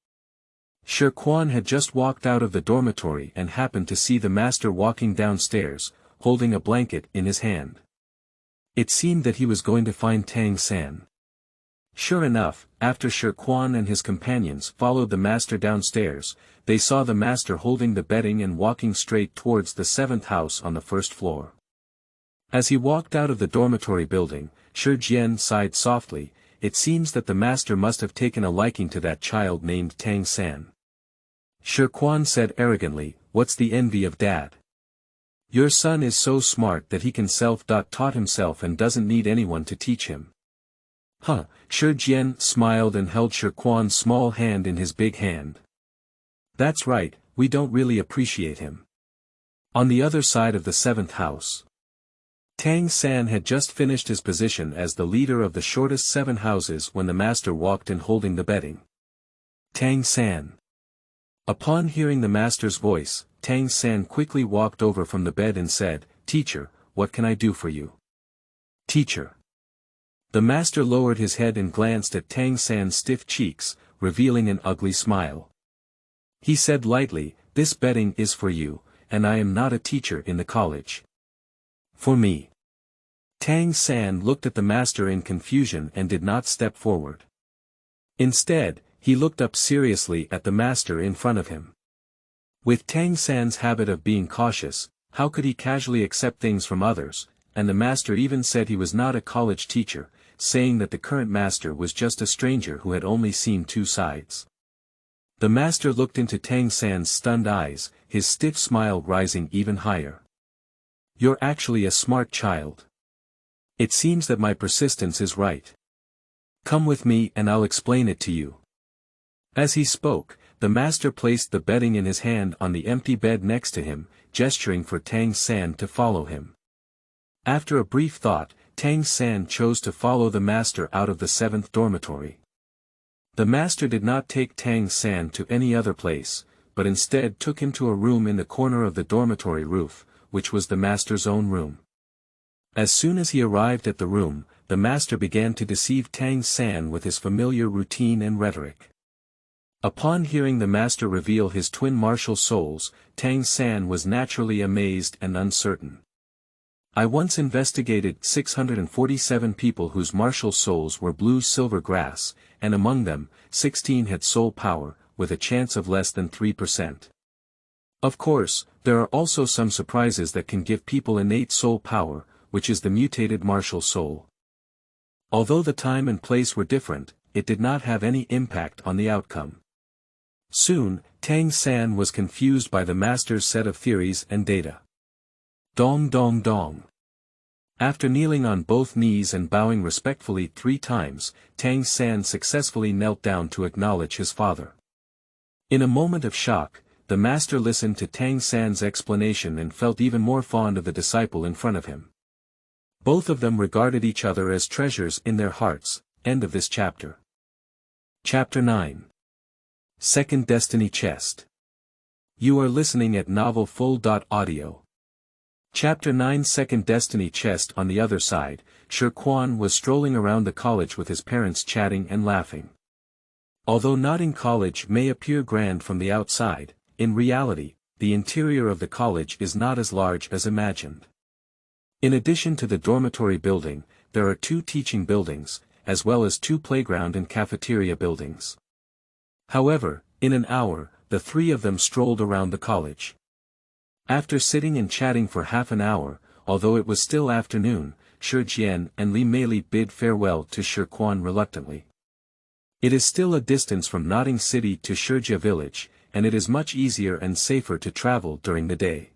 Shi Quan had just walked out of the dormitory and happened to see the master walking downstairs, holding a blanket in his hand. It seemed that he was going to find Tang San. Sure enough, after Shi Quan and his companions followed the master downstairs, they saw the master holding the bedding and walking straight towards the 7th house on the 1st floor. As he walked out of the dormitory building, Shi Jian sighed softly. It seems that the master must have taken a liking to that child named Tang San. Shi Quan said arrogantly, "What's the envy of Dad? Your son is so smart that he can self-taught himself and doesn't need anyone to teach him." "Huh," Shi Jian smiled and held Shi Quan's small hand in his big hand. "That's right, we don't really appreciate him." On the other side of the 7th house, Tang San had just finished his position as the leader of the shortest 7 houses when the master walked in holding the bedding. "Tang San." Upon hearing the master's voice, Tang San quickly walked over from the bed and said, "Teacher, what can I do for you?" "Teacher." The master lowered his head and glanced at Tang San's stiff cheeks, revealing an ugly smile. He said lightly, "This bedding is for you, and I am not a teacher in the college." "For me." Tang San looked at the master in confusion and did not step forward. Instead, he looked up seriously at the master in front of him. With Tang San's habit of being cautious, how could he casually accept things from others, and the master even said he was not a college teacher, saying that the current master was just a stranger who had only seen two sides. The master looked into Tang San's stunned eyes, his stiff smile rising even higher. "You're actually a smart child. It seems that my persistence is right. Come with me and I'll explain it to you." As he spoke, the master placed the bedding in his hand on the empty bed next to him, gesturing for Tang San to follow him. After a brief thought, Tang San chose to follow the master out of the 7th dormitory. The master did not take Tang San to any other place, but instead took him to a room in the corner of the dormitory roof, which was the master's own room. As soon as he arrived at the room, the master began to deceive Tang San with his familiar routine and rhetoric. Upon hearing the master reveal his twin martial souls, Tang San was naturally amazed and uncertain. "I once investigated 647 people whose martial souls were blue silver grass, and among them, 16 had soul power, with a chance of less than 3%. Of course, there are also some surprises that can give people innate soul power, which is the mutated martial soul. Although the time and place were different, it did not have any impact on the outcome." Soon, Tang San was confused by the master's set of theories and data. Dong dong dong. After kneeling on both knees and bowing respectfully 3 times, Tang San successfully knelt down to acknowledge his father. In a moment of shock, the master listened to Tang San's explanation and felt even more fond of the disciple in front of him. Both of them regarded each other as treasures in their hearts. End of this chapter. Chapter 9. Second Destiny Chest. You are listening at novelfull.audio. Chapter 9 Second Destiny Chest. On the other side, Shi Quan was strolling around the college with his parents chatting and laughing. Although not in college may appear grand from the outside, in reality, the interior of the college is not as large as imagined. In addition to the dormitory building, there are 2 teaching buildings, as well as 2 playground and cafeteria buildings. However, in an hour, the 3 of them strolled around the college. After sitting and chatting for half an hour, although it was still afternoon, Shi Jian and Li Meili bid farewell to Shi Quan reluctantly. It is still a distance from Notting City to Shijia village, and it is much easier and safer to travel during the day.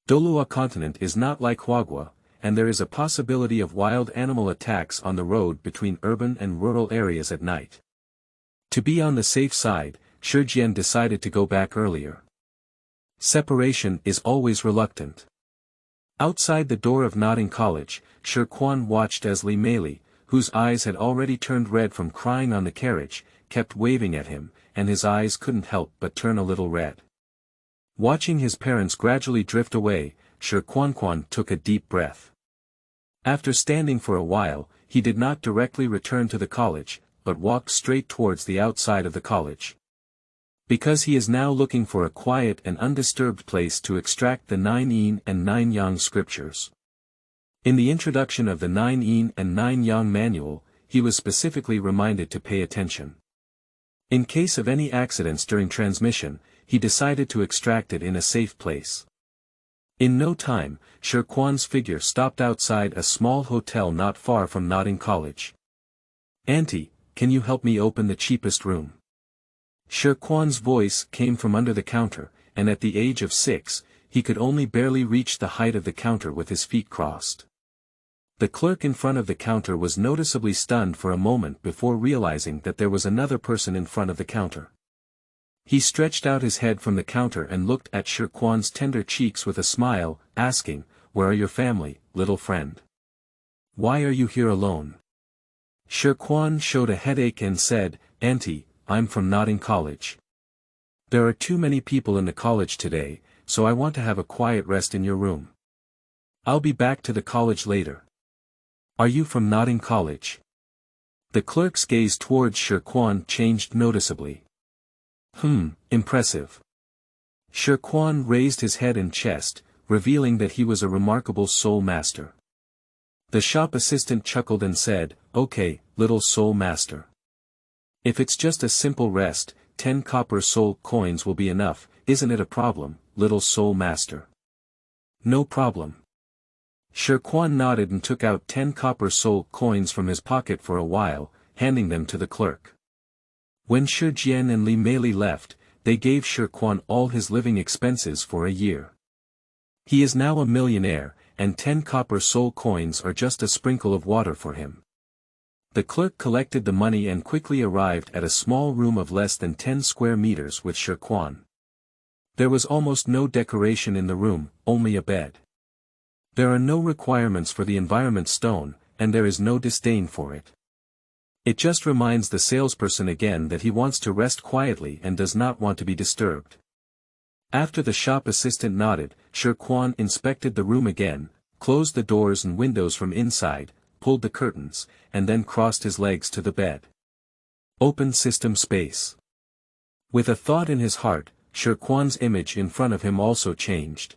Douluo continent is not like Huagua, and there is a possibility of wild animal attacks on the road between urban and rural areas at night. To be on the safe side, Shi Jian decided to go back earlier. Separation is always reluctant. Outside the door of Notting College, Shi Quan watched as Li Meili, whose eyes had already turned red from crying on the carriage, kept waving at him, and his eyes couldn't help but turn a little red. Watching his parents gradually drift away, Shi Quan took a deep breath. After standing for a while, he did not directly return to the college, but walked straight towards the outside of the college. Because he is now looking for a quiet and undisturbed place to extract the 9 yin and 9 yang scriptures. In the introduction of the 9 yin and 9 yang manual, he was specifically reminded to pay attention. In case of any accidents during transmission, he decided to extract it in a safe place. In no time, Shi Quan's figure stopped outside a small hotel not far from Notting College. "Auntie, can you help me open the cheapest room?" Shi Quan's voice came from under the counter, and at the age of 6, he could only barely reach the height of the counter with his feet crossed. The clerk in front of the counter was noticeably stunned for a moment before realizing that there was another person in front of the counter. He stretched out his head from the counter and looked at Shi Quan's tender cheeks with a smile, asking, "Where are your family, little friend? Why are you here alone?" Shi Quan showed a headache and said, "Auntie, I'm from Notting College. There are too many people in the college today, so I want to have a quiet rest in your room. I'll be back to the college later." "Are you from Notting College?" The clerk's gaze towards Shi Quan changed noticeably. Impressive." Shi Quan raised his head and chest, revealing that he was a remarkable soul master. The shop assistant chuckled and said, "Okay, little soul master. If it's just a simple rest, 10 copper soul coins will be enough, isn't it a problem, little soul master?" "No problem." Shi Quan nodded and took out 10 copper soul coins from his pocket for a while, handing them to the clerk. When Shi Jian and Li Meili left, they gave Shi Quan all his living expenses for a year. He is now a millionaire, and 10 copper soul coins are just a sprinkle of water for him. The clerk collected the money and quickly arrived at a small room of less than 10 square meters with Shi Quan. There was almost no decoration in the room, only a bed. There are no requirements for the environment stone, and there is no disdain for it. It just reminds the salesperson again that he wants to rest quietly and does not want to be disturbed. After the shop assistant nodded, Shi Quan inspected the room again, closed the doors and windows from inside, pulled the curtains, and then crossed his legs to the bed. Open system space. With a thought in his heart, Shi Quan's image in front of him also changed.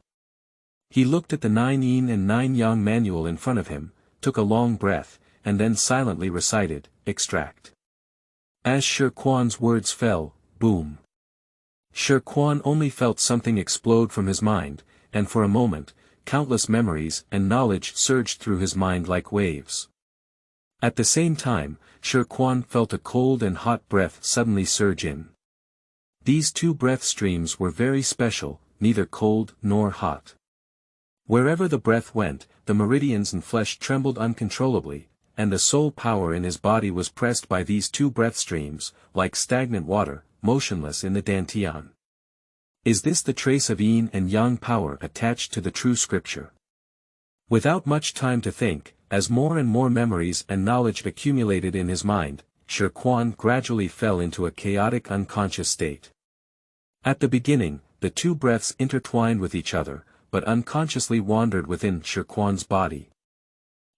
He looked at the 9 yin and 9 yang manual in front of him, took a long breath, and then silently recited, "Extract." As Shi Quan's words fell, boom. Shi Quan only felt something explode from his mind, and for a moment, countless memories and knowledge surged through his mind like waves. At the same time, Shi Quan felt a cold and hot breath suddenly surge in. These 2 breath streams were very special, neither cold nor hot. Wherever the breath went, the meridians and flesh trembled uncontrollably, and the soul power in his body was pressed by these 2 breath streams, like stagnant water, motionless in the dantian. Is this the trace of yin and yang power attached to the true scripture? Without much time to think, as more and more memories and knowledge accumulated in his mind, Shi Quan gradually fell into a chaotic unconscious state. At the beginning, the 2 breaths intertwined with each other, but unconsciously wandered within Shi Quan's body.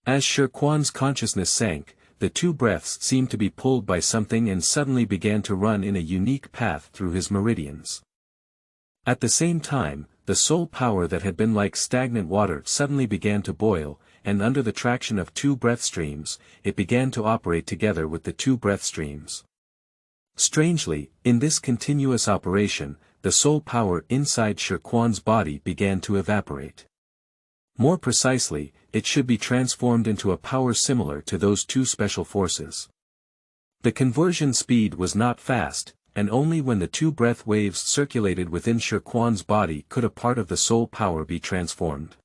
As Shi Quan's consciousness sank, the 2 breaths seemed to be pulled by something and suddenly began to run in a unique path through his meridians. At the same time, the soul power that had been like stagnant water suddenly began to boil, and under the traction of two breath streams, it began to operate together with the two breath streams. Strangely, in this continuous operation, the soul power inside Shi Quan's body began to evaporate. More precisely, it should be transformed into a power similar to those two special forces. The conversion speed was not fast, and only when the two breath waves circulated within Shi Quan's body could a part of the soul power be transformed.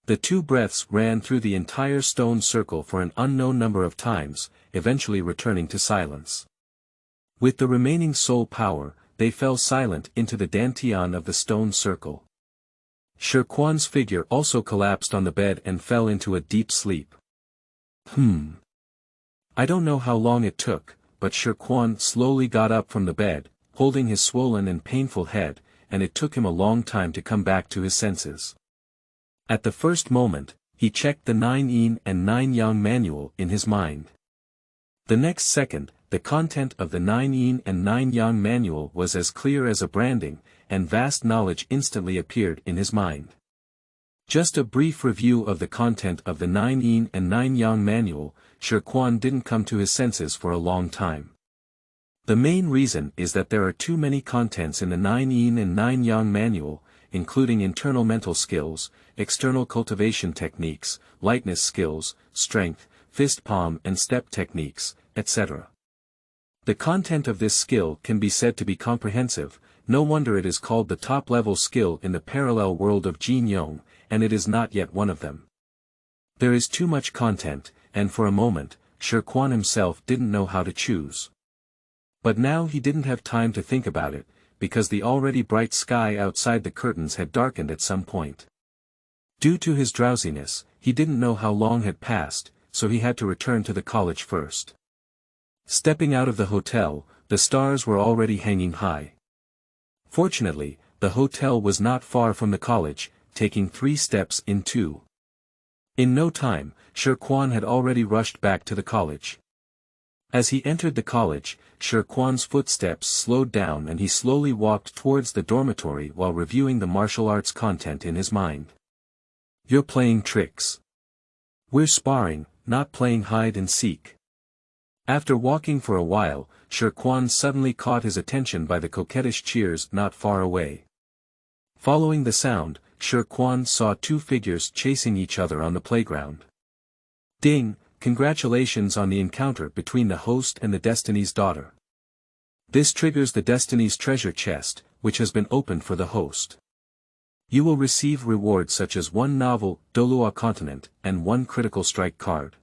The two breaths ran through the entire stone circle for an unknown number of times, eventually returning to silence. With the remaining soul power, they fell silent into the dantian of the stone circle. Shi Quan's figure also collapsed on the bed and fell into a deep sleep. I don't know how long it took, but Shi Quan slowly got up from the bed, holding his swollen and painful head, and it took him a long time to come back to his senses. At the first moment, he checked the 9 yin and 9 yang manual in his mind. The next second, the content of the 9 yin and 9 yang manual was as clear as a branding, and vast knowledge instantly appeared in his mind. Just a brief review of the content of the 9 yin and 9 yang manual, Shi Quan didn't come to his senses for a long time. The main reason is that there are too many contents in the 9 yin and 9 yang manual, including internal mental skills, external cultivation techniques, lightness skills, strength, fist palm and step techniques, etc. The content of this skill can be said to be comprehensive, no wonder it is called the top-level skill in the parallel world of Jian, and it is not yet one of them. There is too much content, and for a moment, Shi Quan himself didn't know how to choose. But now he didn't have time to think about it, because the already bright sky outside the curtains had darkened at some point. Due to his drowsiness, he didn't know how long had passed, so he had to return to the college first. Stepping out of the hotel, the stars were already hanging high. Fortunately, the hotel was not far from the college, taking 3 steps in 2. In no time, Shi Quan had already rushed back to the college. As he entered the college, Shi Quan's footsteps slowed down and he slowly walked towards the dormitory while reviewing the martial arts content in his mind. You're playing tricks. We're sparring, not playing hide and seek. After walking for a while, Shi Quan suddenly caught his attention by the coquettish cheers not far away. Following the sound, Shi Quan saw 2 figures chasing each other on the playground. Ding, congratulations on the encounter between the host and the Destiny's daughter. This triggers the Destiny's treasure chest, which has been opened for the host. You will receive rewards such as 1 novel, Douluo continent, and 1 critical strike card.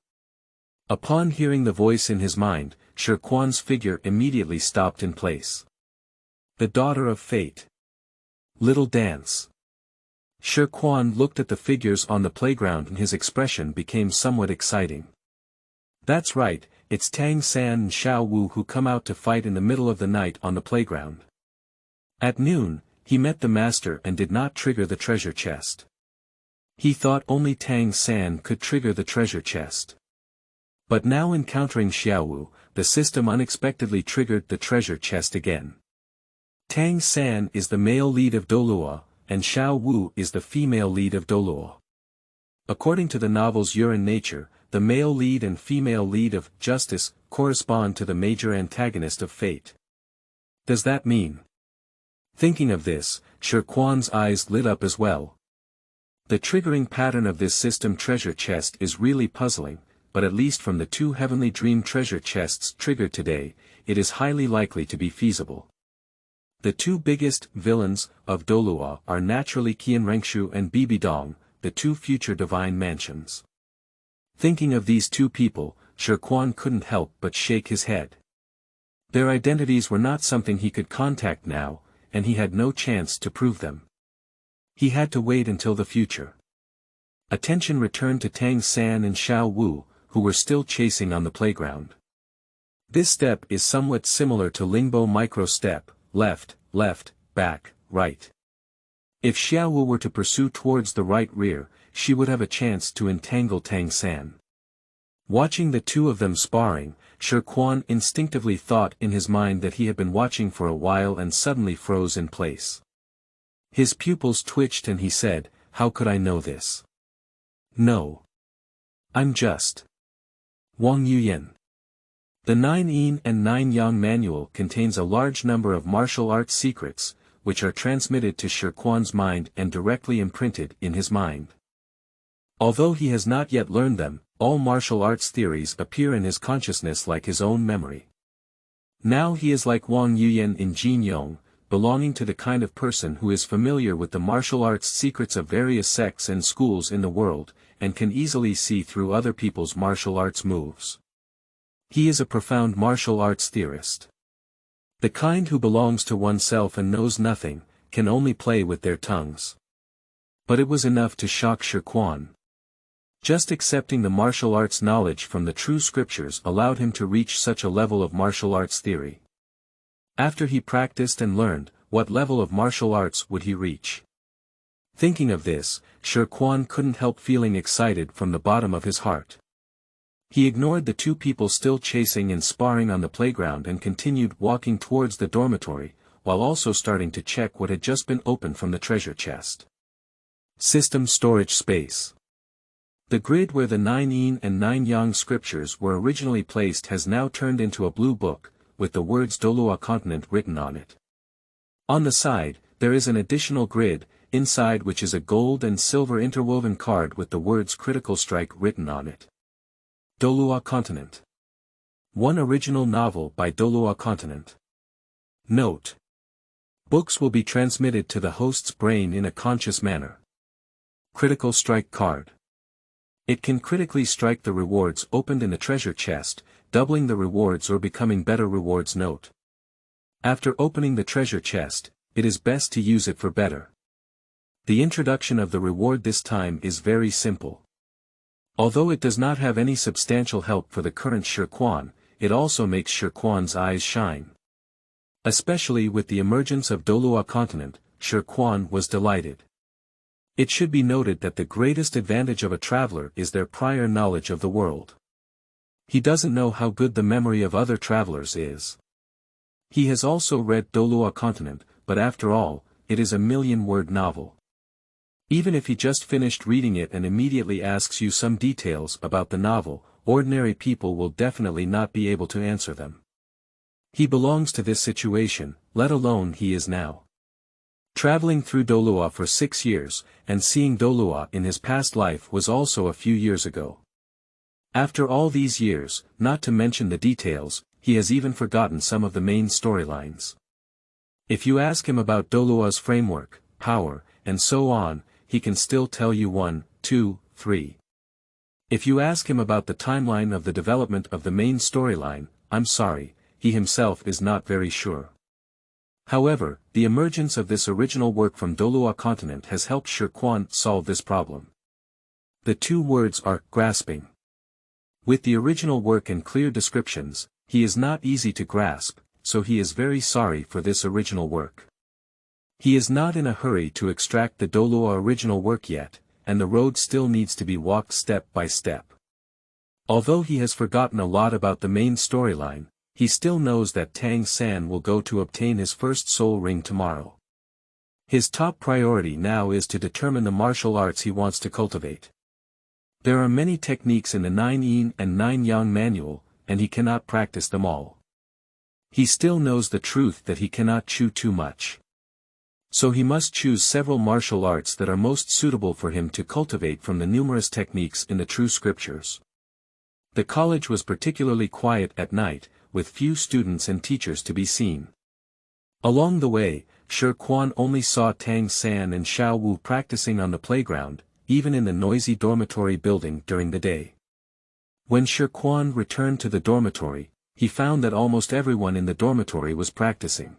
Upon hearing the voice in his mind, Shi Quan's figure immediately stopped in place. The daughter of fate. Little dance. Shi Quan looked at the figures on the playground and his expression became somewhat exciting. That's right, it's Tang San and Xiao Wu who come out to fight in the middle of the night on the playground. At noon, he met the master and did not trigger the treasure chest. He thought only Tang San could trigger the treasure chest. But now encountering Xiao Wu, the system unexpectedly triggered the treasure chest again. Tang San is the male lead of Douluo, and Xiao Wu is the female lead of Douluo. According to the novel's urine nature, the male lead and female lead of justice correspond to the major antagonist of fate. Does that mean? Thinking of this, Shi Quan's eyes lit up as well. The triggering pattern of this system treasure chest is really puzzling, but at least from the 2 heavenly dream treasure chests triggered today, it is highly likely to be feasible. The 2 biggest villains of Douluo are naturally Qianrengshu and Bibidong, the 2 future divine mansions. Thinking of these 2 people, Shi Quan couldn't help but shake his head. Their identities were not something he could contact now, and he had no chance to prove them. He had to wait until the future. Attention returned to Tang San and Xiao Wu, who were still chasing on the playground. This step is somewhat similar to Lingbo micro step, left, left, back, right. If Xiao Wu were to pursue towards the right rear, she would have a chance to entangle Tang San. Watching the 2 of them sparring, Shi Quan instinctively thought in his mind that he had been watching for a while and suddenly froze in place. His pupils twitched and he said, "How could I know this? No. I'm just Wang Yuyan." The 9 Yin and 9 Yang manual contains a large number of martial arts secrets, which are transmitted to Shi Quan's mind and directly imprinted in his mind. Although he has not yet learned them, all martial arts theories appear in his consciousness like his own memory. Now he is like Wang Yuyan in Jian, belonging to the kind of person who is familiar with the martial arts secrets of various sects and schools in the world, and can easily see through other people's martial arts moves. He is a profound martial arts theorist. The kind who belongs to oneself and knows nothing, can only play with their tongues. But it was enough to shock Shi Quan. Just accepting the martial arts knowledge from the true scriptures allowed him to reach such a level of martial arts theory. After he practiced and learned, what level of martial arts would he reach? Thinking of this, Shi Quan couldn't help feeling excited from the bottom of his heart. He ignored the two people still chasing and sparring on the playground and continued walking towards the dormitory, while also starting to check what had just been opened from the treasure chest. System storage space. The grid where the 9 Yin and 9 Yang scriptures were originally placed has now turned into a blue book, with the words Douluo continent written on it. On the side, there is an additional grid, inside which is a gold and silver interwoven card with the words critical strike written on it. Douluo continent. One original novel by Douluo continent. Note: books will be transmitted to the host's brain in a conscious manner. Critical strike card. It can critically strike the rewards opened in the treasure chest, doubling the rewards or becoming better rewards. Note: after opening the treasure chest, it is best to use it for better. The introduction of the reward this time is very simple. Although it does not have any substantial help for the current Shi Quan, it also makes Shi Quan's eyes shine. Especially with the emergence of Douluo continent, Shi Quan was delighted. It should be noted that the greatest advantage of a traveler is their prior knowledge of the world. He doesn't know how good the memory of other travelers is. He has also read Douluo continent, but after all, it is a 1,000,000-word novel. Even if he just finished reading it and immediately asks you some details about the novel, ordinary people will definitely not be able to answer them. He belongs to this situation, let alone he is now traveling through Douluo for 6 years, and seeing Douluo in his past life was also a few years ago. After all these years, not to mention the details, he has even forgotten some of the main storylines. If you ask him about Douluo's framework, power, and so on, he can still tell you 1, 2, 3. If you ask him about the timeline of the development of the main storyline, I'm sorry, he himself is not very sure. However, the emergence of this original work from Douluo continent has helped Shi Quan solve this problem. The two words are grasping. With the original work and clear descriptions, he is not easy to grasp, so he is very sorry for this original work. He is not in a hurry to extract the Douluo original work yet, and the road still needs to be walked step by step. Although he has forgotten a lot about the main storyline, he still knows that Tang San will go to obtain his first soul ring tomorrow. His top priority now is to determine the martial arts he wants to cultivate. There are many techniques in the 9 Yin and 9 Yang manual, and he cannot practice them all. He still knows the truth that he cannot chew too much. So he must choose several martial arts that are most suitable for him to cultivate from the numerous techniques in the true scriptures. The college was particularly quiet at night, with few students and teachers to be seen. Along the way, Shi Quan only saw Tang San and Xiao Wu practicing on the playground, even in the noisy dormitory building during the day. When Shi Quan returned to the dormitory, he found that almost everyone in the dormitory was practicing.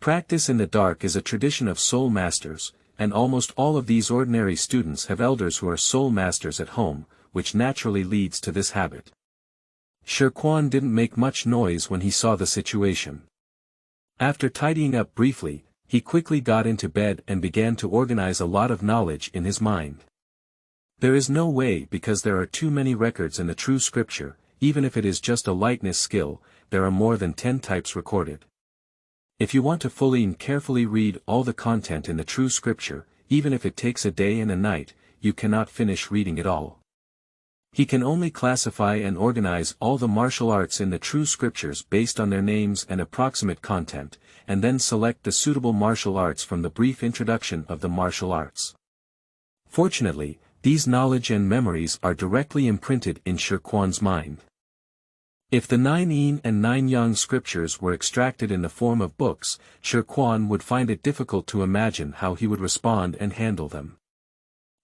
Practice in the dark is a tradition of soul masters, and almost all of these ordinary students have elders who are soul masters at home, which naturally leads to this habit. Shi Quan didn't make much noise when he saw the situation. After tidying up briefly, he quickly got into bed and began to organize a lot of knowledge in his mind. There is no way because there are too many records in the true scripture, even if it is just a lightness skill, there are more than 10 types recorded. If you want to fully and carefully read all the content in the true scripture, even if it takes a day and a night, you cannot finish reading it all. He can only classify and organize all the martial arts in the true scriptures based on their names and approximate content, and then select the suitable martial arts from the brief introduction of the martial arts. Fortunately, these knowledge and memories are directly imprinted in Shi Quan's mind. If the 9 yin and 9 yang scriptures were extracted in the form of books, Shi Quan would find it difficult to imagine how he would respond and handle them.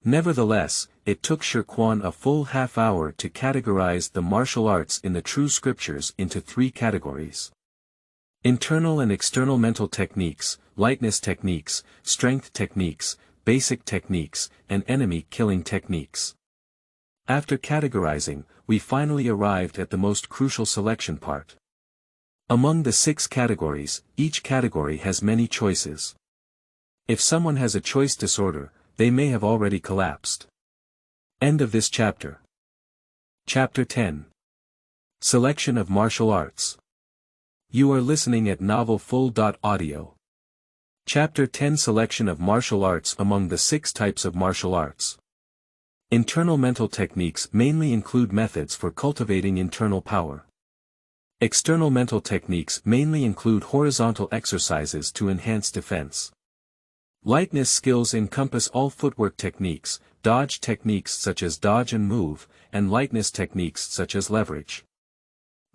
Nevertheless, it took Shi Quan a full half-hour to categorize the martial arts in the true scriptures into 3 categories. Internal and external mental techniques, lightness techniques, strength techniques, basic techniques, and enemy-killing techniques. After categorizing, we finally arrived at the most crucial selection part. Among the 6 categories, each category has many choices. If someone has a choice disorder, they may have already collapsed. End of this chapter. Chapter 10. Selection of Martial Arts. You are listening at novelfull.audio. Chapter 10 Selection of Martial Arts among the 6 types of martial arts. Internal mental techniques mainly include methods for cultivating internal power. External mental techniques mainly include horizontal exercises to enhance defense. Lightness skills encompass all footwork techniques, dodge techniques such as dodge and move, and lightness techniques such as leverage.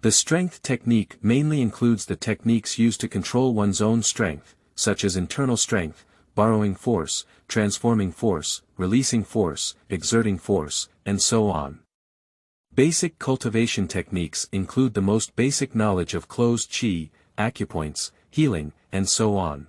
The strength technique mainly includes the techniques used to control one's own strength, such as internal strength, borrowing force, transforming force, releasing force, exerting force, and so on. Basic cultivation techniques include the most basic knowledge of closed qi, acupoints, healing, and so on.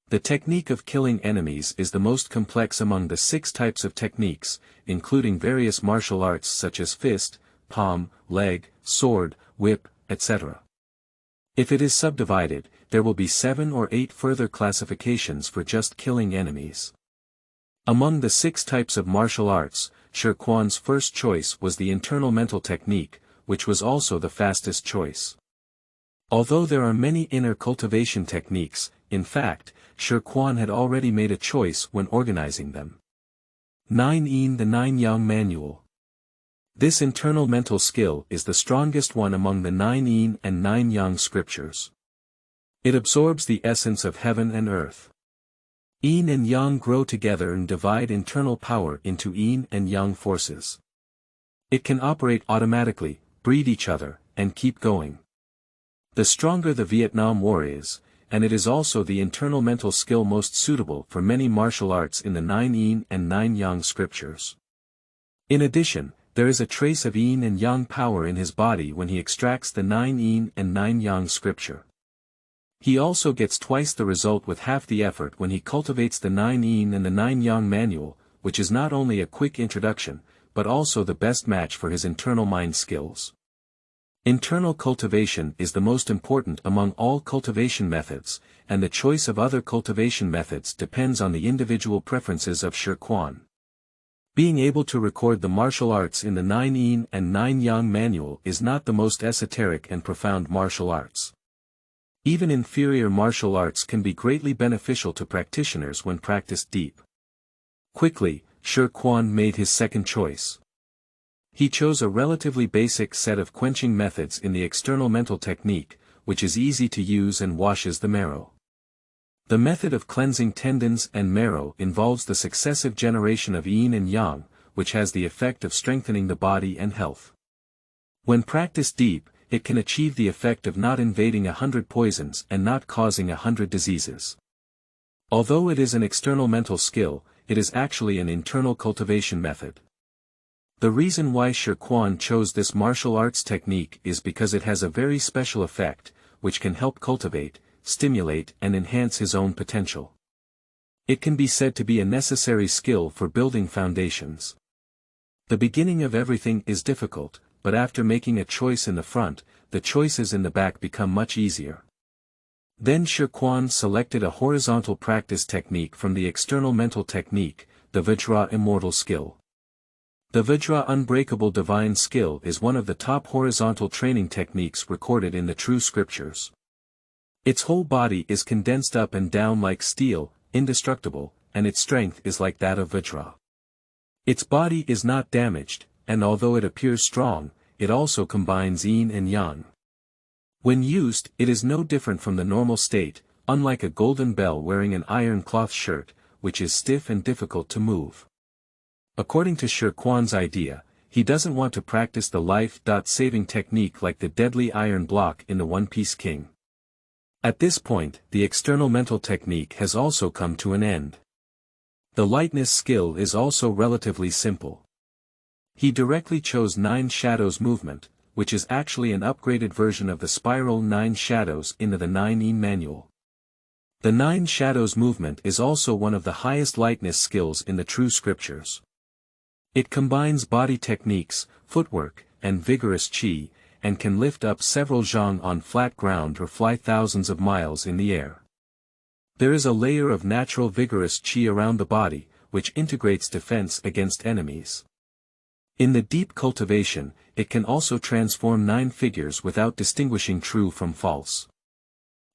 The technique of killing enemies is the most complex among the 6 types of techniques, including various martial arts such as fist, palm, leg, sword, whip, etc. If it is subdivided, there will be 7 or 8 further classifications for just killing enemies. Among the 6 types of martial arts, Shi Quan's first choice was the internal mental technique, which was also the fastest choice. Although there are many inner cultivation techniques, in fact, Shi Quan had already made a choice when organizing them. 9 Yin the 9 Yang Manual. This internal mental skill is the strongest one among the 9 Yin and 9 Yang scriptures. It absorbs the essence of heaven and earth. Yin and Yang grow together and divide internal power into Yin and Yang forces. It can operate automatically, breed each other, and keep going. The stronger the Vietnam War is, and it is also the internal mental skill most suitable for many martial arts in the 9 Yin and 9 Yang scriptures. In addition, there is a trace of Yin and Yang power in his body when he extracts the 9 Yin and 9 Yang scripture. He also gets twice the result with half the effort when he cultivates the 9 Yin and the 9 Yang manual, which is not only a quick introduction, but also the best match for his internal mind skills. Internal cultivation is the most important among all cultivation methods, and the choice of other cultivation methods depends on the individual preferences of Shi Quan. Being able to record the martial arts in the 9 Yin and 9 Yang manual is not the most esoteric and profound martial arts. Even inferior martial arts can be greatly beneficial to practitioners when practiced deep. Quickly, Shi Quan made his second choice. He chose a relatively basic set of quenching methods in the external mental technique, which is easy to use and washes the marrow. The method of cleansing tendons and marrow involves the successive generation of yin and yang, which has the effect of strengthening the body and health. When practiced deep, it can achieve the effect of not invading 100 poisons and not causing 100 diseases. Although it is an external mental skill, it is actually an internal cultivation method. The reason why Shi Quan chose this martial arts technique is because it has a very special effect, which can help cultivate, stimulate and enhance his own potential. It can be said to be a necessary skill for building foundations. The beginning of everything is difficult, but after making a choice in the front, the choices in the back become much easier. Then Shi Quan selected a horizontal practice technique from the external mental technique, the Vajra immortal skill. The Vajra unbreakable divine skill is one of the top horizontal training techniques recorded in the true scriptures. Its whole body is condensed up and down like steel, indestructible, and its strength is like that of Vajra. Its body is not damaged, and although it appears strong, it also combines yin and yang. When used, it is no different from the normal state, unlike a golden bell wearing an iron cloth shirt, which is stiff and difficult to move. According to Shi Quan's idea, he doesn't want to practice the life-saving technique like the deadly iron block in the One Piece King. At this point, the external mental technique has also come to an end. The lightness skill is also relatively simple. He directly chose 9 Shadows movement, which is actually an upgraded version of the spiral 9 Shadows in the 9 Yin manual. The 9 Shadows movement is also one of the highest lightness skills in the true scriptures. It combines body techniques, footwork, and vigorous qi, and can lift up several zhang on flat ground or fly thousands of miles in the air. There is a layer of natural vigorous qi around the body, which integrates defense against enemies. In the deep cultivation, it can also transform 9 figures without distinguishing true from false.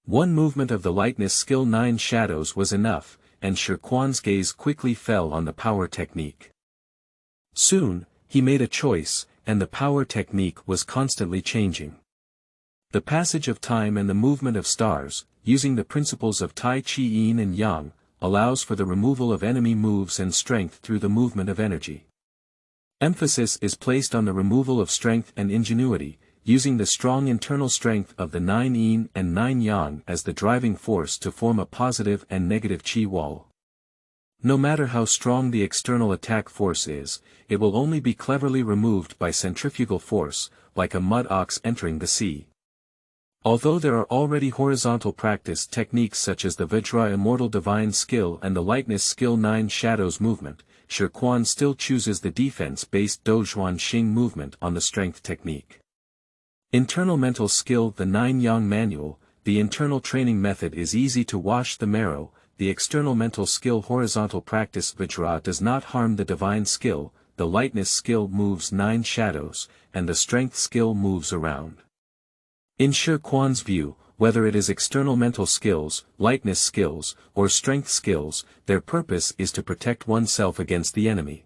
One movement of the lightness skill 9 Shadows was enough, and Shi Quan's gaze quickly fell on the power technique. Soon, he made a choice, and the power technique was constantly changing. The passage of time and the movement of stars, using the principles of Tai Chi Yin and Yang, allows for the removal of enemy moves and strength through the movement of energy. Emphasis is placed on the removal of strength and ingenuity, using the strong internal strength of the 9 Yin and 9 Yang as the driving force to form a positive and negative qi wall. No matter how strong the external attack force is, it will only be cleverly removed by centrifugal force, like a mud ox entering the sea. Although there are already horizontal practice techniques such as the Vajra Immortal Divine Skill and the Lightness Skill 9 Shadows movement, Shi Quan still chooses the defense-based Dozhuan Xing movement on the strength technique. Internal mental skill the 9 Yang manual, the internal training method is easy to wash the marrow, the external mental skill horizontal practice Vajra does not harm the divine skill, the lightness skill moves 9 shadows, and the strength skill moves around. In Shi Quan's view, whether it is external mental skills, lightness skills, or strength skills, their purpose is to protect oneself against the enemy.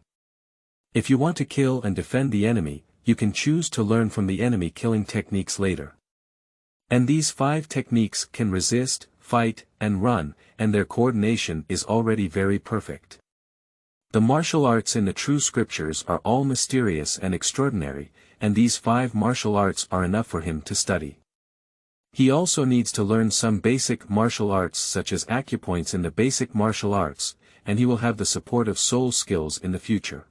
If you want to kill and defend the enemy, you can choose to learn from the enemy killing techniques later. And these 5 techniques can resist, fight, and run, and their coordination is already very perfect. The martial arts in the true scriptures are all mysterious and extraordinary, and these 5 martial arts are enough for him to study. He also needs to learn some basic martial arts such as acupoints in the basic martial arts, and he will have the support of soul skills in the future.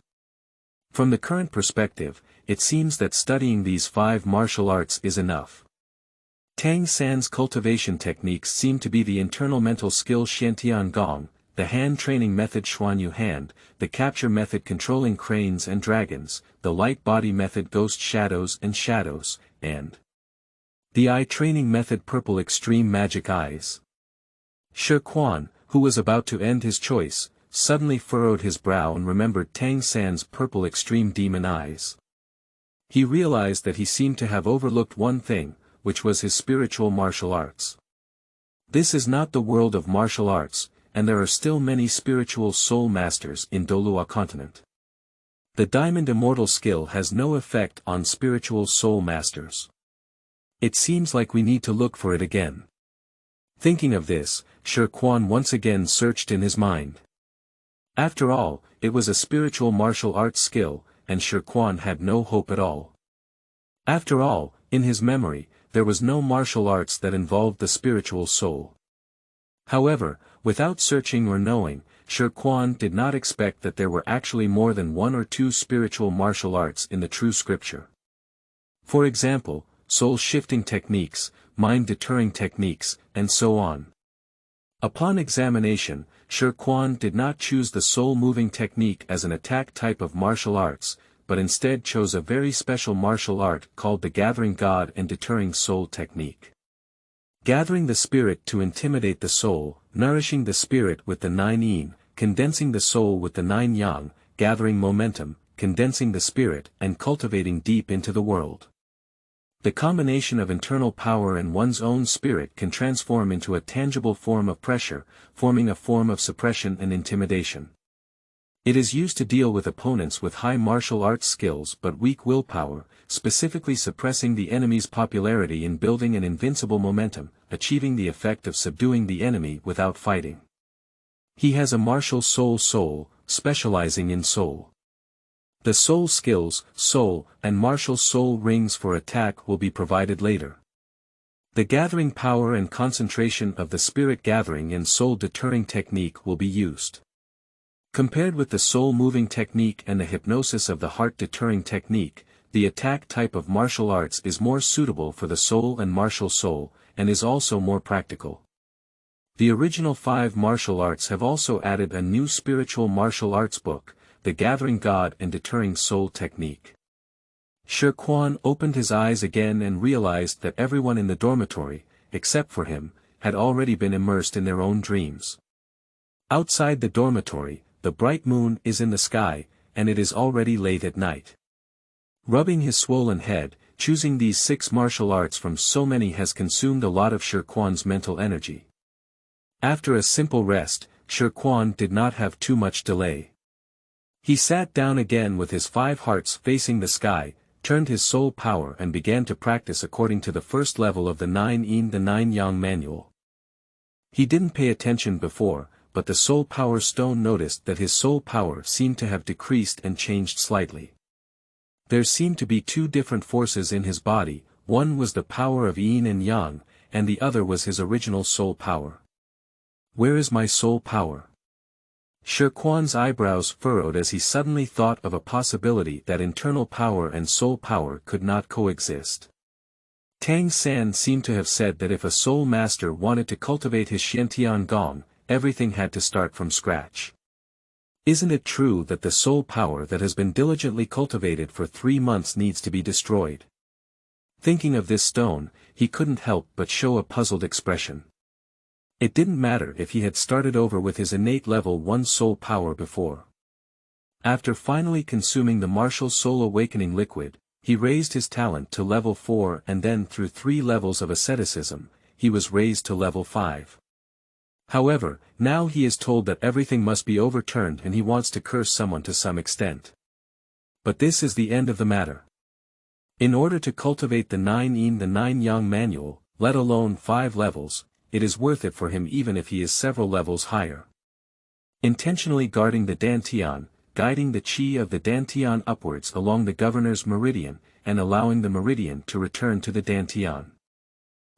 From the current perspective, it seems that studying these 5 martial arts is enough. Tang San's cultivation techniques seem to be the internal mental skill Xiantian Gong, the hand training method Xuanyu Hand, the capture method controlling cranes and dragons, the light body method ghost shadows and shadows, and the eye training method purple extreme magic eyes. Shi Quan, who was about to end his choice, suddenly furrowed his brow and remembered Tang San's purple extreme demon eyes. He realized that he seemed to have overlooked one thing, which was his spiritual martial arts. This is not the world of martial arts, and there are still many spiritual soul masters in Douluo continent. The diamond immortal skill has no effect on spiritual soul masters. It seems like we need to look for it again. Thinking of this, Shi Quan once again searched in his mind. After all, it was a spiritual martial arts skill, and Shi Quan had no hope at all. After all, in his memory, there was no martial arts that involved the spiritual soul. However, without searching or knowing, Shi Quan did not expect that there were actually more than 1 or 2 spiritual martial arts in the true scripture. For example, soul-shifting techniques, mind-deterring techniques, and so on. Upon examination, Shi Quan did not choose the soul-moving technique as an attack type of martial arts, but instead chose a very special martial art called the Gathering God and Deterring Soul technique. Gathering the spirit to intimidate the soul, nourishing the spirit with the 9 yin, condensing the soul with the 9 yang, gathering momentum, condensing the spirit and cultivating deep into the world. The combination of internal power and one's own spirit can transform into a tangible form of pressure, forming a form of suppression and intimidation. It is used to deal with opponents with high martial arts skills but weak willpower, specifically suppressing the enemy's popularity in building an invincible momentum, achieving the effect of subduing the enemy without fighting. He has a martial soul, specializing in soul. The soul skills, soul, and martial soul rings for attack will be provided later. The gathering power and concentration of the spirit gathering and soul deterring technique will be used. Compared with the soul moving technique and the hypnosis of the heart deterring technique, the attack type of martial arts is more suitable for the soul and martial soul, and is also more practical. The original 5 martial arts have also added a new spiritual martial arts book, the Gathering God and Deterring Soul Technique. Shi Quan opened his eyes again and realized that everyone in the dormitory, except for him, had already been immersed in their own dreams. Outside the dormitory, the bright moon is in the sky, and it is already late at night. Rubbing his swollen head, choosing these 6 martial arts from so many has consumed a lot of Shi Quan's mental energy. After a simple rest, Shi Quan did not have too much delay. He sat down again with his 5 hearts facing the sky, turned his soul power and began to practice according to the first level of the 9 Yin the 9 Yang manual. He didn't pay attention before, but the soul power stone noticed that his soul power seemed to have decreased and changed slightly. There seemed to be 2 different forces in his body, one was the power of Yin and Yang, and the other was his original soul power. Where is my soul power? Shi Quan's eyebrows furrowed as he suddenly thought of a possibility that internal power and soul power could not coexist. Tang San seemed to have said that if a soul master wanted to cultivate his Xiantian Gong, everything had to start from scratch. Isn't it true that the soul power that has been diligently cultivated for 3 months needs to be destroyed? Thinking of this stone, he couldn't help but show a puzzled expression. It didn't matter if he had started over with his innate level 1 soul power before. After finally consuming the martial soul awakening liquid, he raised his talent to level 4 and then through 3 levels of asceticism, he was raised to level 5. However, now he is told that everything must be overturned and he wants to curse someone to some extent. But this is the end of the matter. In order to cultivate the 9 Yin the 9 Yang manual, let alone 5 levels, it is worth it for him even if he is several levels higher. Intentionally guarding the Dantian, guiding the qi of the Dantian upwards along the governor's meridian, and allowing the meridian to return to the Dantian.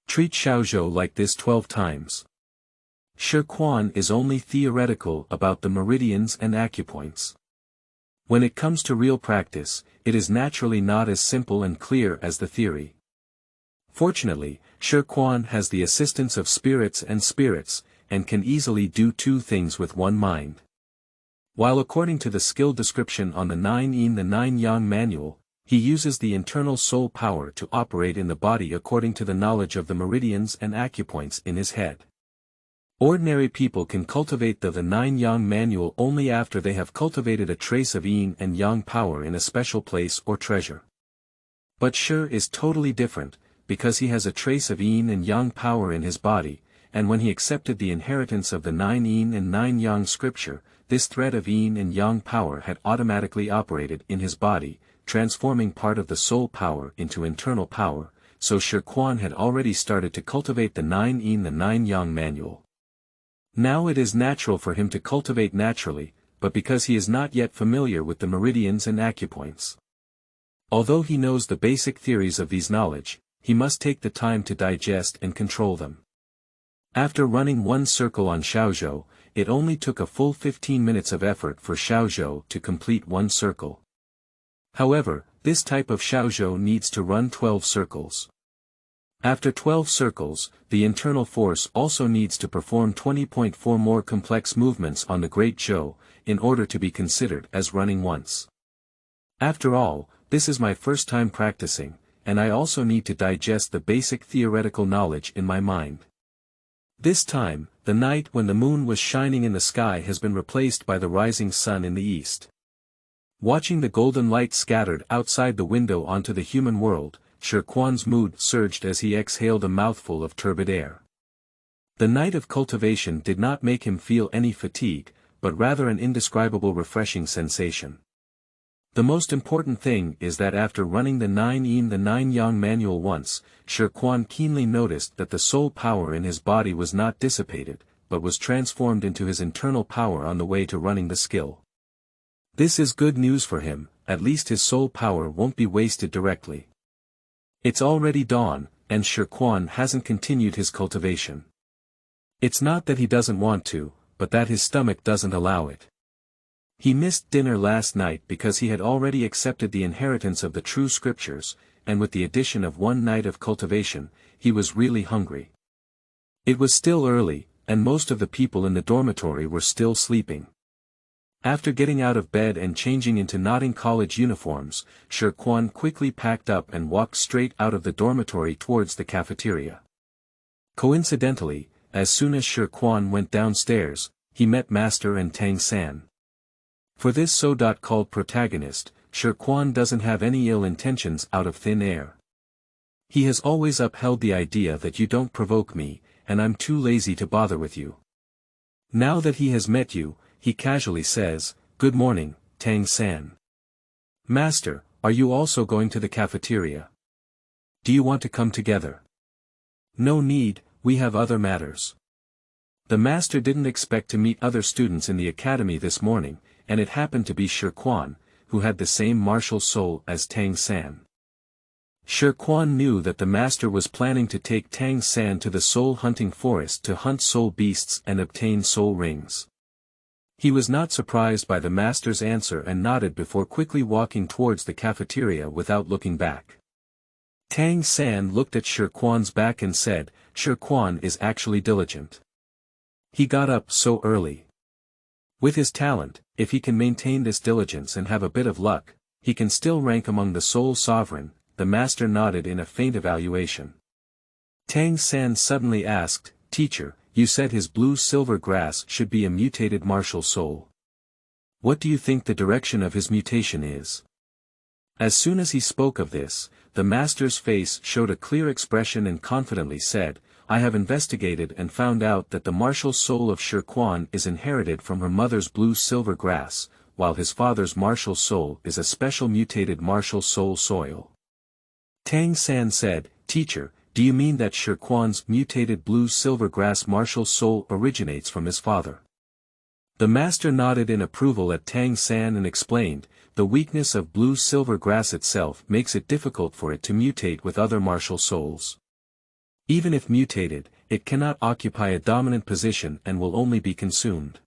Treat Xiaozhou like this 12 times. Shi Quan is only theoretical about the meridians and acupoints. When it comes to real practice, it is naturally not as simple and clear as the theory. Fortunately, Shi Quan has the assistance of spirits, and can easily do 2 things with one mind. While according to the skill description on the 9 Yin the 9 Yang manual, he uses the internal soul power to operate in the body according to the knowledge of the meridians and acupoints in his head. Ordinary people can cultivate the 9 Yang manual only after they have cultivated a trace of Yin and Yang power in a special place or treasure. But Shi is totally different, because he has a trace of Yin and Yang power in his body, and when he accepted the inheritance of the 9 Yin and 9 Yang scripture, this thread of Yin and Yang power had automatically operated in his body, transforming part of the soul power into internal power, so Shi Quan had already started to cultivate the 9 Yin the 9 Yang manual. Now it is natural for him to cultivate naturally, but because he is not yet familiar with the meridians and acupoints. Although he knows the basic theories of these knowledge, he must take the time to digest and control them. After running 1 circle on Xiaozhou, it only took a full 15 minutes of effort for Xiaozhou to complete 1 circle. However, this type of Xiaozhou needs to run 12 circles. After 12 circles, the internal force also needs to perform 20.4 more complex movements on the Great Zhou, in order to be considered as running once. After all, this is my first time practicing, and I also need to digest the basic theoretical knowledge in my mind. This time, the night when the moon was shining in the sky has been replaced by the rising sun in the east. Watching the golden light scattered outside the window onto the human world, Shi Quan's mood surged as he exhaled a mouthful of turbid air. The night of cultivation did not make him feel any fatigue, but rather an indescribable refreshing sensation. The most important thing is that after running the 9 Yin the 9 Yang manual once, Shi Quan keenly noticed that the soul power in his body was not dissipated, but was transformed into his internal power on the way to running the skill. This is good news for him, at least his soul power won't be wasted directly. It's already dawn, and Shi Quan hasn't continued his cultivation. It's not that he doesn't want to, but that his stomach doesn't allow it. He missed dinner last night because he had already accepted the inheritance of the true scriptures, and with the addition of one night of cultivation, he was really hungry. It was still early, and most of the people in the dormitory were still sleeping. After getting out of bed and changing into nodding college uniforms, Shi Quan quickly packed up and walked straight out of the dormitory towards the cafeteria. Coincidentally, as soon as Shi Quan went downstairs, he met Master and Tang San. For this so-called protagonist, Shi Quan doesn't have any ill intentions out of thin air. He has always upheld the idea that you don't provoke me, and I'm too lazy to bother with you. Now that he has met you, he casually says, "Good morning, Tang San. Master, are you also going to the cafeteria? Do you want to come together?" "No need, we have other matters." The master didn't expect to meet other students in the academy this morning, and it happened to be Shi Quan, who had the same martial soul as Tang San. Shi Quan knew that the master was planning to take Tang San to the soul-hunting forest to hunt soul beasts and obtain soul rings. He was not surprised by the master's answer and nodded before quickly walking towards the cafeteria without looking back. Tang San looked at Shi Quan's back and said, "Shi Quan is actually diligent. He got up so early. With his talent, if he can maintain this diligence and have a bit of luck, he can still rank among the soul sovereign." The master nodded in a faint evaluation. Tang San suddenly asked, "Teacher, you said his blue-silver grass should be a mutated martial soul. What do you think the direction of his mutation is?" As soon as he spoke of this, the master's face showed a clear expression and confidently said, "I have investigated and found out that the martial soul of Shi Quan is inherited from her mother's blue-silver grass, while his father's martial soul is a special mutated martial soul soil." Tang San said, "Teacher, do you mean that Shi Quan's mutated blue-silver grass martial soul originates from his father?" The master nodded in approval at Tang San and explained, "The weakness of blue-silver grass itself makes it difficult for it to mutate with other martial souls. Even if mutated, it cannot occupy a dominant position and will only be consumed.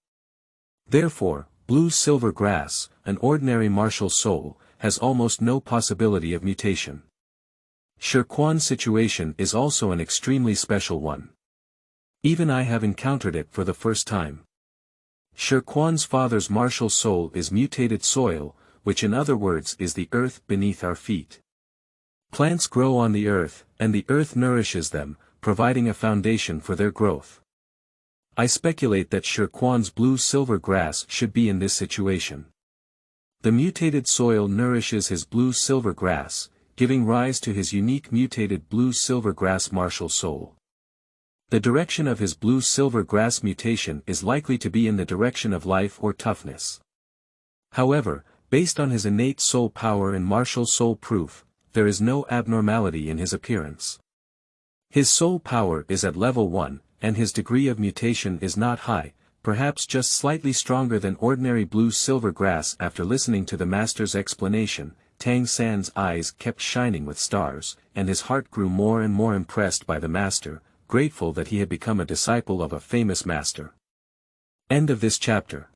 Therefore, blue-silver grass, an ordinary martial soul, has almost no possibility of mutation. Shi Quan's situation is also an extremely special one. Even I have encountered it for the first time. Shi Quan's father's martial soul is mutated soil, which in other words is the earth beneath our feet. Plants grow on the earth, and the earth nourishes them, providing a foundation for their growth. I speculate that Shi Quan's blue-silver grass should be in this situation. The mutated soil nourishes his blue-silver grass, giving rise to his unique mutated blue-silver grass martial soul. The direction of his blue-silver grass mutation is likely to be in the direction of life or toughness. However, based on his innate soul power and martial soul proof, there is no abnormality in his appearance. His soul power is at level 1, and his degree of mutation is not high, perhaps just slightly stronger than ordinary blue-silver grass. After listening to the master's explanation, Tang San's eyes kept shining with stars, and his heart grew more and more impressed by the master, grateful that he had become a disciple of a famous master. End of this chapter.